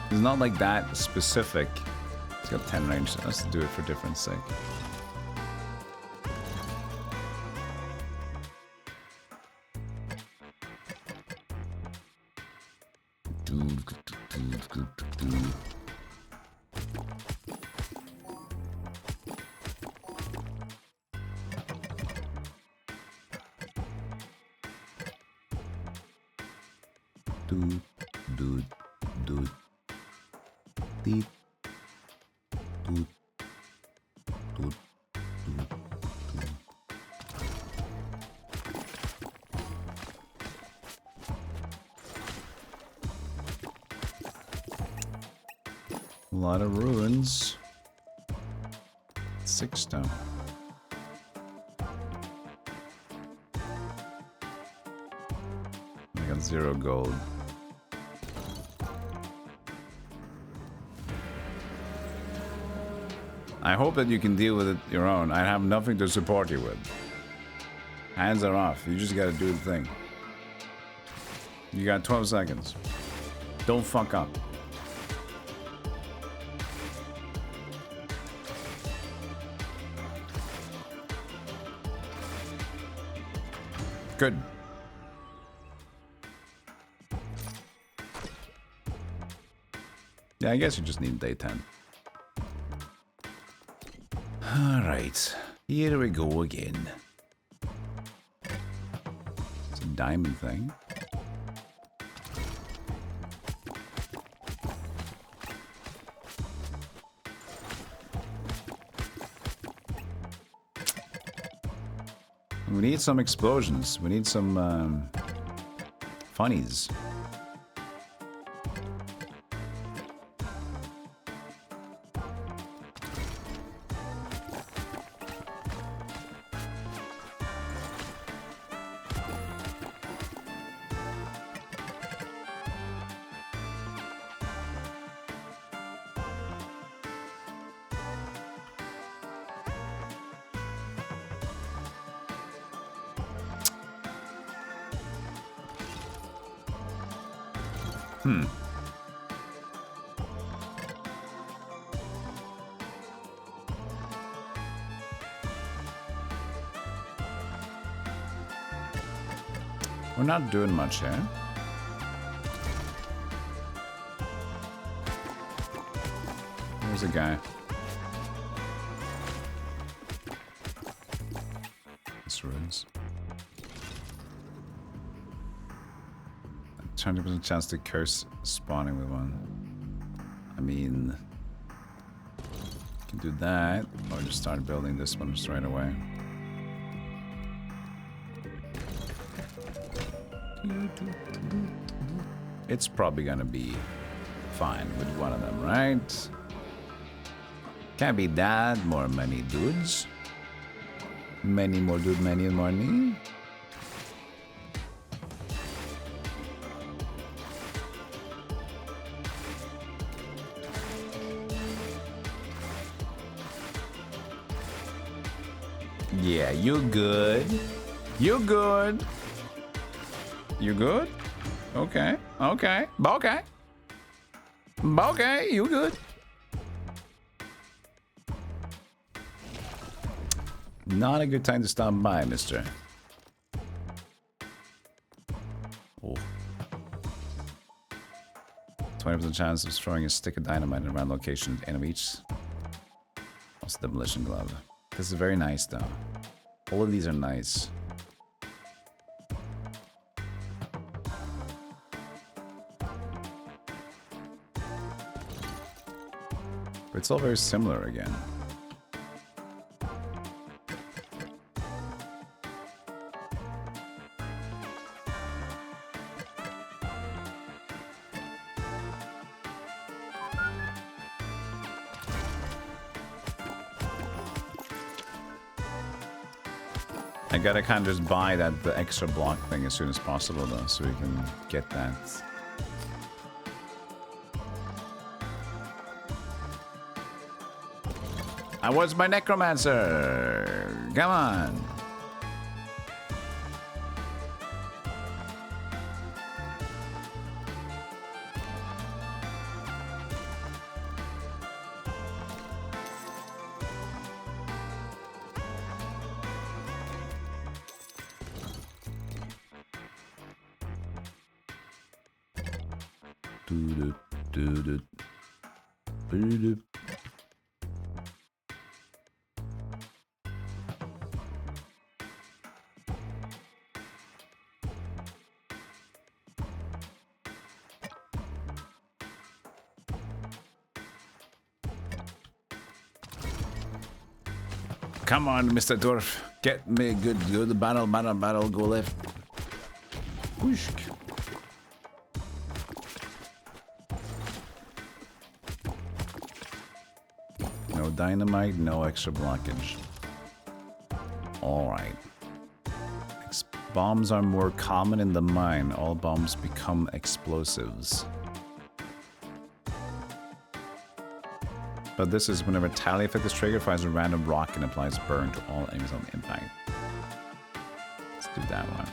It's not like that specific. It's got 10 range. Let's do it for difference sake. A lot of ruins. 6 stone. I got 0 gold. I hope that you can deal with it your own. I have nothing to support you with. Hands are off. You just gotta do the thing. You got 12 seconds. Don't fuck up. Good. Yeah, I guess you just need day 10. Alright, here we go again. It's a diamond thing. We need some explosions. We need some funnies. We're not doing much here. There's a guy. This ruins. 20% chance to curse spawning with one. I mean, you can do that, or just start building this one straight away. It's probably gonna be fine with one of them, right? Can't be that more many dudes. Many more dude, many money. Yeah, you good. You good. You good? Okay. Okay. Okay. Okay, you good. Not a good time to stop by, mister. Oh. 20% chance of throwing a stick of dynamite in a random location at the end of each. Also demolition glove. This is very nice though. All of these are nice. But it's all very similar again. I gotta kind of just buy the extra block thing as soon as possible though, so we can get that. I was my necromancer! Come on! Come on, Mr. Dwarf. Get me good. Go to battle, go left. Whoosh. No dynamite, no extra blockage. Alright. Bombs are more common in the mine. All bombs become explosives. But this is whenever tally effect is triggered, fires a random rock and applies burn to all enemies on impact. Let's do that one.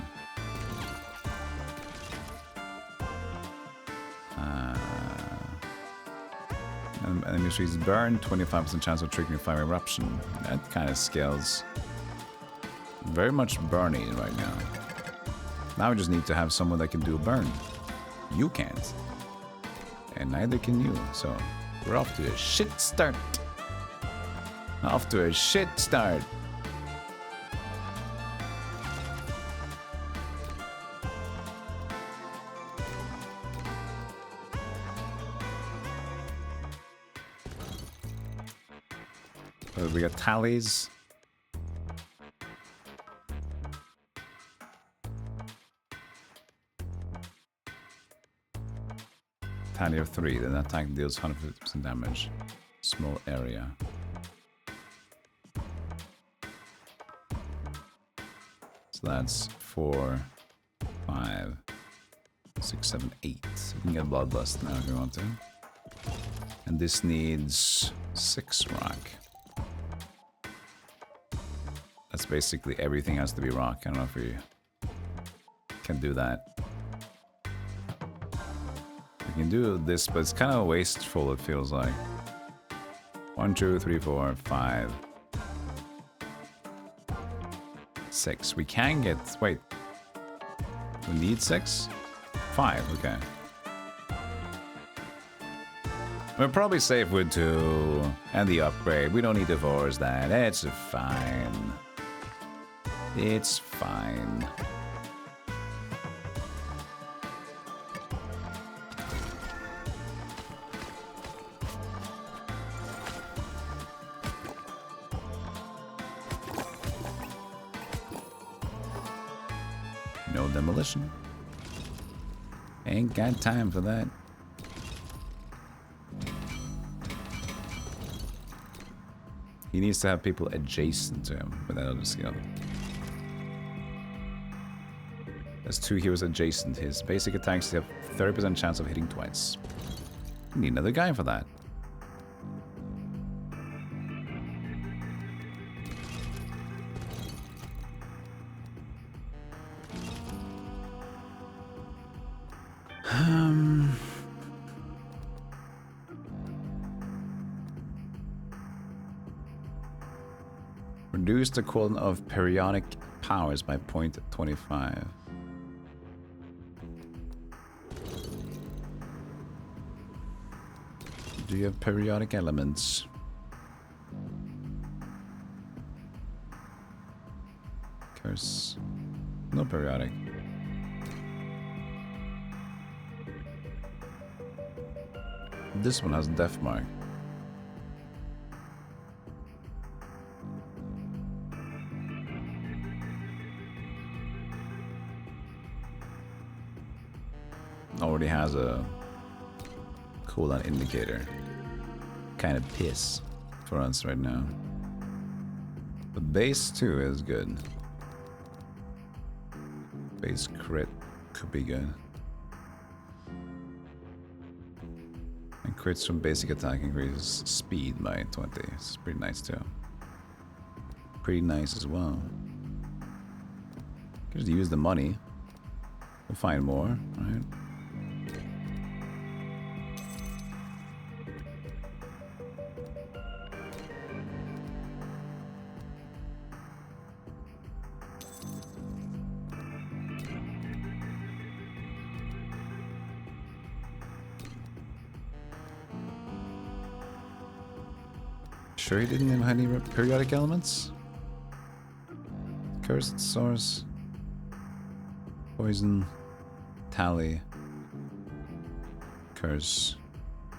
Enemy trees burn, 25% chance of triggering fire eruption. That kind of scales. Very much burning right now. Now we just need to have someone that can do a burn. You can't. And neither can you, so we're off to a shit start. Off to a shit start. We got tallies. Tally of 3, then attack deals 150% damage. Small area. So that's 4, 5, 6, 7, 8. You can get Bloodlust now if you want to. And this needs 6 rock. That's basically everything has to be rock. I don't know if we can do that. We can do this, but it's kind of wasteful, it feels like. 1, 2, 3, 4, 5, 6. We can get... Wait. We need 6? 5, okay. We're probably safe with 2 and the upgrade. We don't need to force that. It's fine. It's fine. No demolition. Ain't got time for that. He needs to have people adjacent to him with that other skill. There's 2 heroes adjacent. His basic attacks have 30% chance of hitting twice. We need another guy for that. Reduce the cooldown of periodic powers by 0.25. Do you have periodic elements? Curse. No periodic. This one has death mark. Already has a cooldown indicator. Kind of piss for us right now. The base 2 is good. Base crit could be good. And crits from basic attack increases speed by 20. It's pretty nice too. Pretty nice as well. Just use the money. We'll find more, right? Sure he didn't have any periodic elements? Cursed source. Poison. Tally. Curse.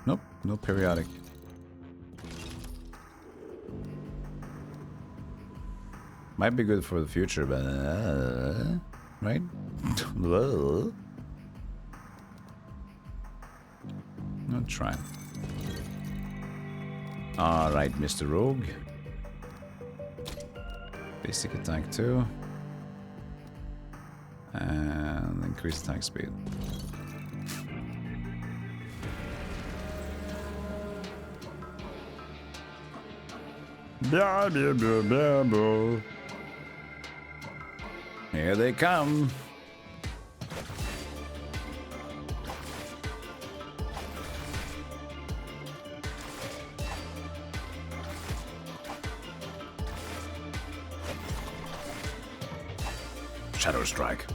Nope, no periodic. Might be good for the future, but right? I'll try. Alright, Mr. Rogue. Basic attack 2. And increased attack speed. Blah, blah, blah, blah, blah. Here they come. Shadow Strike.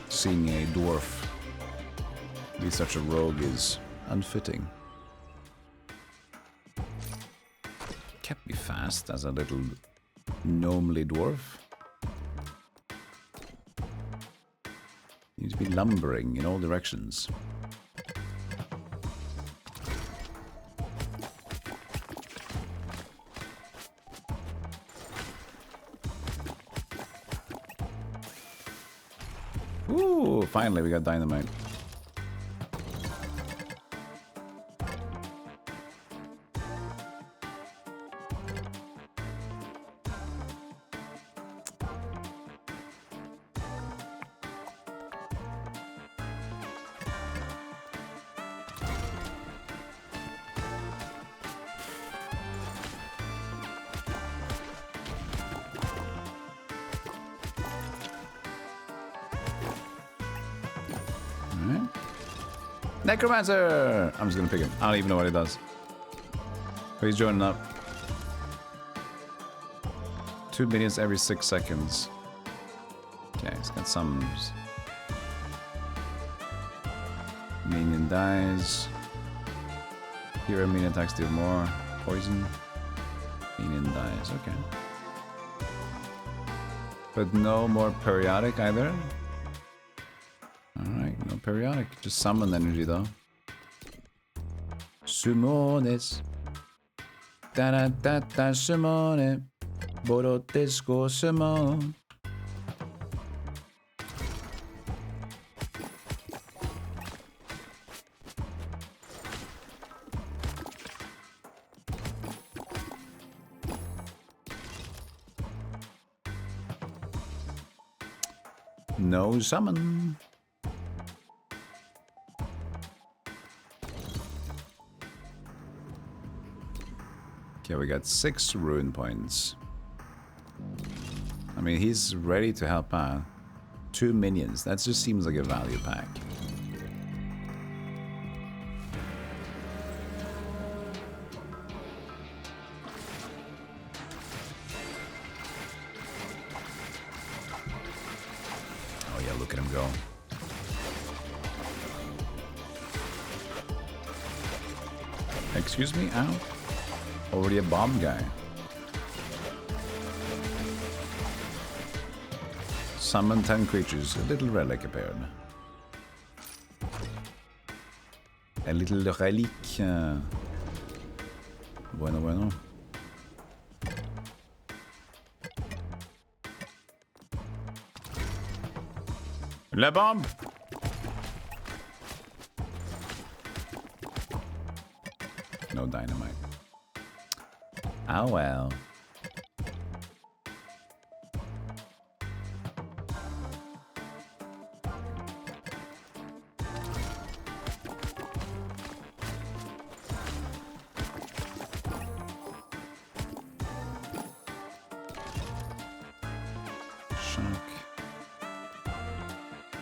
Seeing a dwarf be such a rogue is unfitting. Kept me fast as a little gnomely dwarf. Need to be lumbering in all directions. Ooh, finally we got dynamite. Necromancer! I'm just gonna pick him. I don't even know what he does. But he's joining up. 2 minions every 6 seconds. Okay, he's got some. Minion dies. Hero minion attacks deal more. Poison. Minion dies, okay. But no more periodic either. Alright, no periodic. Just summon energy though. Summones. Da da da da summon. Borotesco summon. No summon. Okay, we got 6 rune points. I mean, he's ready to help out. 2 minions. That just seems like a value pack. Oh yeah, look at him go. Excuse me? Ow. Already a bomb guy. Summon 10 creatures. A little relic appeared. A little relic. Bueno, bueno. La bombe! No dynamite. Oh well. Shock.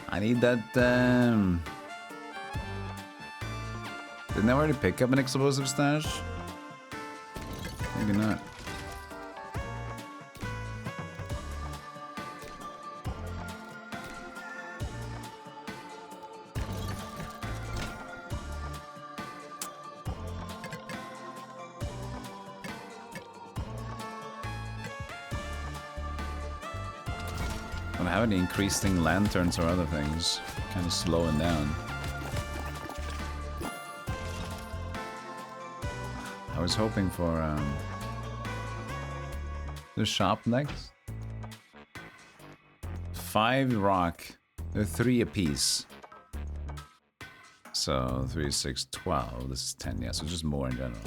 I need that, Didn't I already pick up an explosive stash? Maybe not. I don't have any increasing lanterns or other things. Kind of slowing down. I was hoping for the shop next. 5 rock. They're 3 apiece. So 3, 6, 12. This is 10, yeah, so just more in general.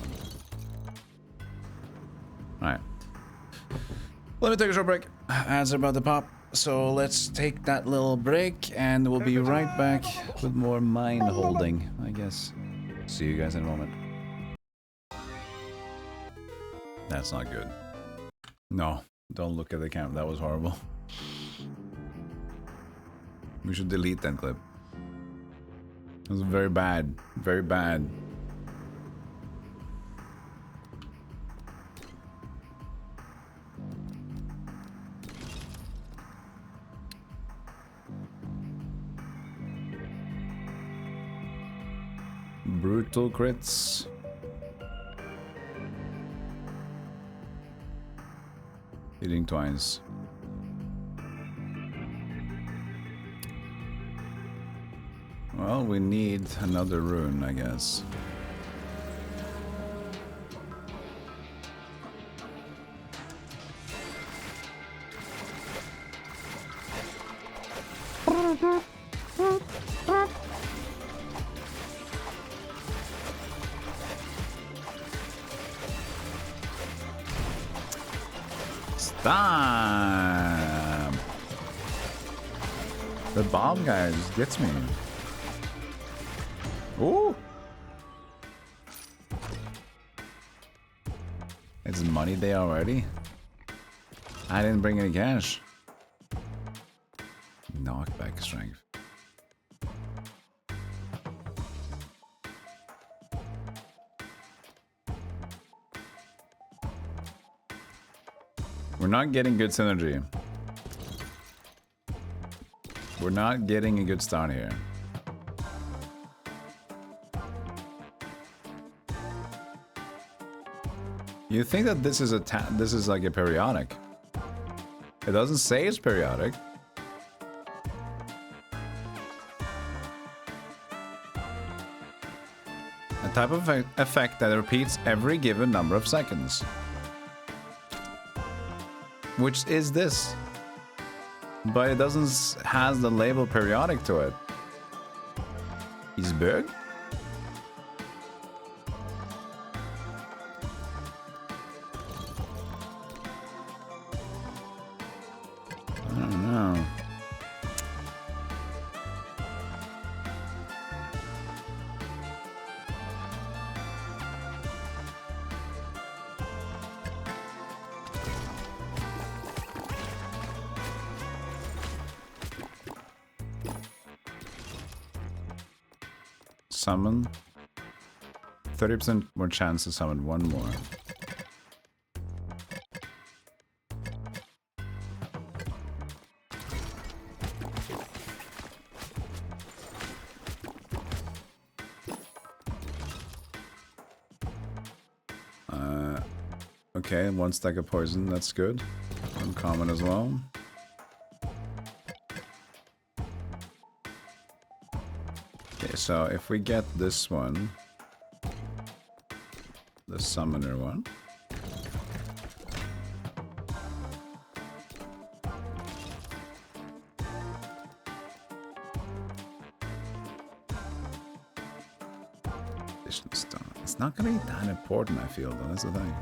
Alright. Let me take a short break. Ads are about to pop. So let's take that little break and we'll be right back with more mine holding, I guess. See you guys in a moment. That's not good. No, don't look at the camera. That was horrible. We should delete that clip. It was very bad. Very bad. Brutal crits. Hitting twice. Well, we need another rune, I guess. Stop! The bomb guy just gets me. Ooh! It's money day already? I didn't bring any cash. Knockback strength. We're not getting good synergy. We're not getting a good start here. You think that this is like a periodic? It doesn't say it's periodic. A type of effect that repeats every given number of seconds. Which is this? But it doesn't has the label periodic to it. Is big? I don't know. summon. 30% more chance to summon one more. Okay, one stack of poison, that's good. Uncommon as well. Okay, so if we get this one, the summoner one. It's not gonna be that important, I feel, though, that's the thing.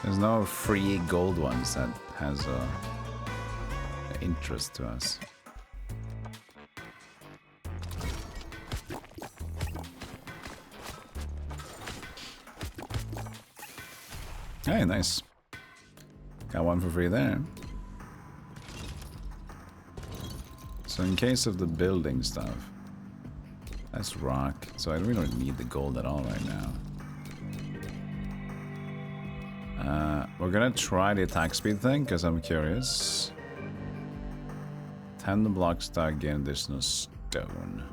There's no free gold ones that has interest to us. Hey, nice. Got one for free there. So in case of the building stuff, that's rock. So I really don't need the gold at all right now. We're gonna try the attack speed thing because I'm curious. 10 block stack, gain additional stone.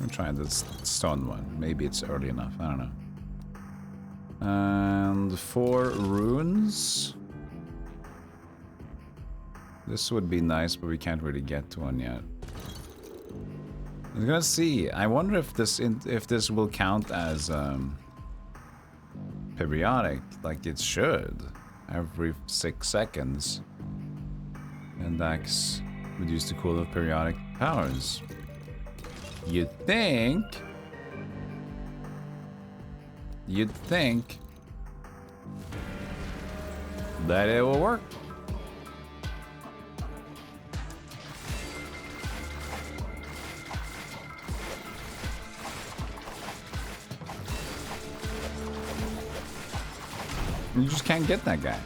I'm trying this stone one. Maybe it's early enough. I don't know. And 4 runes. This would be nice, but we can't really get to one yet. I'm gonna see. I wonder if this will count as periodic, like it should, every 6 seconds. And that's reduce the cooldown of periodic powers. You'd think that it will work. You just can't get that guy.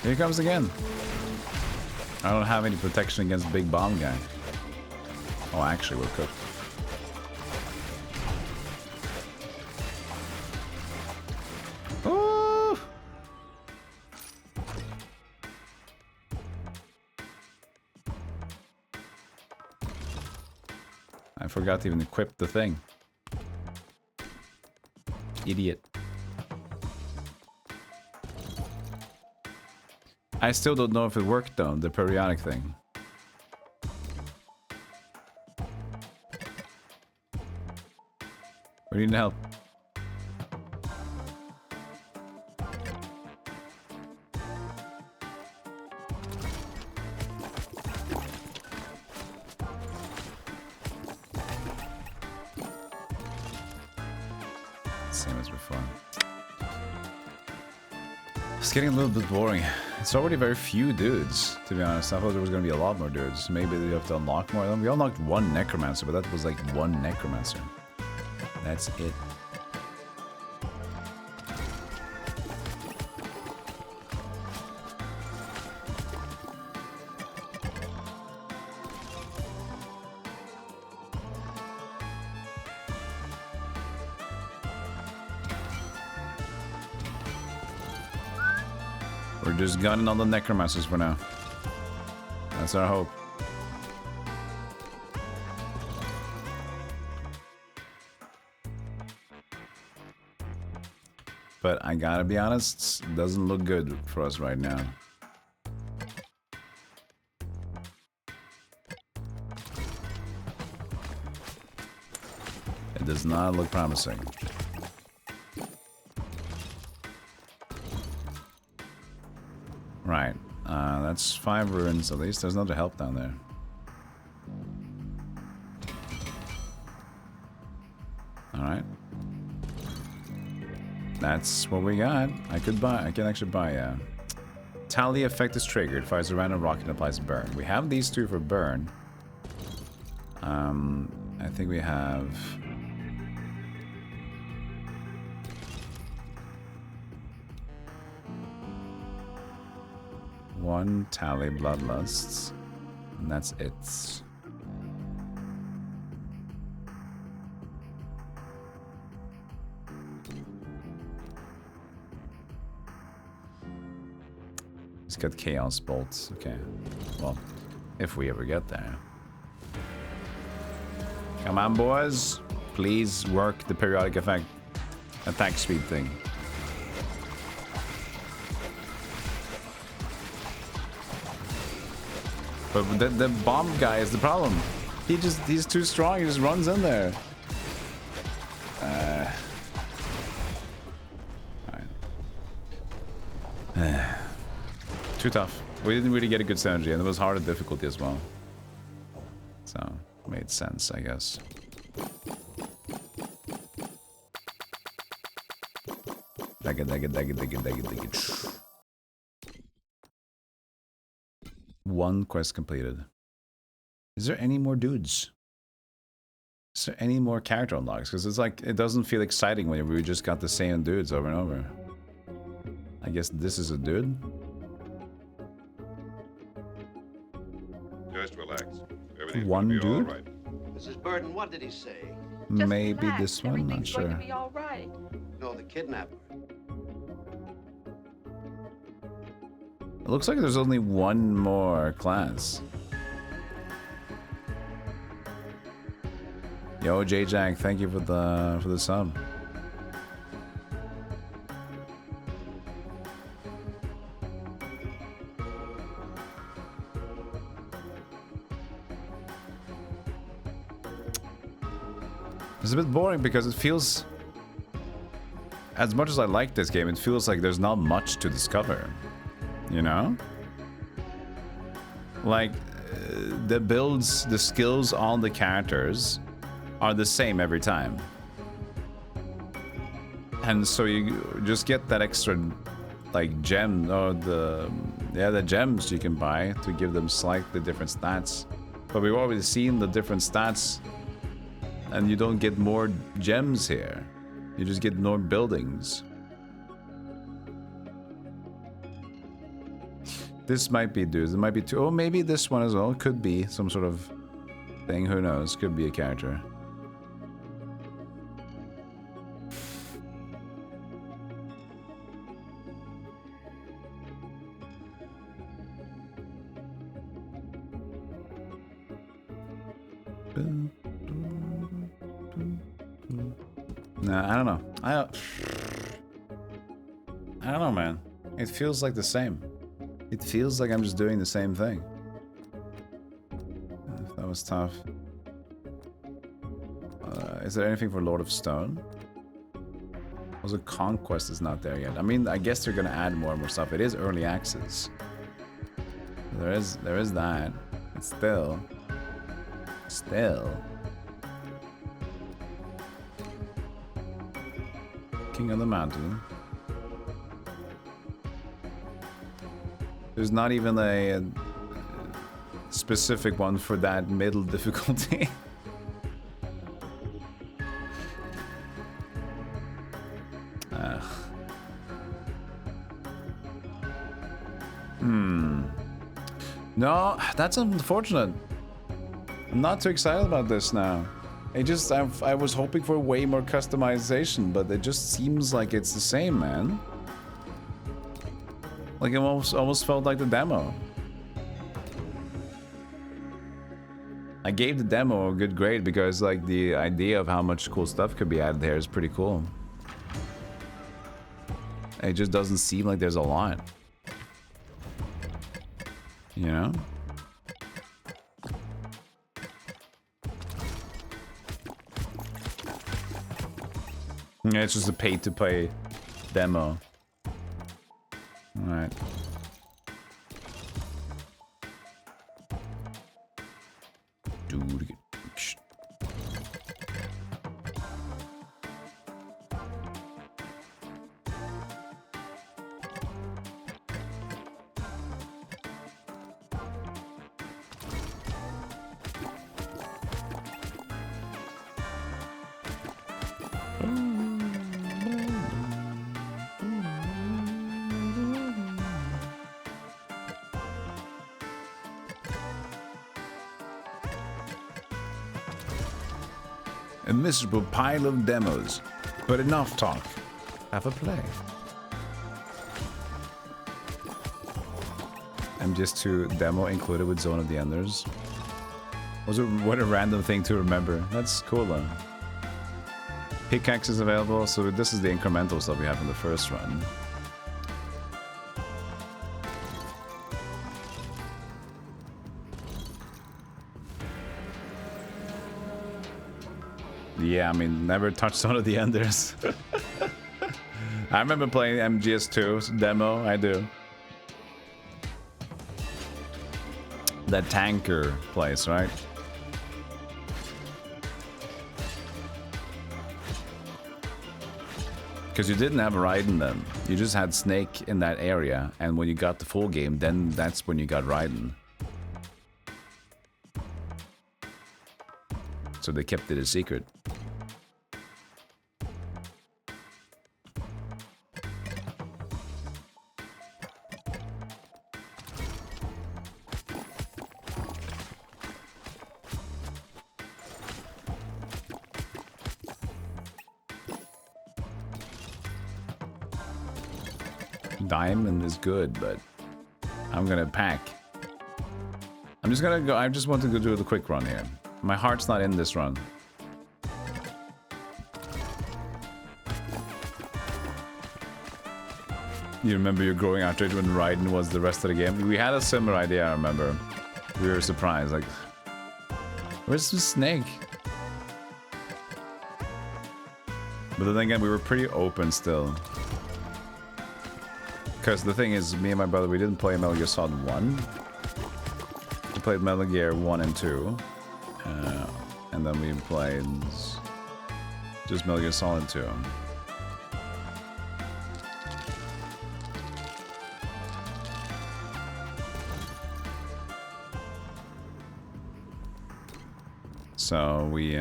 Here he comes again. I don't have any protection against big bomb guy. Oh, actually, we're cooked. Ooh. I forgot to even equip the thing. Idiot. I still don't know if it worked though, the periodic thing. We need help. Same as before. It's getting a little bit boring. It's already very few dudes, to be honest. I thought there was going to be a lot more dudes. Maybe they have to unlock more of them. We unlocked 1 necromancer, but that was like 1 necromancer. That's it. We're just gunning on the necromancers for now. That's our hope. But I gotta be honest, it doesn't look good for us right now. It does not look promising. Right. That's 5 ruins at least. There's no help down there. Alright. That's what we got. I can actually buy a tally effect is triggered. Fires a random rocket and applies burn. We have these two for burn. I think we have one tally bloodlusts, and that's it. He's got chaos bolts. Okay. Well, if we ever get there. Come on, boys. Please work the periodic effect attack speed thing. But the bomb guy is the problem. He's too strong. He just runs in there. Alright. Too tough. We didn't really get a good synergy, and it was harder difficulty as well. So, made sense, I guess. One quest completed. Is there any more dudes? Is there any more character unlocks? Because it's like, it doesn't feel exciting when we just got the same dudes over and over. I guess this is a dude. Just relax. Everything's One gonna be all dude? right. Mrs. Burden, what did he say? Just Maybe relax. this one, not Everything's sure. going to be all right. No, the kidnapper. It looks like there's only one more class. Yo, J-Jack, thank you for the sub. It's a bit boring because it feels, as much as I like this game, it feels like there's not much to discover. You know? Like, the builds, the skills on the characters are the same every time. And so you just get that extra, like, gem, or the gems you can buy to give them slightly different stats. But we've already seen the different stats, and you don't get more gems here. You just get more buildings. This might be dudes. It might be two. Oh, maybe this one as well. Could be some sort of thing. Who knows? Could be a character. Nah, I don't know. I don't know, man. It feels like the same. It feels like I'm just doing the same thing. That was tough. Is there anything for Lord of Stone? Also, Conquest is not there yet. I mean, I guess they're gonna add more and more stuff. It is early access. There is that. But still. King of the Mountain. There's not even a specific one for that middle difficulty. No, that's unfortunate. I'm not too excited about this now. I was hoping for way more customization, but it just seems like it's the same, man. Like, it almost felt like the demo. I gave the demo a good grade because, like, the idea of how much cool stuff could be added here is pretty cool. It just doesn't seem like there's a lot. You know? Yeah, it's just a pay-to-play demo. Alright. Dude. A miserable pile of demos, but enough talk. Have a play. MGS2 demo included with Zone of the Enders. What a random thing to remember. That's cool though. Pickaxe is available, so this is the incremental stuff we have in the first run. Yeah, I mean, never touched one of the Enders. I remember playing MGS2's demo, I do. That tanker place, right? Because you didn't have Raiden then. You just had Snake in that area, and when you got the full game, then that's when you got Raiden. So they kept it a secret. Diamond is good, but I'm gonna pack. I'm just gonna go. I just want to go do the quick run here. My heart's not in this run. You remember your growing out rate when Raiden was the rest of the game? We had a similar idea, I remember. We were surprised, like, where's the Snake? But then again, we were pretty open still. Because the thing is, me and my brother, we didn't play Metal Gear Solid 1. We played Metal Gear 1 and 2. And then we played just Metal Gear Solid 2. So we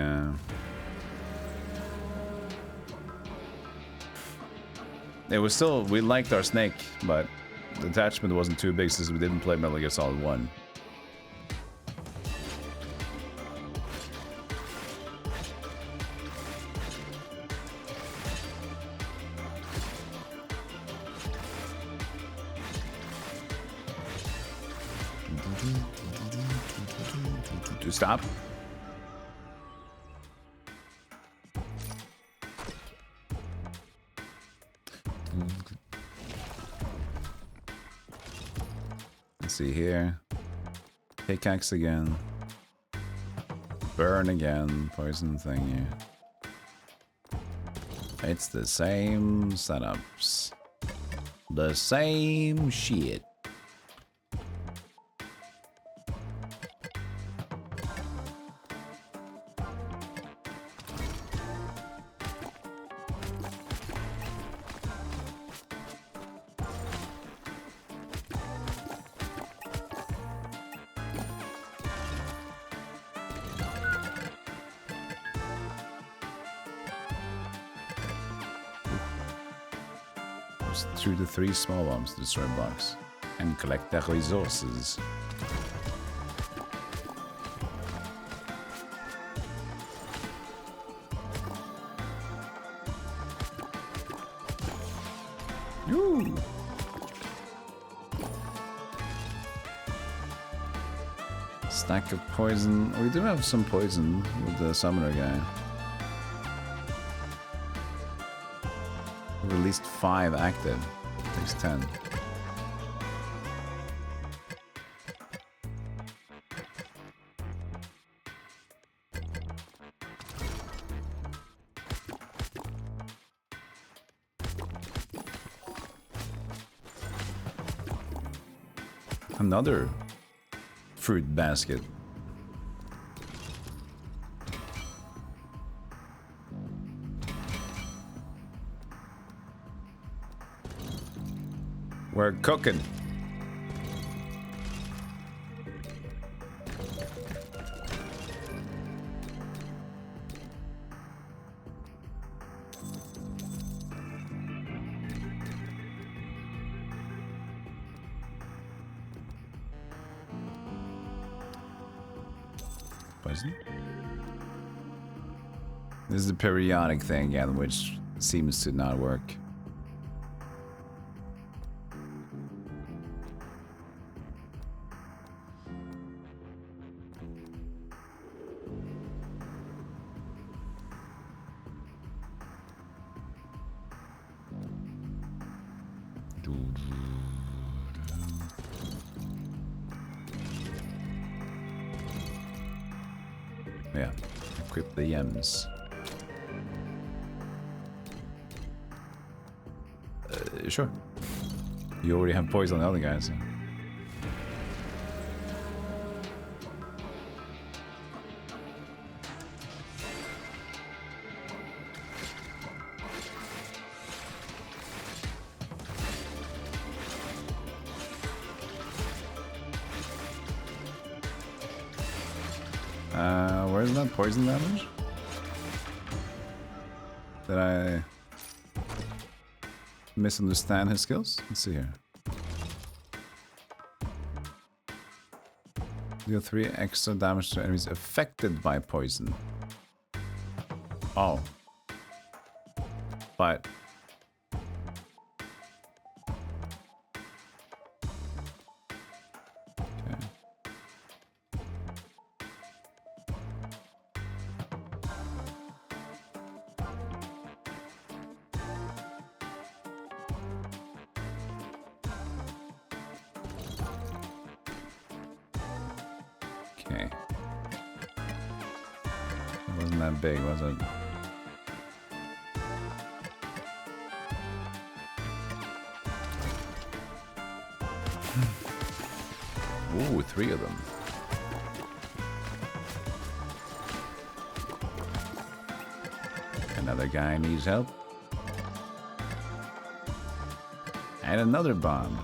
it was still, we liked our Snake, but the attachment wasn't too big since we didn't play Metal Gear Solid 1. To stop. Let's see here. Pickaxe again. Burn again. Poison thingy. It's the same setups. The same shit. Through the 3 small bombs to destroy blocks and collect their resources. Ooh. Stack of poison. We do have some poison with the summoner guy. Released 5 active. Takes 10. Another fruit basket. We're cooking. Poison? This is a periodic thing again, which seems to not work. Yeah, equip the Yems. Sure. You already have poison on the other guys. So. Where's that poison damage? Did I misunderstand his skills? Let's see here. Deal 3 extra damage to enemies affected by poison. Oh. But... Okay. It wasn't that big, was it? Ooh, 3 of them. Another guy needs help. And another bomb.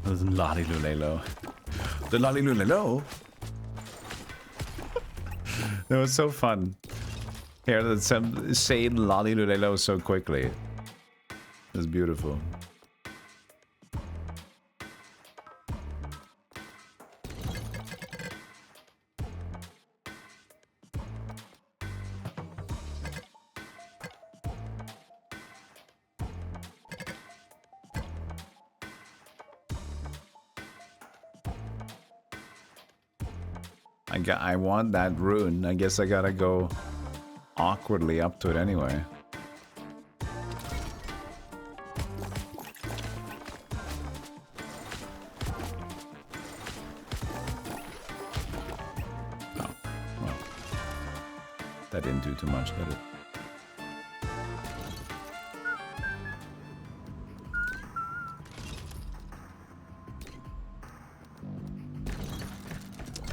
The Lolly-Lulelo. The Lolly-Lulelo? That was so fun. Hear that say Lolly-Lulelo so quickly. It's beautiful. I want that rune. I guess I gotta go awkwardly up to it anyway. Oh, well. That didn't do too much, did it?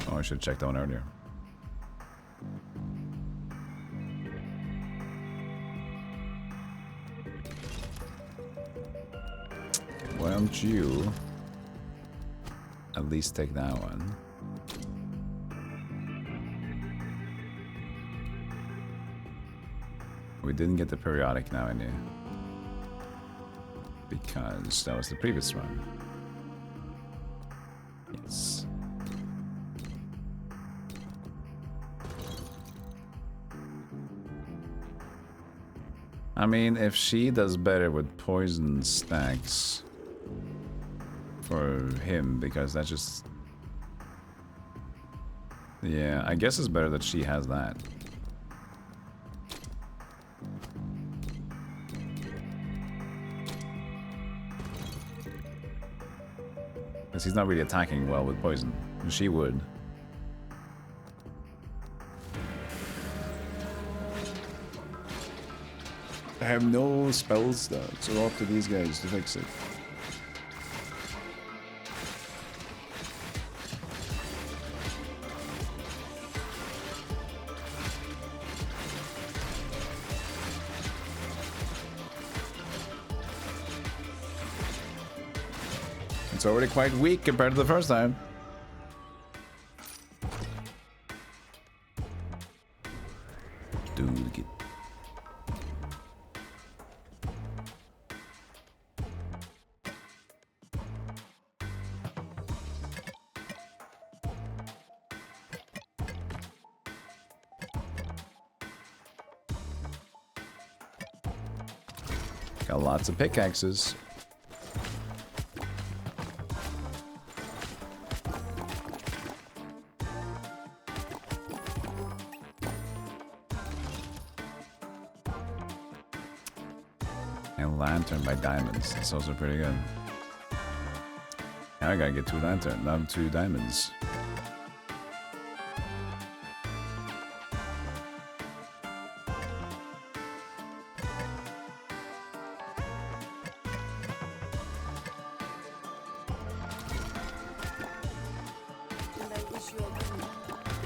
Oh, I should have checked that one earlier. Okay, why don't you at least take that one? We didn't get the periodic now, in here because that was the previous one. Yes. I mean, if she does better with poison stacks for him, because that's just... Yeah, I guess it's better that she has that. Because he's not really attacking well with poison. She would. I have no spells though, so up to these guys to fix it. It's already quite weak compared to the first time. Dude, get... Got lots of pickaxes. And lantern by diamonds. That's also pretty good. Now I gotta get 2 lantern, not 2 diamonds.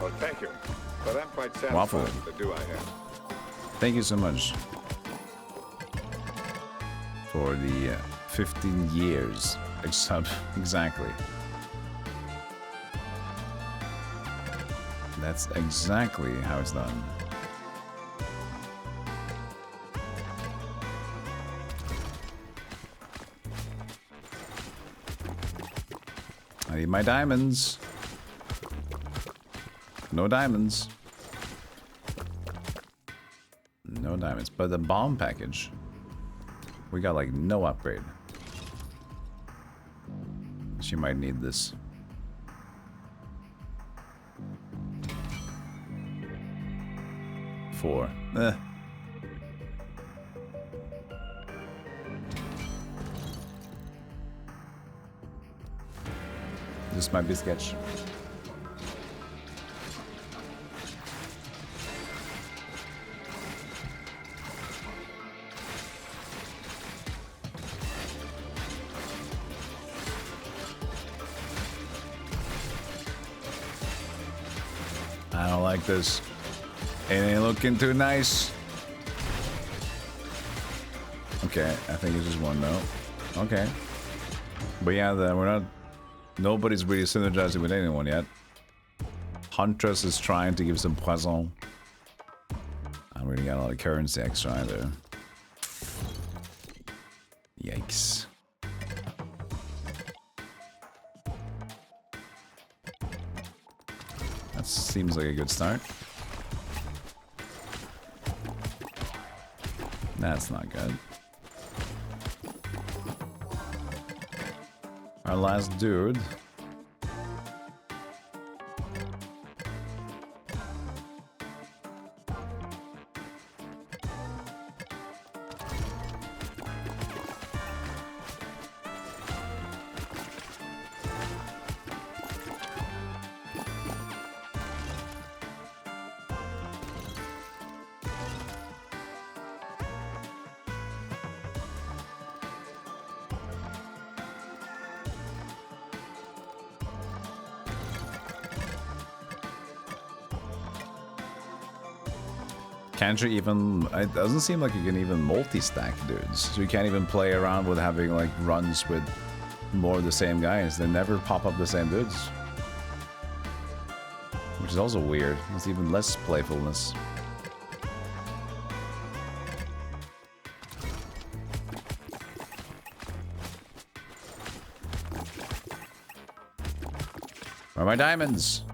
Oh, thank you. But I'm quite satisfied Waffle. with the do I have. Thank you so much for the 15 years. Exactly. That's exactly how it's done. I need my diamonds. No diamonds. No diamonds. But the bomb package, we got like no upgrade. She might need this. Four. This might be sketch. I don't like this. It ain't looking too nice. Okay, I think it's just one note. Okay. But yeah, we're not... Nobody's really synergizing with anyone yet. Huntress is trying to give some poison. I don't really got a lot of currency extra either. Yikes. That seems like a good start. That's not good. Our last dude. Can't you even... It doesn't seem like you can even multi-stack dudes. So you can't even play around with having like runs with more of the same guys. They never pop up the same dudes. Which is also weird. There's even less playfulness. Where are my diamonds?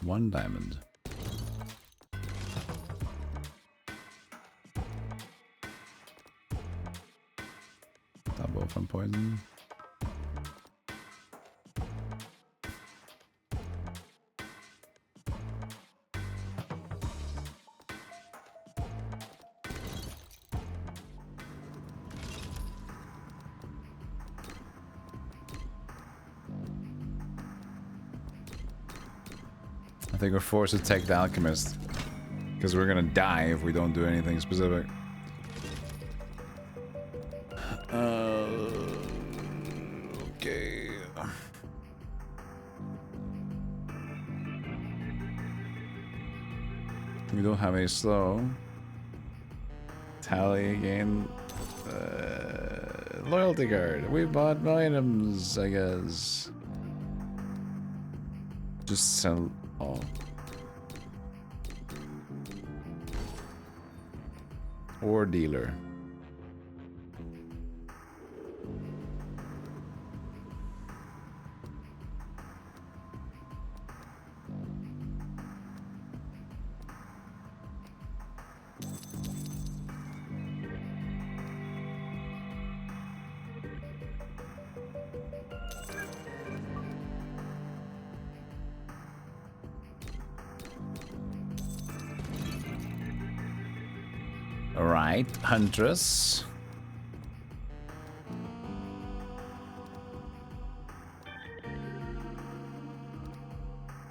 1 diamond. poison. I think we're forced to take the alchemist because we're gonna die if we don't do anything specific. Okay. We don't have a slow. Tally again. Loyalty card. We bought items, I guess. Just sell all. Or dealer. Alright, Huntress.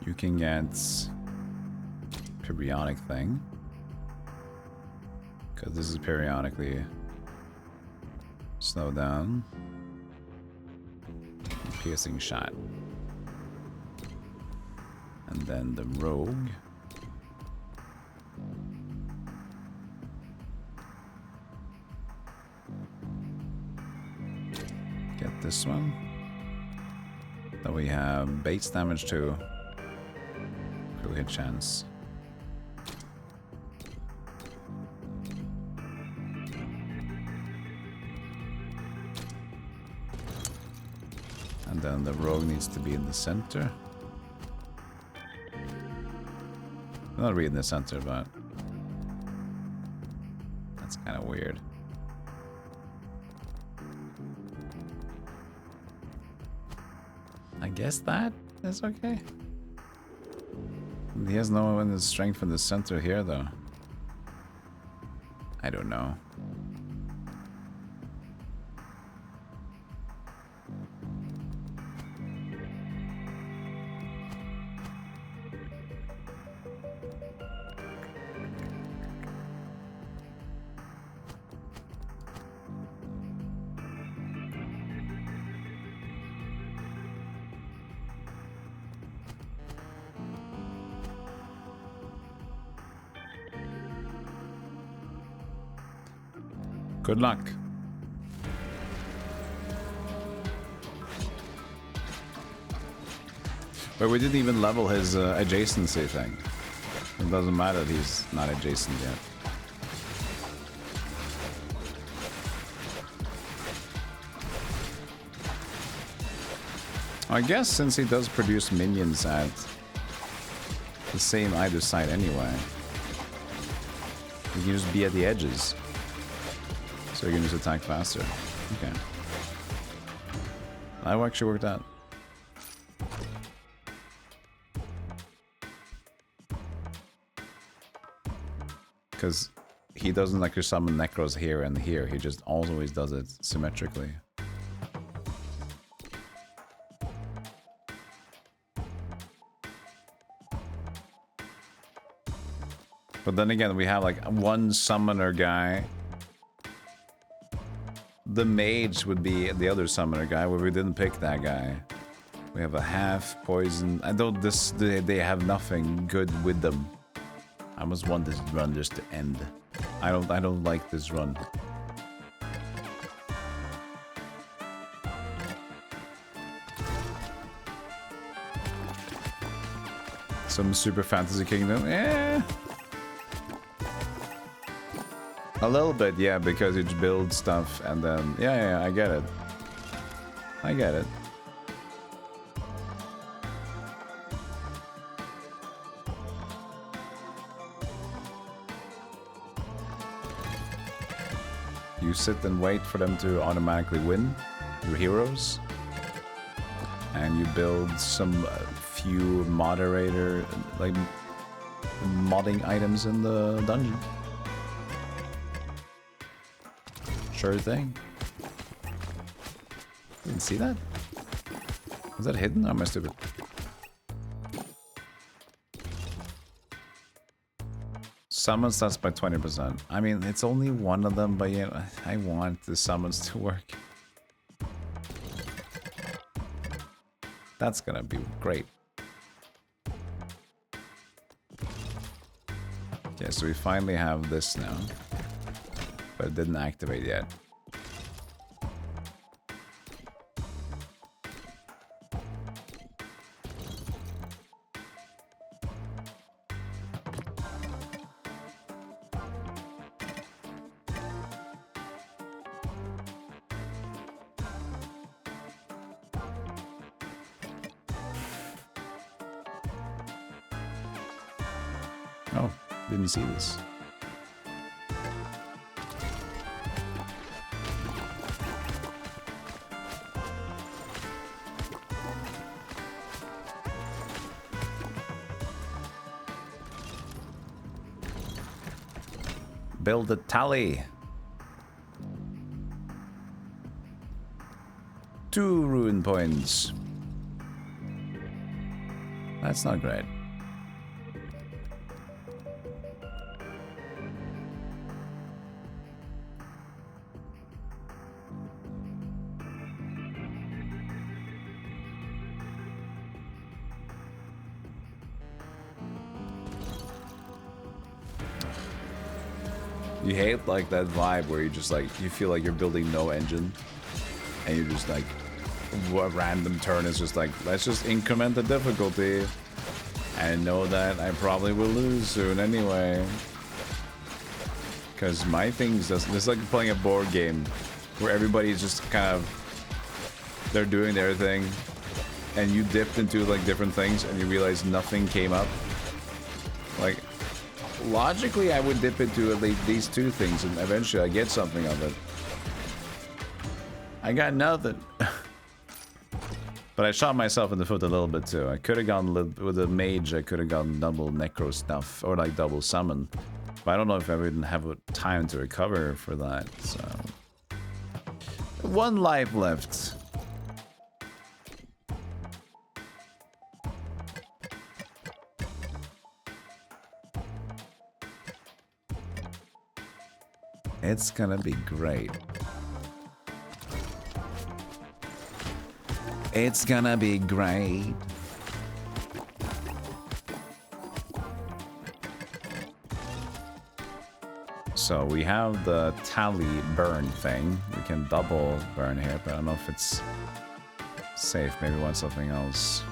You can get periodic thing. Because this is periodically slow down. Piercing shot. And then the rogue. Get this one. Then we have base damage too. Critical hit chance. And then the rogue needs to be in the center. Not really in the center, but that's kind of weird. I guess that is okay. He has no one in strength in the center here, though. I don't know. Good luck. But we didn't even level his adjacency thing. It doesn't matter that he's not adjacent yet. I guess since he does produce minions at the same either side anyway, he can just be at the edges. So you can just attack faster. Okay. That actually worked out. Because he doesn't like to summon Necros here and here. He just always does it symmetrically. But then again, we have like one summoner guy. The mage would be the other summoner guy, where we didn't pick that guy. We have a half poison. I don't. They have nothing good with them. I almost want this run just to end. I don't like this run. Some Super Fantasy Kingdom, yeah. A little bit, yeah, because you build stuff and then... Yeah, I get it. I get it. You sit and wait for them to automatically win. your heroes, and you build some few moderator, like modding items in the dungeon. Sure thing. Didn't see that? Was that hidden? Or am I stupid? Summon stats by 20%. I mean, it's only one of them, but yeah, I want the summons to work. That's gonna be great. Okay, so we finally have this now. But it didn't activate yet. Oh, didn't see this. Build a tally. 2 ruin points. That's not great. You hate like that vibe where you just like, you feel like you're building no engine and you're just like, a random turn is just like, let's just increment the difficulty and know that I probably will lose soon anyway. Because my thing's just, it's like playing a board game where everybody's just kind of, they're doing their thing and you dipped into like different things and you realize nothing came up. Like, logically, I would dip into at least these 2 things and eventually I get something of it. I got nothing. But I shot myself in the foot a little bit too. I could have gone with a mage, I could have gone double necro stuff or like double summon. But I don't know if I would have time to recover for that, so. 1 life left. It's gonna be great. It's gonna be great. So we have the tally burn thing. We can double burn here, but I don't know if it's safe. Maybe we want something else.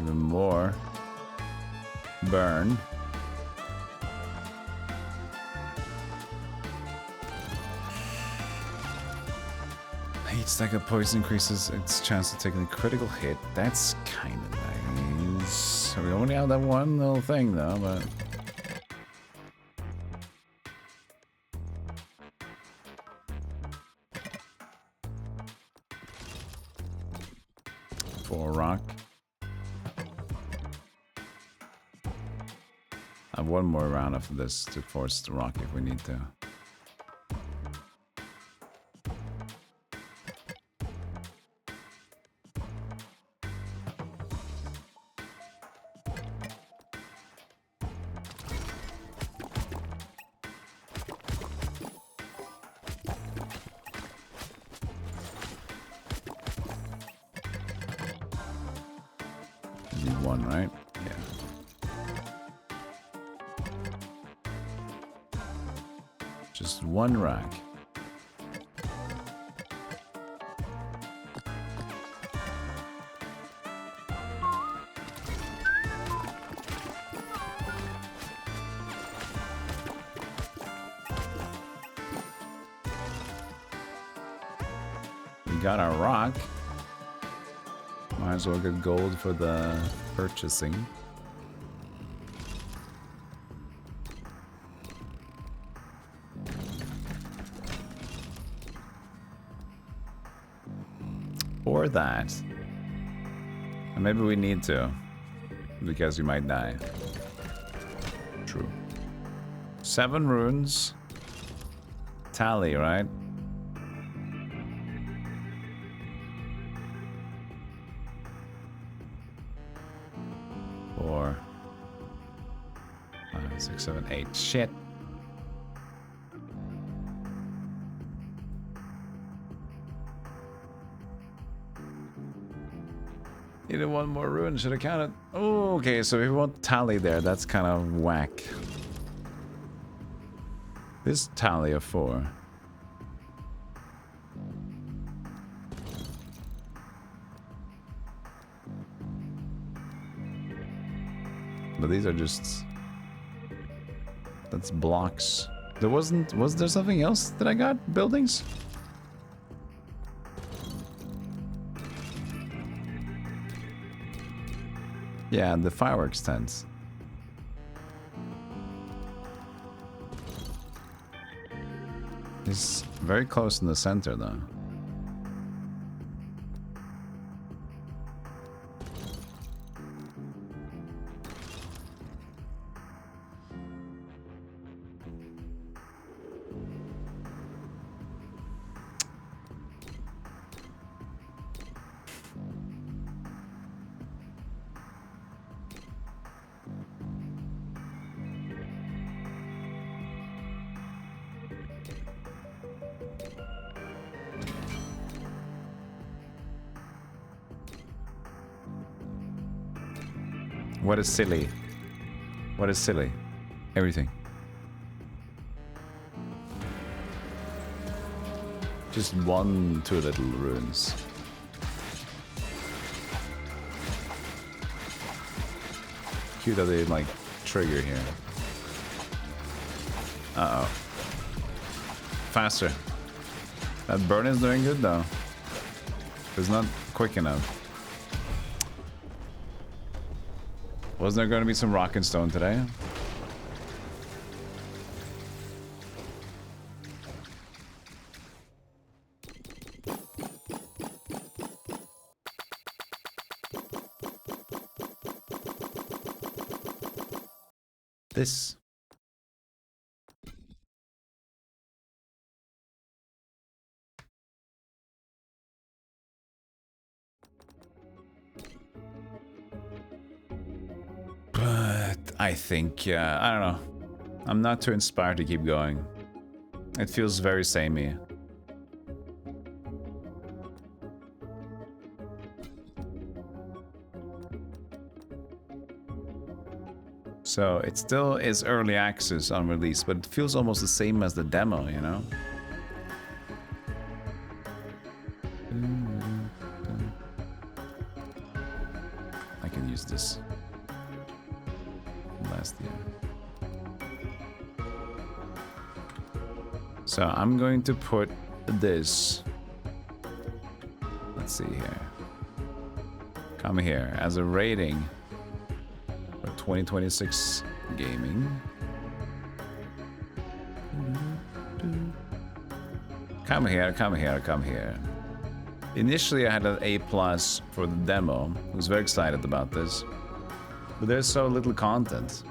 Even more burn. Each stack of poison increases its chance of taking a critical hit. That's kind of nice. We only have that one little thing though, but. For rock. I have 1 more round after this to force the rock if we need to. Need 1, right? Yeah. Just 1 rack. got our rock. Might as well get gold for the purchasing. Or that. And maybe we need to. Because we might die. True. 7 runes. Tally, right? 4, 5, 6, 7, 8. Shit. Needed 1 more rune, should have counted. Oh, okay, so if we want tally there, that's kind of whack. This tally of 4. But these are just... That's blocks. There wasn't... Was there something else that I got? Buildings? Yeah, the fireworks tents. It's very close in the center, though. What is silly? What is silly? Everything. Just 1, 2 little runes. Cute that they like trigger here. Uh-oh. Faster. That burn is doing good though. It's not quick enough. Wasn't there going to be some rock and stone today? This. But I think, I don't know. I'm not too inspired to keep going. It feels very samey. So it still is early access on release, but it feels almost the same as the demo, you know? I can use this. Last year. So I'm going to put this. Let's see here. Come here as a rating for 2026 gaming. Come here, come here, come here. Initially I had an A+ for the demo. I was very excited about this. But there's so little content.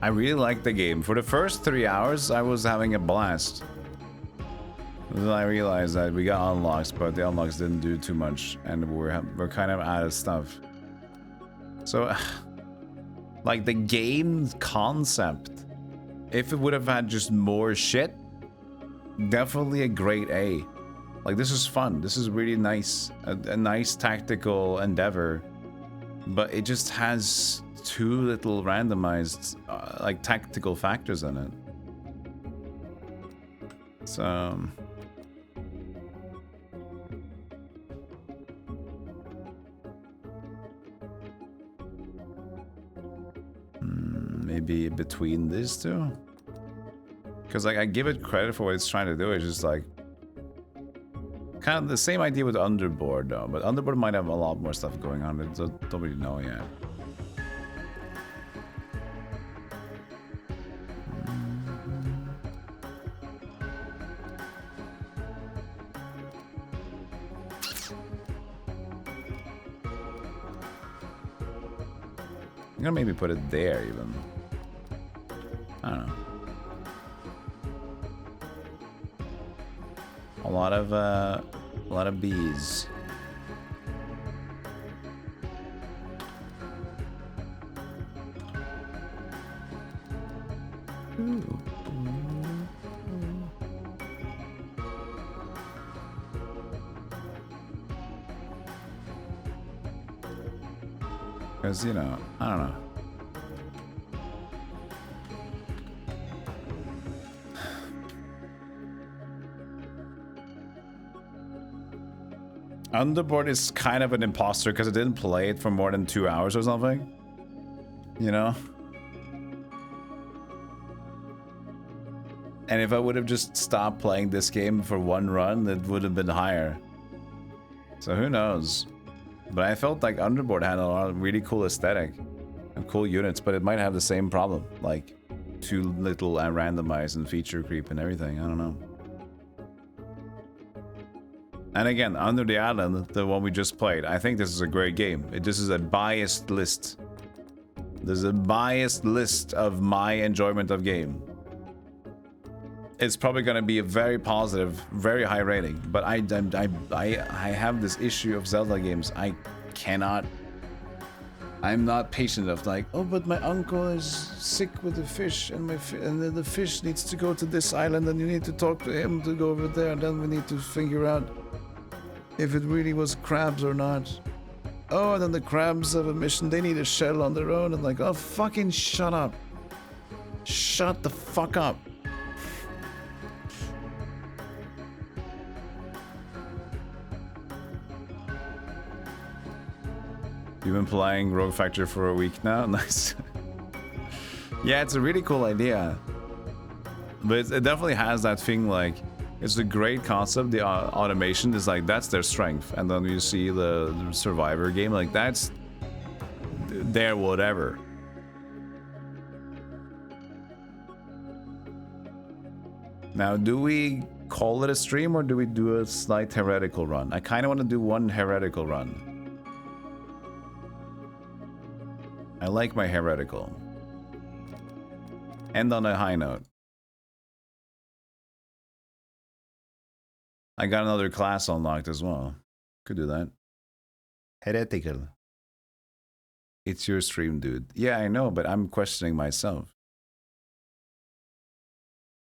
I really like the game. For the first 3 hours, I was having a blast. Then I realized that we got unlocks, but the unlocks didn't do too much, and we're kind of out of stuff. So, like the game concept, if it would have had just more shit, definitely a grade A. Like this is fun. This is really nice, a nice tactical endeavor. But it just has too little randomized, like, tactical factors in it. So... maybe between these two? Because, like, I give it credit for what it's trying to do. It's just, like... Kind of the same idea with Underboard, though. But Underboard might have a lot more stuff going on. I don't really know yet. I'm gonna maybe put it there, even. I don't know. A lot of bees. Ooh. Because, you know, I don't know. Underboard is kind of an imposter because I didn't play it for more than 2 hours or something. You know? And if I would have just stopped playing this game for one run, it would have been higher. So who knows? But I felt like Underboard had a lot of really cool aesthetic and cool units, but it might have the same problem. Like, too little randomized and feature creep and everything. I don't know. And again, Under the Island, the one we just played, I think this is a great game. This is a biased list. There's a biased list of my enjoyment of game. It's probably going to be a very positive, very high rating. But I have this issue of Zelda games. I'm not patient enough. Like, oh, but my uncle is sick with the fish, and then the fish needs to go to this island, and you need to talk to him to go over there. And then we need to figure out if it really was crabs or not. Oh, and then the crabs have a mission. They need a shell on their own. And like, oh, fucking shut up. Shut the fuck up. You've been playing Rogue Factory for a week now? Nice. Yeah, it's a really cool idea. But it definitely has that thing, like, it's a great concept. The automation is like, that's their strength. And then you see the Survivor game, like, that's their whatever. Now, do we call it a stream or do we do a slight heretical run? I kind of want to do one heretical run. I like my heretical. End on a high note. I got another class unlocked as well. Could do that. Heretical. It's your stream, dude. Yeah, I know, but I'm questioning myself.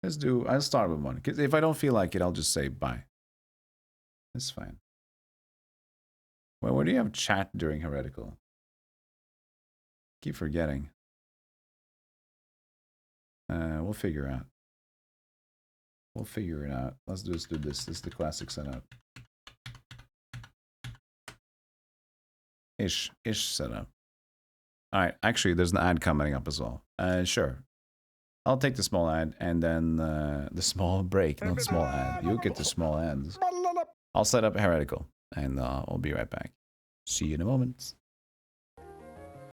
I'll start with one. Because if I don't feel like it, I'll just say bye. It's fine. Well, where do you have chat during heretical? Keep forgetting. We'll figure out. We'll figure it out. Let's just do this. This is the classic setup. Ish setup. Alright, actually there's an ad coming up as well. Sure. I'll take the small ad and then the small break, not small ad. You'll get the small ads. I'll set up heretical and I'll be right back. See you in a moment.